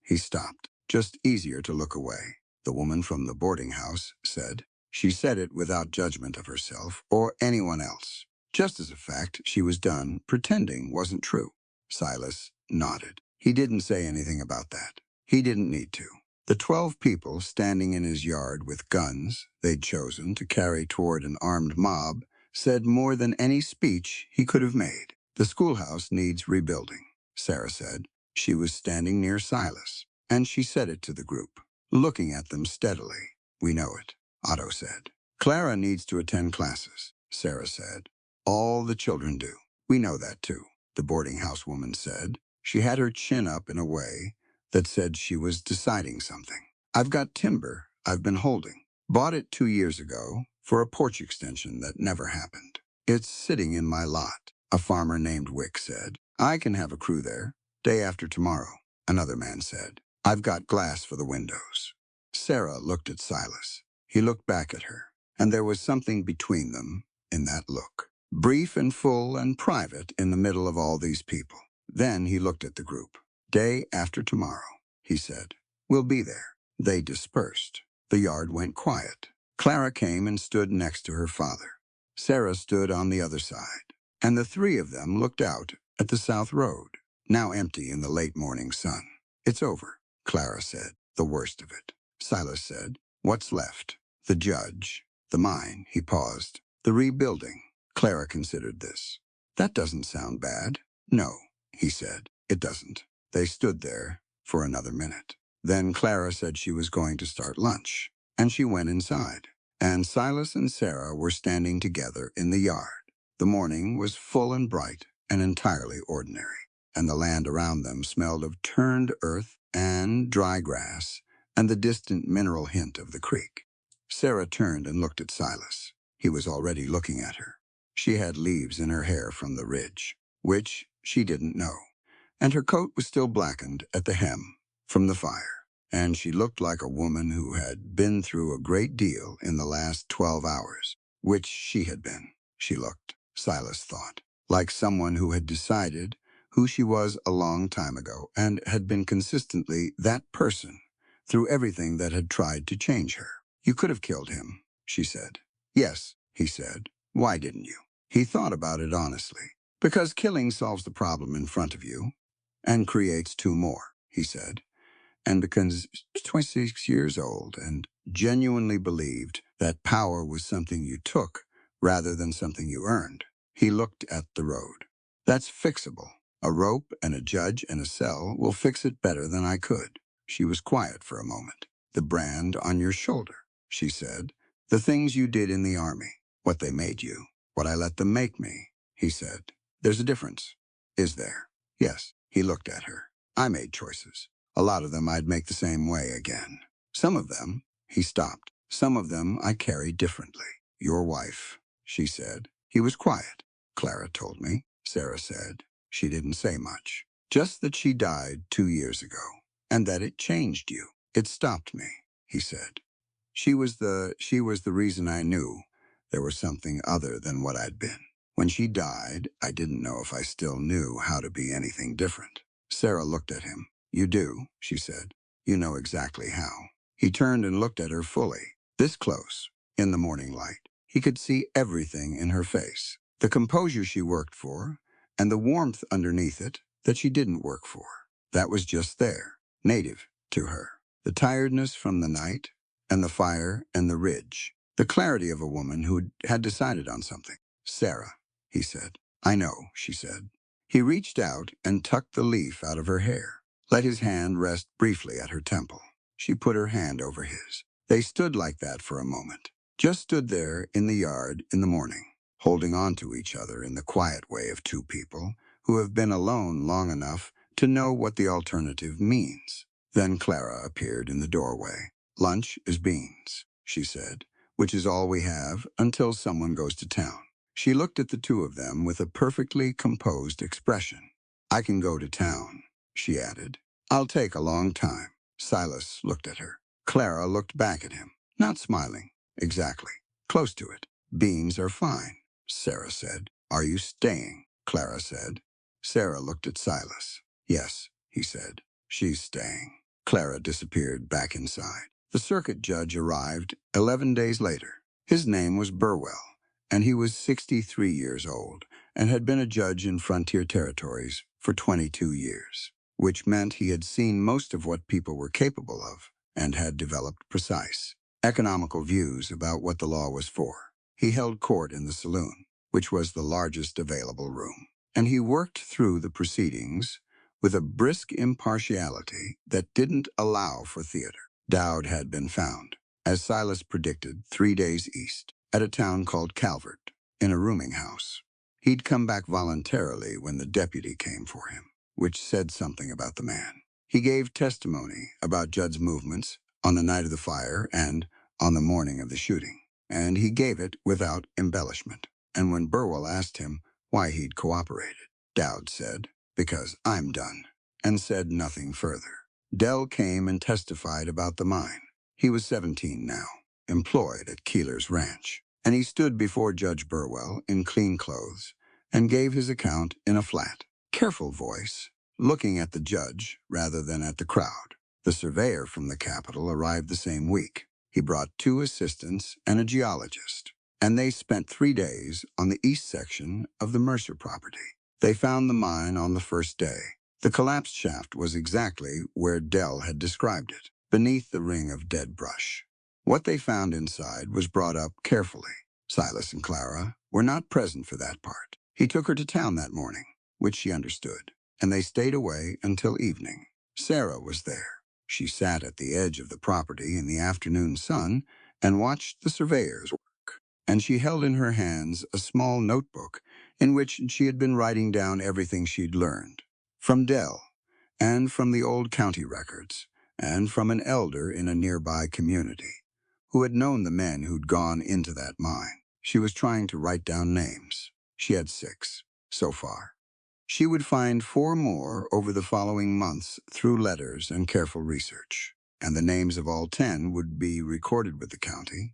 He stopped. Just easier to look away, the woman from the boarding house said. She said it without judgment of herself or anyone else. Just as a fact, she was done pretending wasn't true. Silas nodded. He didn't say anything about that. He didn't need to. The 12 people standing in his yard with guns they'd chosen to carry toward an armed mob said more than any speech he could have made. The schoolhouse needs rebuilding, Sarah said. She was standing near Silas, and she said it to the group, looking at them steadily. We know it, Otto said. Clara needs to attend classes, Sarah said. All the children do. We know that too, the boarding house woman said. She had her chin up in a way that said she was deciding something. I've got timber I've been holding. Bought it 2 years ago for a porch extension that never happened. It's sitting in my lot, a farmer named Wick said. I can have a crew there, day after tomorrow, another man said. I've got glass for the windows. Sarah looked at Silas. He looked back at her, and there was something between them in that look. Brief and full and private in the middle of all these people. Then he looked at the group. Day after tomorrow, he said. We'll be there. They dispersed. The yard went quiet. Clara came and stood next to her father. Sarah stood on the other side, and the 3 of them looked out at the south road, now empty in the late morning sun. It's over, Clara said. The worst of it. Silas said. What's left? The judge. The mine. He paused. The rebuilding. Clara considered this. That doesn't sound bad. No, he said. It doesn't. They stood there for another minute. Then Clara said she was going to start lunch, and she went inside. And Silas and Sarah were standing together in the yard. The morning was full and bright and entirely ordinary, and the land around them smelled of turned earth and dry grass and the distant mineral hint of the creek. Sarah turned and looked at Silas. He was already looking at her. She had leaves in her hair from the ridge, which she didn't know, and her coat was still blackened at the hem from the fire, and she looked like a woman who had been through a great deal in the last 12 hours, which she had been. She looked, Silas thought, like someone who had decided, who she was a long time ago and had been consistently that person through everything that had tried to change her. You could have killed him, she said. Yes, he said. Why didn't you? He thought about it honestly. Because killing solves the problem in front of you and creates two more, he said. And because he was 26 years old and genuinely believed that power was something you took rather than something you earned. He looked at the road. That's fixable. A rope and a judge and a cell will fix it better than I could. She was quiet for a moment. The brand on your shoulder, she said. The things you did in the army, what they made you, what I let them make me, he said. There's a difference. Is there? Yes, he looked at her. I made choices. A lot of them I'd make the same way again. Some of them, he stopped. Some of them I carry differently. Your wife, she said. He was quiet. Clara told me, Sarah said. She didn't say much. Just that she died 2 years ago, and that it changed you. It stopped me, he said. She was the reason I knew there was something other than what I'd been. When she died, I didn't know if I still knew how to be anything different. Sarah looked at him. You do, she said. You know exactly how. He turned and looked at her fully. This close, in the morning light. He could see everything in her face. The composure she worked for, and the warmth underneath it that she didn't work for. That was just there, native to her. The tiredness from the night, and the fire and the ridge. The clarity of a woman who had decided on something. Sarah, he said. I know, she said. He reached out and tucked the leaf out of her hair. Let his hand rest briefly at her temple. She put her hand over his. They stood like that for a moment. Just stood there in the yard in the morning, holding on to each other in the quiet way of two people who have been alone long enough to know what the alternative means. Then Clara appeared in the doorway. Lunch is beans, she said, which is all we have until someone goes to town. She looked at the two of them with a perfectly composed expression. I can go to town, she added. I'll take a long time. Silas looked at her. Clara looked back at him, not smiling. Exactly. Close to it. Beans are fine, Sarah said. Are you staying? Clara said. Sarah looked at Silas. Yes, he said. She's staying. Clara disappeared back inside. The circuit judge arrived 11 days later. His name was Burwell, and he was 63 years old and had been a judge in frontier territories for 22 years, which meant he had seen most of what people were capable of and had developed precise, economical views about what the law was for. He held court in the saloon, which was the largest available room, and he worked through the proceedings with a brisk impartiality that didn't allow for theater. Dowd had been found, as Silas predicted, 3 days east, at a town called Calvert, in a rooming house. He'd come back voluntarily when the deputy came for him, which said something about the man. He gave testimony about Judd's movements on the night of the fire and on the morning of the shooting, and he gave it without embellishment. And when Burwell asked him why he'd cooperated, Dowd said, because I'm done, and said nothing further. Dell came and testified about the mine. He was 17 now, employed at Keeler's ranch, and he stood before Judge Burwell in clean clothes and gave his account in a flat, careful voice, looking at the judge rather than at the crowd. The surveyor from the Capitol arrived the same week. He brought 2 assistants and a geologist, and they spent 3 days on the east section of the Mercer property. They found the mine on the first day. The collapsed shaft was exactly where Dell had described it, beneath the ring of dead brush. What they found inside was brought up carefully. Silas and Clara were not present for that part. He took her to town that morning, which she understood, and they stayed away until evening. Sarah was there. She sat at the edge of the property in the afternoon sun and watched the surveyors work, and she held in her hands a small notebook in which she had been writing down everything she'd learned. From Dell, and from the old county records, and from an elder in a nearby community, who had known the men who'd gone into that mine. She was trying to write down names. She had 6, so far. She would find 4 more over the following months through letters and careful research, and the names of all 10 would be recorded with the county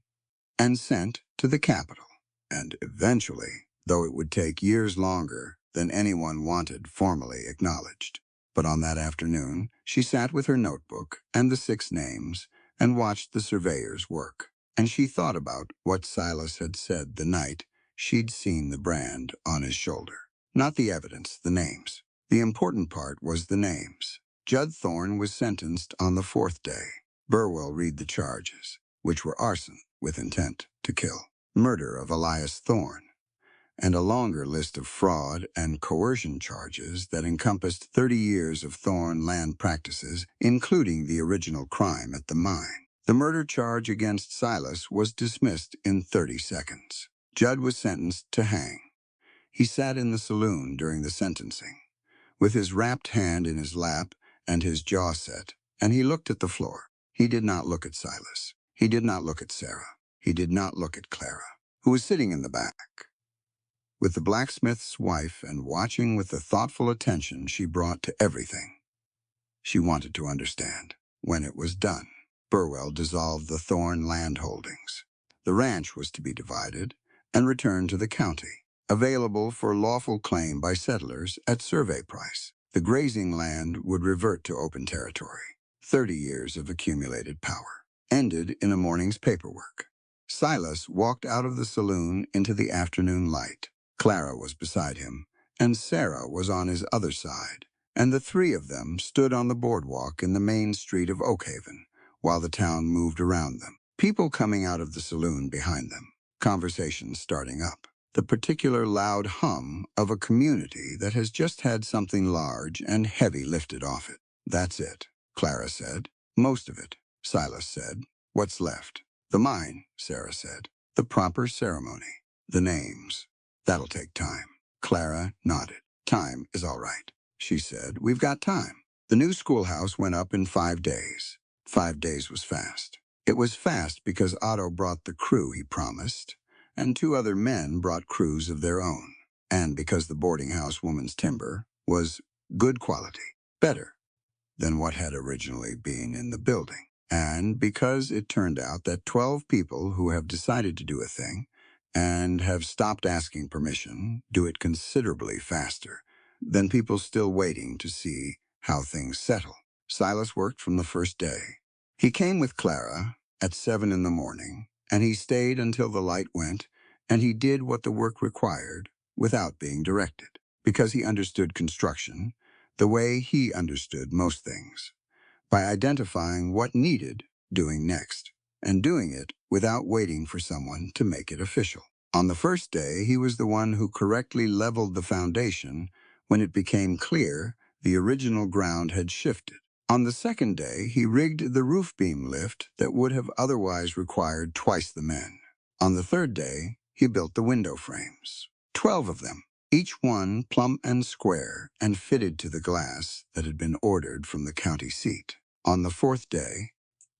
and sent to the capital. And eventually, though it would take years longer, than anyone wanted formally acknowledged. But on that afternoon, she sat with her notebook and the 6 names and watched the surveyors work. And she thought about what Silas had said the night she'd seen the brand on his shoulder. Not the evidence, the names. The important part was the names. Judd Thorne was sentenced on the 4th day. Burwell read the charges, which were arson with intent to kill, murder of Elias Thorne, and a longer list of fraud and coercion charges that encompassed 30 years of Thorne land practices, including the original crime at the mine. The murder charge against Silas was dismissed in 30 seconds. Judd was sentenced to hang. He sat in the saloon during the sentencing, with his wrapped hand in his lap and his jaw set, and he looked at the floor. He did not look at Silas. He did not look at Sarah. He did not look at Clara, who was sitting in the back with the blacksmith's wife and watching with the thoughtful attention she brought to everything. She wanted to understand. When it was done, Burwell dissolved the Thorne land holdings. The ranch was to be divided and returned to the county, available for lawful claim by settlers at survey price. The grazing land would revert to open territory. 30 years of accumulated power ended in a morning's paperwork. Silas walked out of the saloon into the afternoon light. Clara was beside him, and Sarah was on his other side, and the 3 of them stood on the boardwalk in the main street of Oakhaven while the town moved around them. People coming out of the saloon behind them, conversations starting up. The particular loud hum of a community that has just had something large and heavy lifted off it. That's it, Clara said. Most of it, Silas said. What's left? The mine, Sarah said. The proper ceremony. The names. That'll take time. Clara nodded. Time is all right, she said. We've got time. The new schoolhouse went up in 5 days. 5 days was fast. It was fast because Otto brought the crew he promised, and 2 other men brought crews of their own, and because the boarding house woman's timber was good quality, better than what had originally been in the building, and because it turned out that 12 people who have decided to do a thing and have stopped asking permission do it considerably faster than people still waiting to see how things settle. Silas worked from the first day. He came with Clara at 7 in the morning, and he stayed until the light went, and he did what the work required without being directed, because he understood construction the way he understood most things, by identifying what needed doing next, and doing it without waiting for someone to make it official. On the first day, he was the one who correctly leveled the foundation when it became clear the original ground had shifted. On the second day, he rigged the roof beam lift that would have otherwise required twice the men. On the third day, he built the window frames, 12 of them, each one plumb and square and fitted to the glass that had been ordered from the county seat. On the fourth day,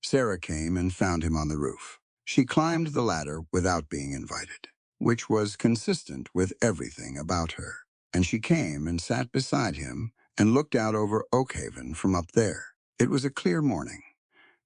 Sarah came and found him on the roof. She climbed the ladder without being invited, which was consistent with everything about her, and she came and sat beside him and looked out over Oakhaven from up there. It was a clear morning.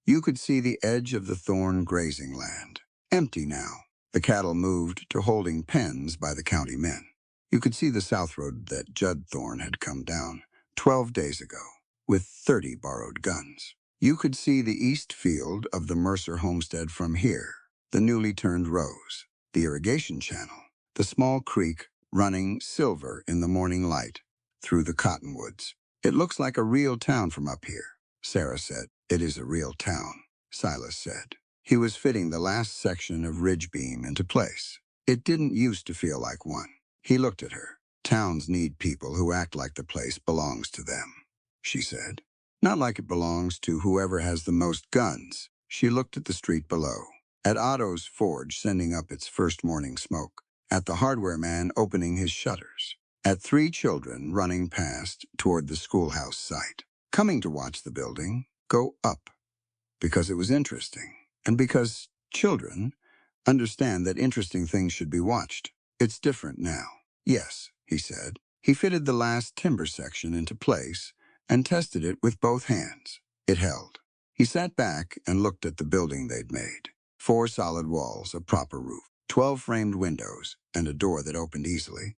You could see the edge of the Thorne grazing land, empty now. The cattle moved to holding pens by the county men. You could see the south road that Judd Thorne had come down 12 days ago with 30 borrowed guns. You could see the east field of the Mercer homestead from here, the newly turned rows, the irrigation channel, the small creek running silver in the morning light through the cottonwoods. It looks like a real town from up here, Sarah said. It is a real town, Silas said. He was fitting the last section of ridge beam into place. It didn't used to feel like one. He looked at her. Towns need people who act like the place belongs to them, she said. Not like it belongs to whoever has the most guns. She looked at the street below, at Otto's forge sending up its first morning smoke, at the hardware man opening his shutters, at 3 children running past toward the schoolhouse site, coming to watch the building go up, because it was interesting, and because children understand that interesting things should be watched. It's different now. Yes, he said. He fitted the last timber section into place and tested it with both hands. It held. He sat back and looked at the building they'd made. 4 solid walls, a proper roof, 12 framed windows, and a door that opened easily.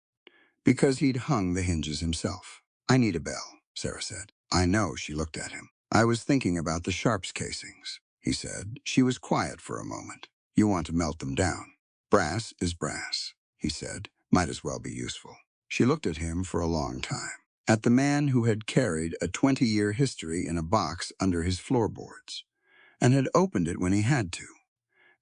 Because he'd hung the hinges himself. "I need a bell," Sarah said. "I know," she looked at him. "I was thinking about the sharps casings," he said. She was quiet for a moment. "You want to melt them down." "Brass is brass," he said. "Might as well be useful." She looked at him for a long time. At the man who had carried a 20-year history in a box under his floorboards, and had opened it when he had to,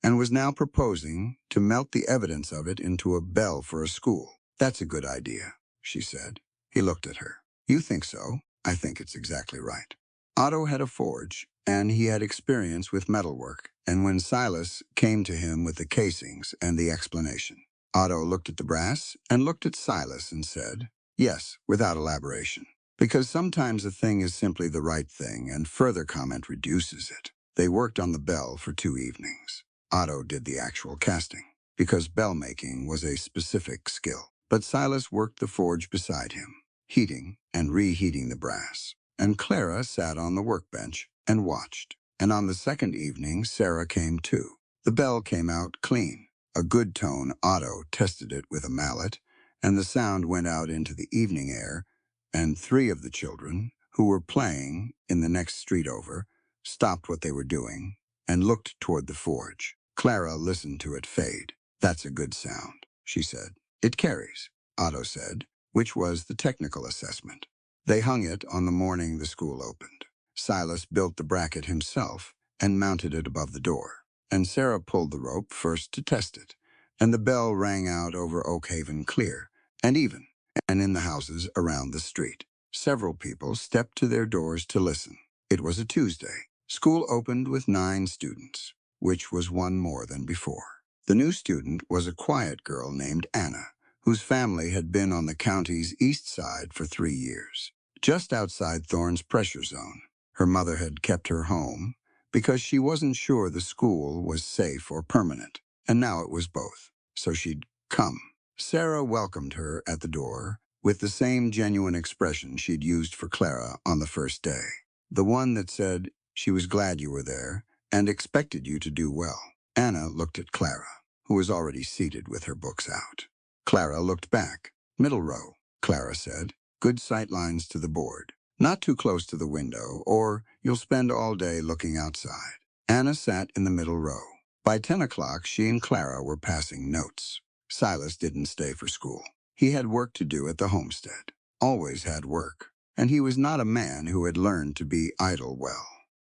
and was now proposing to melt the evidence of it into a bell for a school. "That's a good idea," she said. He looked at her. "You think so? I think it's exactly right." Otto had a forge, and he had experience with metalwork, and when Silas came to him with the casings and the explanation, Otto looked at the brass and looked at Silas and said, "Yes," without elaboration. Because sometimes a thing is simply the right thing, and further comment reduces it. They worked on the bell for 2 evenings. Otto did the actual casting, because bell-making was a specific skill. But Silas worked the forge beside him, heating and reheating the brass. And Clara sat on the workbench and watched. And on the second evening, Sarah came too. The bell came out clean. A good tone. Otto tested it with a mallet, and the sound went out into the evening air, and 3 of the children, who were playing in the next street over, stopped what they were doing and looked toward the forge. Clara listened to it fade. "That's a good sound," she said. "It carries," Otto said, which was the technical assessment. They hung it on the morning the school opened. Silas built the bracket himself and mounted it above the door, and Sarah pulled the rope first to test it, and the bell rang out over Oak Haven clear and even, and in the houses around the street. Several people stepped to their doors to listen. It was a Tuesday. School opened with 9 students, which was 1 more than before. The new student was a quiet girl named Anna, whose family had been on the county's east side for 3 years, just outside Thorne's pressure zone. Her mother had kept her home because she wasn't sure the school was safe or permanent, and now it was both, so she'd come. Sarah welcomed her at the door with the same genuine expression she'd used for Clara on the first day, the one that said she was glad you were there and expected you to do well. Anna looked at Clara, who was already seated with her books out. Clara looked back. "Middle row," Clara said. "Good sight lines to the board. Not too close to the window, or you'll spend all day looking outside." Anna sat in the middle row. By 10 o'clock, she and Clara were passing notes. Silas didn't stay for school. He had work to do at the homestead. Always had work. And he was not a man who had learned to be idle well.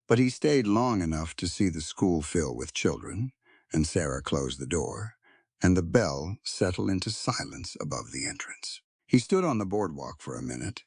But he stayed long enough to see the school fill with children, and Sarah close the door, and the bell settle into silence above the entrance. He stood on the boardwalk for a minute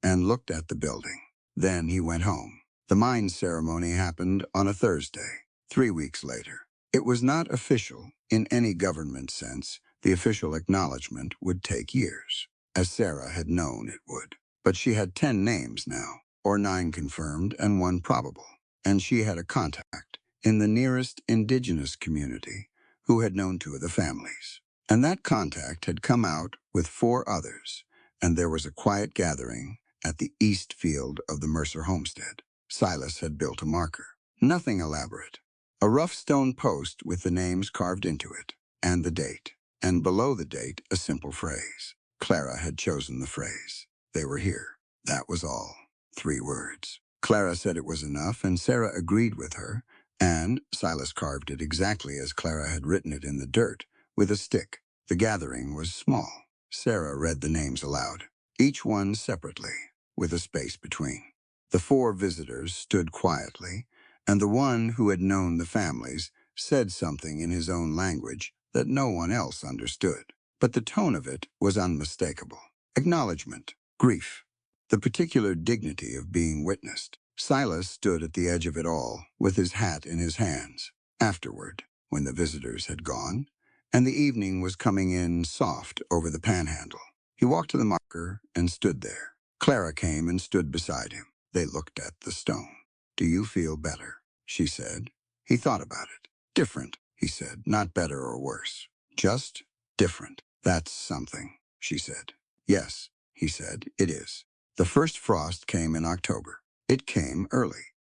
and looked at the building. Then he went home. The mine ceremony happened on a Thursday, 3 weeks later. It was not official in any government sense. The official acknowledgement would take years, as Sarah had known it would. But she had 10 names now, or 9 confirmed and 1 probable. And she had a contact in the nearest indigenous community who had known 2 of the families. And that contact had come out with 4 others, and there was a quiet gathering at the east field of the Mercer homestead. Silas had built a marker. Nothing elaborate. A rough stone post with the names carved into it, and the date. And below the date, a simple phrase. Clara had chosen the phrase. They were here. That was all. 3 words. Clara said it was enough, and Sarah agreed with her, and Silas carved it exactly as Clara had written it in the dirt, with a stick. The gathering was small. Sarah read the names aloud, each one separately, with a space between. The 4 visitors stood quietly, and the one who had known the families said something in his own language that no one else understood. But the tone of it was unmistakable. Acknowledgement, grief, the particular dignity of being witnessed. Silas stood at the edge of it all, with his hat in his hands. Afterward, when the visitors had gone, and the evening was coming in soft over the panhandle, he walked to the marker and stood there. Clara came and stood beside him. They looked at the stone. "Do you feel better?" she said. He thought about it. "Different," he said. "Not better or worse. Just different." "That's something," she said. "Yes," he said, "it is." The first frost came in October. It came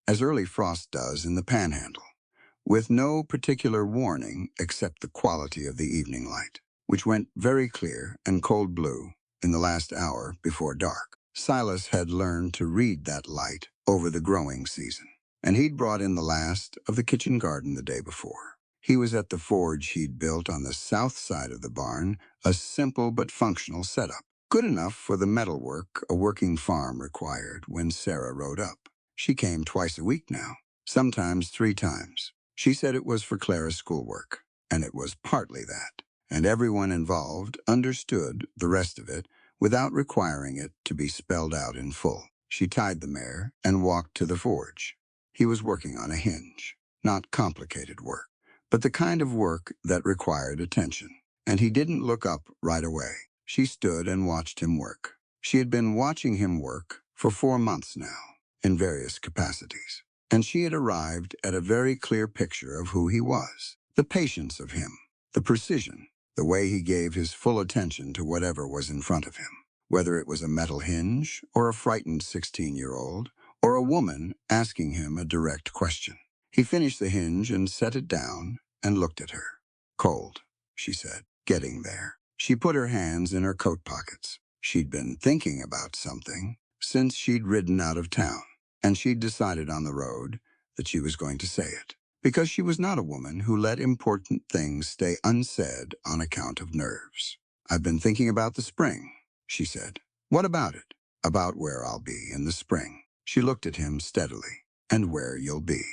as early frost does in the panhandle, with no particular warning except the quality of the evening light, which went very clear and cold blue in the last hour before dark. Silas had learned to read that light over the growing season, and he'd brought in the last of the kitchen garden the day before. He was at the forge he'd built on the south side of the barn, a simple but functional setup, good enough for the metalwork a working farm required when Sarah rode up. She came twice a week now, sometimes 3 times. She said it was for Clara's schoolwork, and it was partly that, and everyone involved understood the rest of it without requiring it to be spelled out in full. She tied the mare and walked to the forge. He was working on a hinge, not complicated work, but the kind of work that required attention, and he didn't look up right away. She stood and watched him work. She had been watching him work for 4 months now, in various capacities, and she had arrived at a very clear picture of who he was, the patience of him, the precision, the way he gave his full attention to whatever was in front of him, whether it was a metal hinge or a frightened 16-year-old or a woman asking him a direct question. He finished the hinge and set it down and looked at her. "Cold," she said, "getting there." She put her hands in her coat pockets. She'd been thinking about something since she'd ridden out of town, and she'd decided on the road that she was going to say it, because she was not a woman who let important things stay unsaid on account of nerves. "I've been thinking about the spring," she said. "What about it?" "About where I'll be in the spring." She looked at him steadily. "And where you'll be."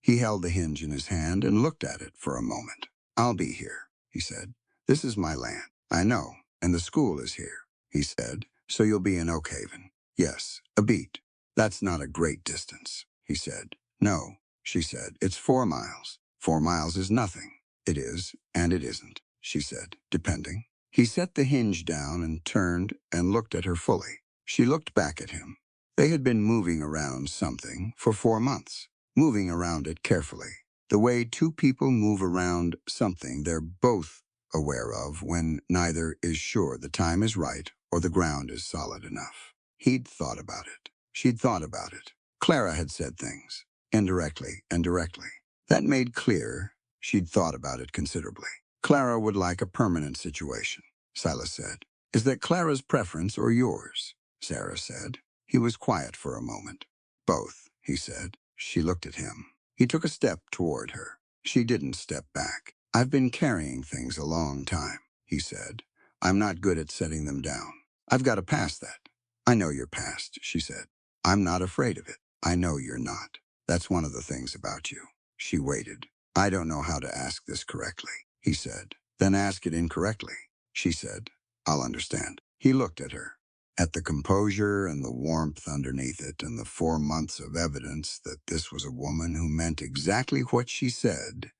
He held the hinge in his hand and looked at it for a moment. "I'll be here," he said. "This is my land." "I know, and the school is here," he said. "So you'll be in Oak Haven." "Yes, a beat." "That's not a great distance," he said. "No," she said. "It's 4 miles. 4 miles is nothing." "It is, and it isn't," she said, "depending." He set the hinge down and turned and looked at her fully. She looked back at him. They had been moving around something for 4 months, moving around it carefully, the way 2 people move around something they're both aware of when neither is sure the time is right or the ground is solid enough. He'd thought about it. She'd thought about it. Clara had said things, indirectly and directly. That made clear she'd thought about it considerably. "Clara would like a permanent situation," Silas said. "Is that Clara's preference or yours?" Sarah said. He was quiet for a moment. "Both," he said. She looked at him. He took a step toward her. She didn't step back. "I've been carrying things a long time," he said. "I'm not good at setting them down. I've got to pass that." "I know you're past," she said. "I'm not afraid of it." "I know you're not. That's one of the things about you." She waited. "I don't know how to ask this correctly," he said. "Then ask it incorrectly," she said. "I'll understand." He looked at her, at the composure and the warmth underneath it, and the 4 months of evidence that this was a woman who meant exactly what she said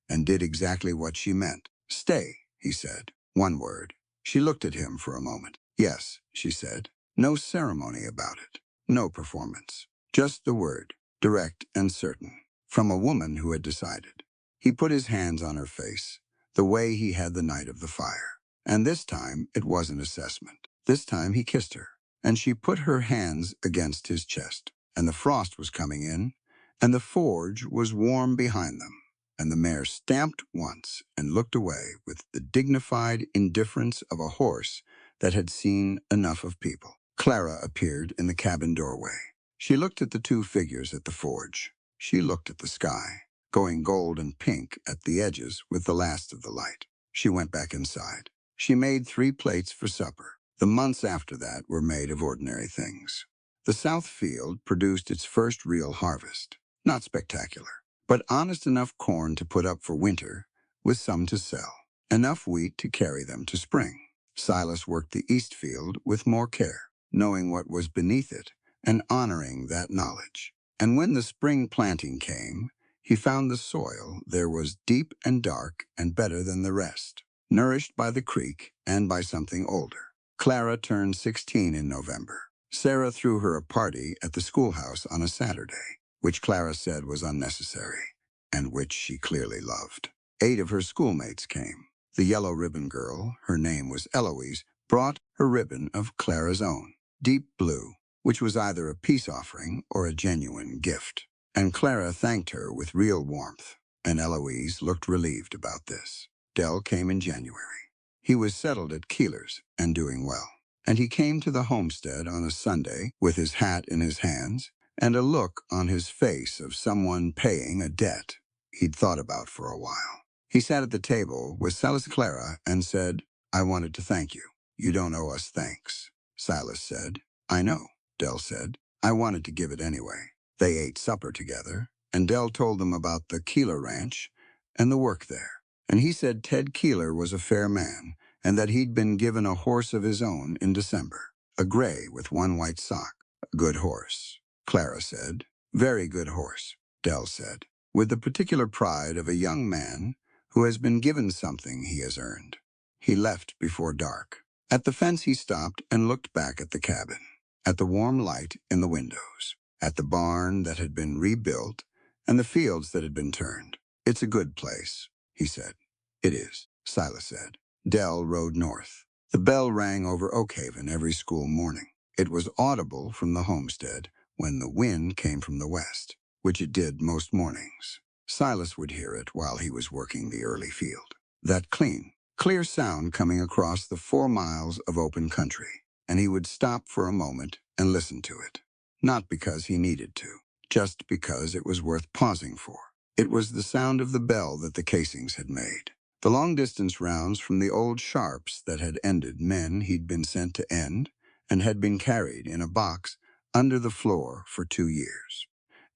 and did exactly what she meant. "Stay," he said. One word. She looked at him for a moment. "Yes," she said. No ceremony about it. No performance. Just the word, direct and certain, from a woman who had decided. He put his hands on her face, the way he had the night of the fire. And this time it wasn't assessment. This time he kissed her, and she put her hands against his chest, and the frost was coming in, and the forge was warm behind them, and the mare stamped once and looked away with the dignified indifference of a horse that had seen enough of people. Clara appeared in the cabin doorway. She looked at the 2 figures at the forge. She looked at the sky, going gold and pink at the edges with the last of the light. She went back inside. She made 3 plates for supper. The months after that were made of ordinary things. The South Field produced its first real harvest. Not spectacular, but honest enough corn to put up for winter, with some to sell. Enough wheat to carry them to spring. Silas worked the East Field with more care, knowing what was beneath it and honoring that knowledge. And when the spring planting came, he found the soil there was deep and dark and better than the rest, nourished by the creek and by something older. Clara turned 16 in November. Sarah threw her a party at the schoolhouse on a Saturday, which Clara said was unnecessary, and which she clearly loved. 8 of her schoolmates came. The yellow ribbon girl, her name was Eloise, brought her ribbon of Clara's own, deep blue, which was either a peace offering or a genuine gift. And Clara thanked her with real warmth, and Eloise looked relieved about this. Dell came in January. He was settled at Keeler's and doing well. And he came to the homestead on a Sunday with his hat in his hands and a look on his face of someone paying a debt he'd thought about for a while. He sat at the table with Silas Clara and said, "I wanted to thank you." "You don't owe us thanks," Silas said. "I know," Dell said. "I wanted to give it anyway." They ate supper together, and Dell told them about the Keeler Ranch and the work there. And he said Ted Keeler was a fair man, and that he'd been given a horse of his own in December, a gray with one white sock. "A good horse," Clara said. "Very good horse," Dell said, with the particular pride of a young man who has been given something he has earned. He left before dark. At the fence he stopped and looked back at the cabin, at the warm light in the windows, at the barn that had been rebuilt and the fields that had been turned. "It's a good place," he said. "It is," Silas said. Dell rode north. The bell rang over Oakhaven every school morning. It was audible from the homestead when the wind came from the west, which it did most mornings. Silas would hear it while he was working the early field. That clear sound coming across the 4 miles of open country, and he would stop for a moment and listen to it. Not because he needed to, just because it was worth pausing for. It was the sound of the bell that the casings had made. The long-distance rounds from the old sharps that had ended men he'd been sent to end and had been carried in a box under the floor for 2 years.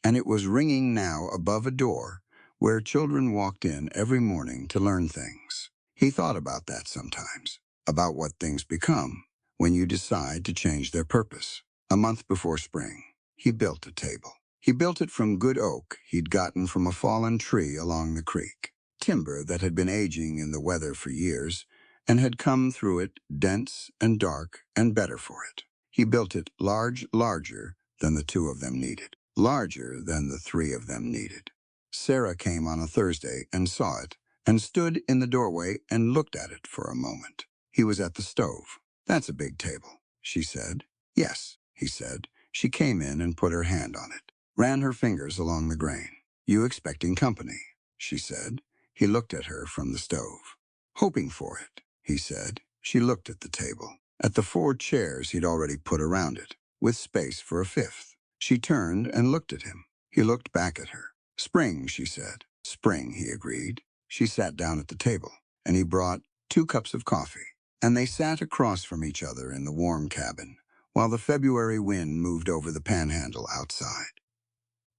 And it was ringing now above a door where children walked in every morning to learn things. He thought about that sometimes, about what things become when you decide to change their purpose. A month before spring, he built a table. He built it from good oak he'd gotten from a fallen tree along the creek, timber that had been aging in the weather for years and had come through it dense and dark and better for it. He built it larger than the 2 of them needed, larger than the 3 of them needed. Sarah came on a Thursday and saw it and stood in the doorway and looked at it for a moment. He was at the stove. "That's a big table," she said. "Yes," he said. She came in and put her hand on it, ran her fingers along the grain. "You expecting company?" she said. He looked at her from the stove. "Hoping for it," he said. She looked at the table, at the 4 chairs he'd already put around it, with space for a 5th. She turned and looked at him. He looked back at her. "Spring," she said. "Spring," he agreed. She sat down at the table, and he brought 2 cups of coffee, and they sat across from each other in the warm cabin, while the February wind moved over the panhandle outside.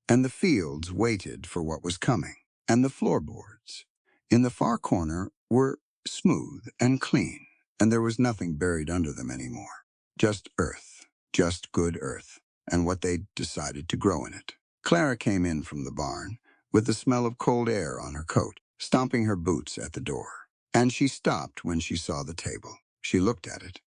And the fields waited for what was coming, and the floorboards in the far corner were smooth and clean, and there was nothing buried under them anymore. Just earth, just good earth, and what they'd decided to grow in it. Clara came in from the barn with the smell of cold air on her coat, stomping her boots at the door. And she stopped when she saw the table. She looked at it,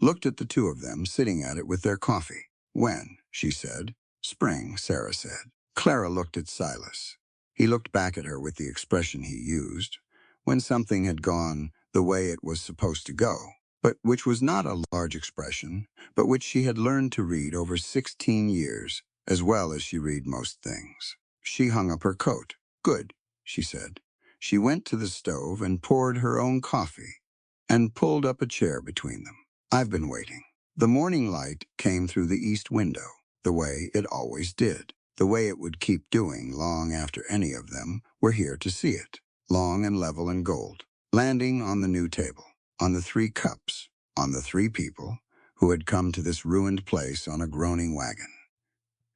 looked at the 2 of them sitting at it with their coffee. "When?" she said. "Spring," Sarah said. Clara looked at Silas. He looked back at her with the expression he used when something had gone the way it was supposed to go, but which was not a large expression, but which she had learned to read over 16 years, as well as she read most things. She hung up her coat. "Good," she said. She went to the stove and poured her own coffee and pulled up a chair between them. "I've been waiting." The morning light came through the east window, the way it always did, the way it would keep doing long after any of them were here to see it, long and level and gold, landing on the new table, on the 3 cups, on the 3 people who had come to this ruined place on a groaning wagon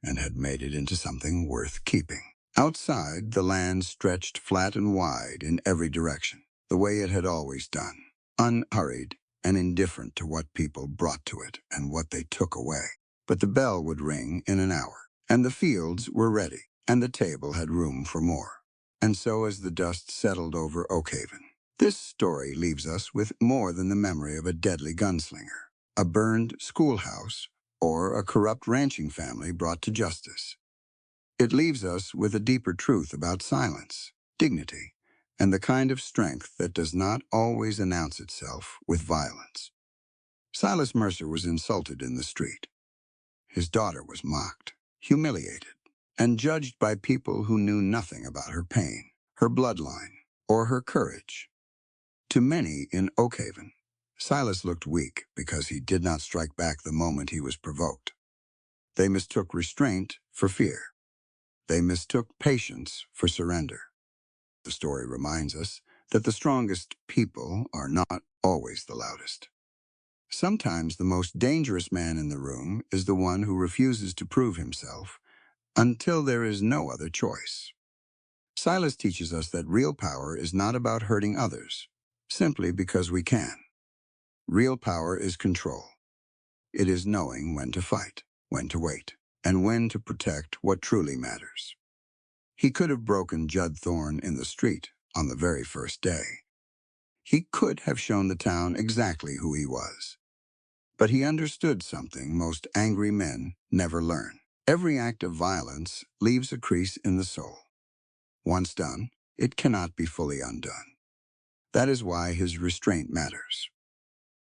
and had made it into something worth keeping. Outside, the land stretched flat and wide in every direction, the way it had always done, unhurried and indifferent to what people brought to it and what they took away. But the bell would ring in an hour, and the fields were ready, and the table had room for more. And so as the dust settled over Oakhaven, this story leaves us with more than the memory of a deadly gunslinger, a burned schoolhouse, or a corrupt ranching family brought to justice. It leaves us with a deeper truth about silence, dignity, and the kind of strength that does not always announce itself with violence. Silas Mercer was insulted in the street. His daughter was mocked, humiliated, and judged by people who knew nothing about her pain, her bloodline, or her courage. To many in Oakhaven, Silas looked weak because he did not strike back the moment he was provoked. They mistook restraint for fear. They mistook patience for surrender. The story reminds us that the strongest people are not always the loudest. Sometimes the most dangerous man in the room is the one who refuses to prove himself until there is no other choice. Silas teaches us that real power is not about hurting others, simply because we can. Real power is control. It is knowing when to fight, when to wait, and when to protect what truly matters. He could have broken Judd Thorne in the street on the very first day. He could have shown the town exactly who he was. But he understood something most angry men never learn. Every act of violence leaves a crease in the soul. Once done, it cannot be fully undone. That is why his restraint matters.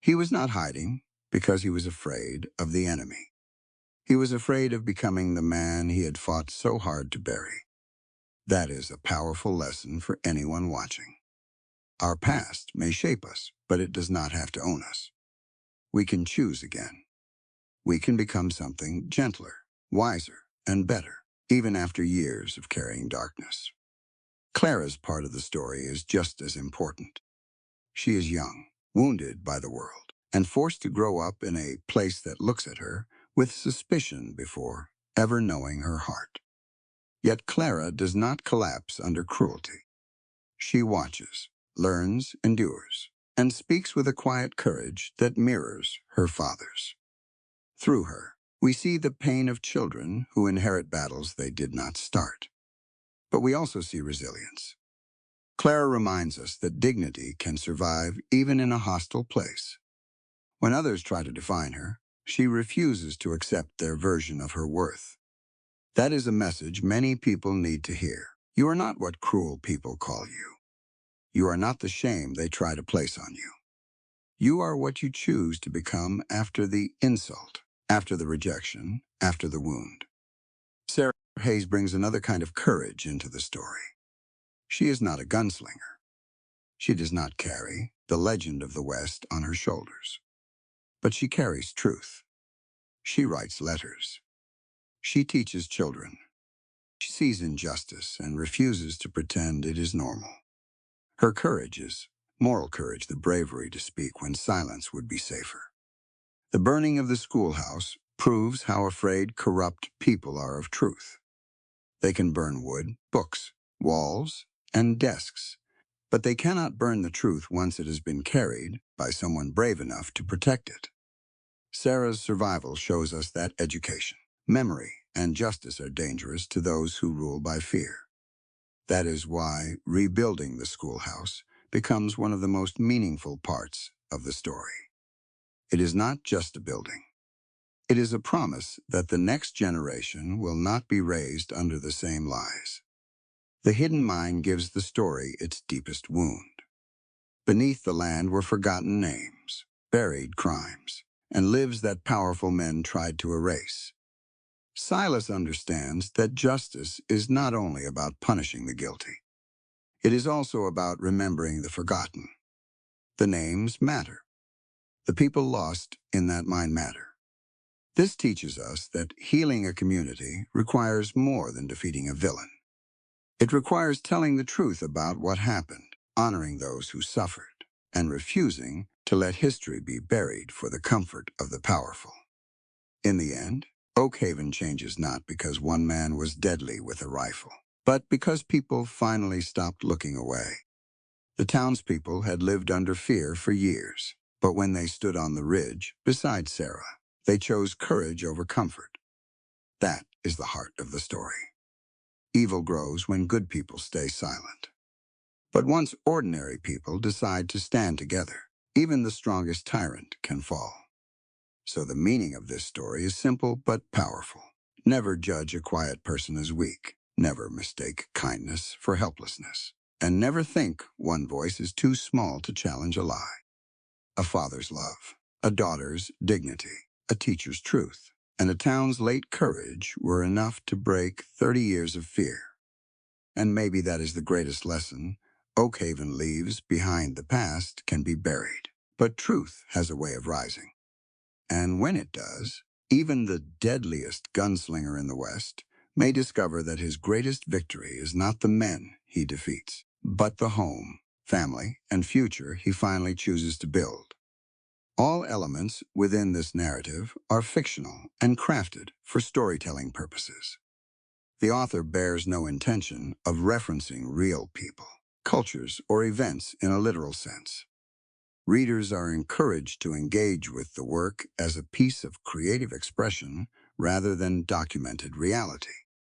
He was not hiding because he was afraid of the enemy. He was afraid of becoming the man he had fought so hard to bury. That is a powerful lesson for anyone watching. Our past may shape us, but it does not have to own us. We can choose again. We can become something gentler, wiser, and better, even after years of carrying darkness. Clara's part of the story is just as important. She is young, wounded by the world, and forced to grow up in a place that looks at her with suspicion before ever knowing her heart. Yet Clara does not collapse under cruelty. She watches, learns, endures, and speaks with a quiet courage that mirrors her father's. Through her, we see the pain of children who inherit battles they did not start. But we also see resilience. Clara reminds us that dignity can survive even in a hostile place. When others try to define her, she refuses to accept their version of her worth. That is a message many people need to hear. You are not what cruel people call you. You are not the shame they try to place on you. You are what you choose to become after the insult, after the rejection, after the wound. Sarah Hayes brings another kind of courage into the story. She is not a gunslinger. She does not carry the legend of the West on her shoulders. But she carries truth. She writes letters. She teaches children. She sees injustice and refuses to pretend it is normal. Her courage is moral courage, the bravery to speak when silence would be safer. The burning of the schoolhouse proves how afraid corrupt people are of truth. They can burn wood, books, walls, and desks, but they cannot burn the truth once it has been carried by someone brave enough to protect it. Sarah's survival shows us that education, memory, and justice are dangerous to those who rule by fear. That is why rebuilding the schoolhouse becomes one of the most meaningful parts of the story. It is not just a building. It is a promise that the next generation will not be raised under the same lies. The hidden mine gives the story its deepest wound. Beneath the land were forgotten names, buried crimes, and lives that powerful men tried to erase. Silas understands that justice is not only about punishing the guilty. It is also about remembering the forgotten. The names matter. The people lost in that mine matter. This teaches us that healing a community requires more than defeating a villain. It requires telling the truth about what happened, honoring those who suffered, and refusing to let history be buried for the comfort of the powerful. In the end, Oak Haven changes not because one man was deadly with a rifle, but because people finally stopped looking away. The townspeople had lived under fear for years, but when they stood on the ridge beside Sarah, they chose courage over comfort. That is the heart of the story. Evil grows when good people stay silent. But once ordinary people decide to stand together, even the strongest tyrant can fall. So the meaning of this story is simple but powerful. Never judge a quiet person as weak. Never mistake kindness for helplessness. And never think one voice is too small to challenge a lie. A father's love, a daughter's dignity, a teacher's truth, and a town's late courage were enough to break 30 years of fear. And maybe that is the greatest lesson Oak Haven leaves behind. The past can be buried, But truth has a way of rising. And when it does, even the deadliest gunslinger in the West may discover that his greatest victory is not the men he defeats, but the home, family, and future he finally chooses to build. All elements within this narrative are fictional and crafted for storytelling purposes. The author bears no intention of referencing real people, cultures, or events in a literal sense. Readers are encouraged to engage with the work as a piece of creative expression rather than documented reality.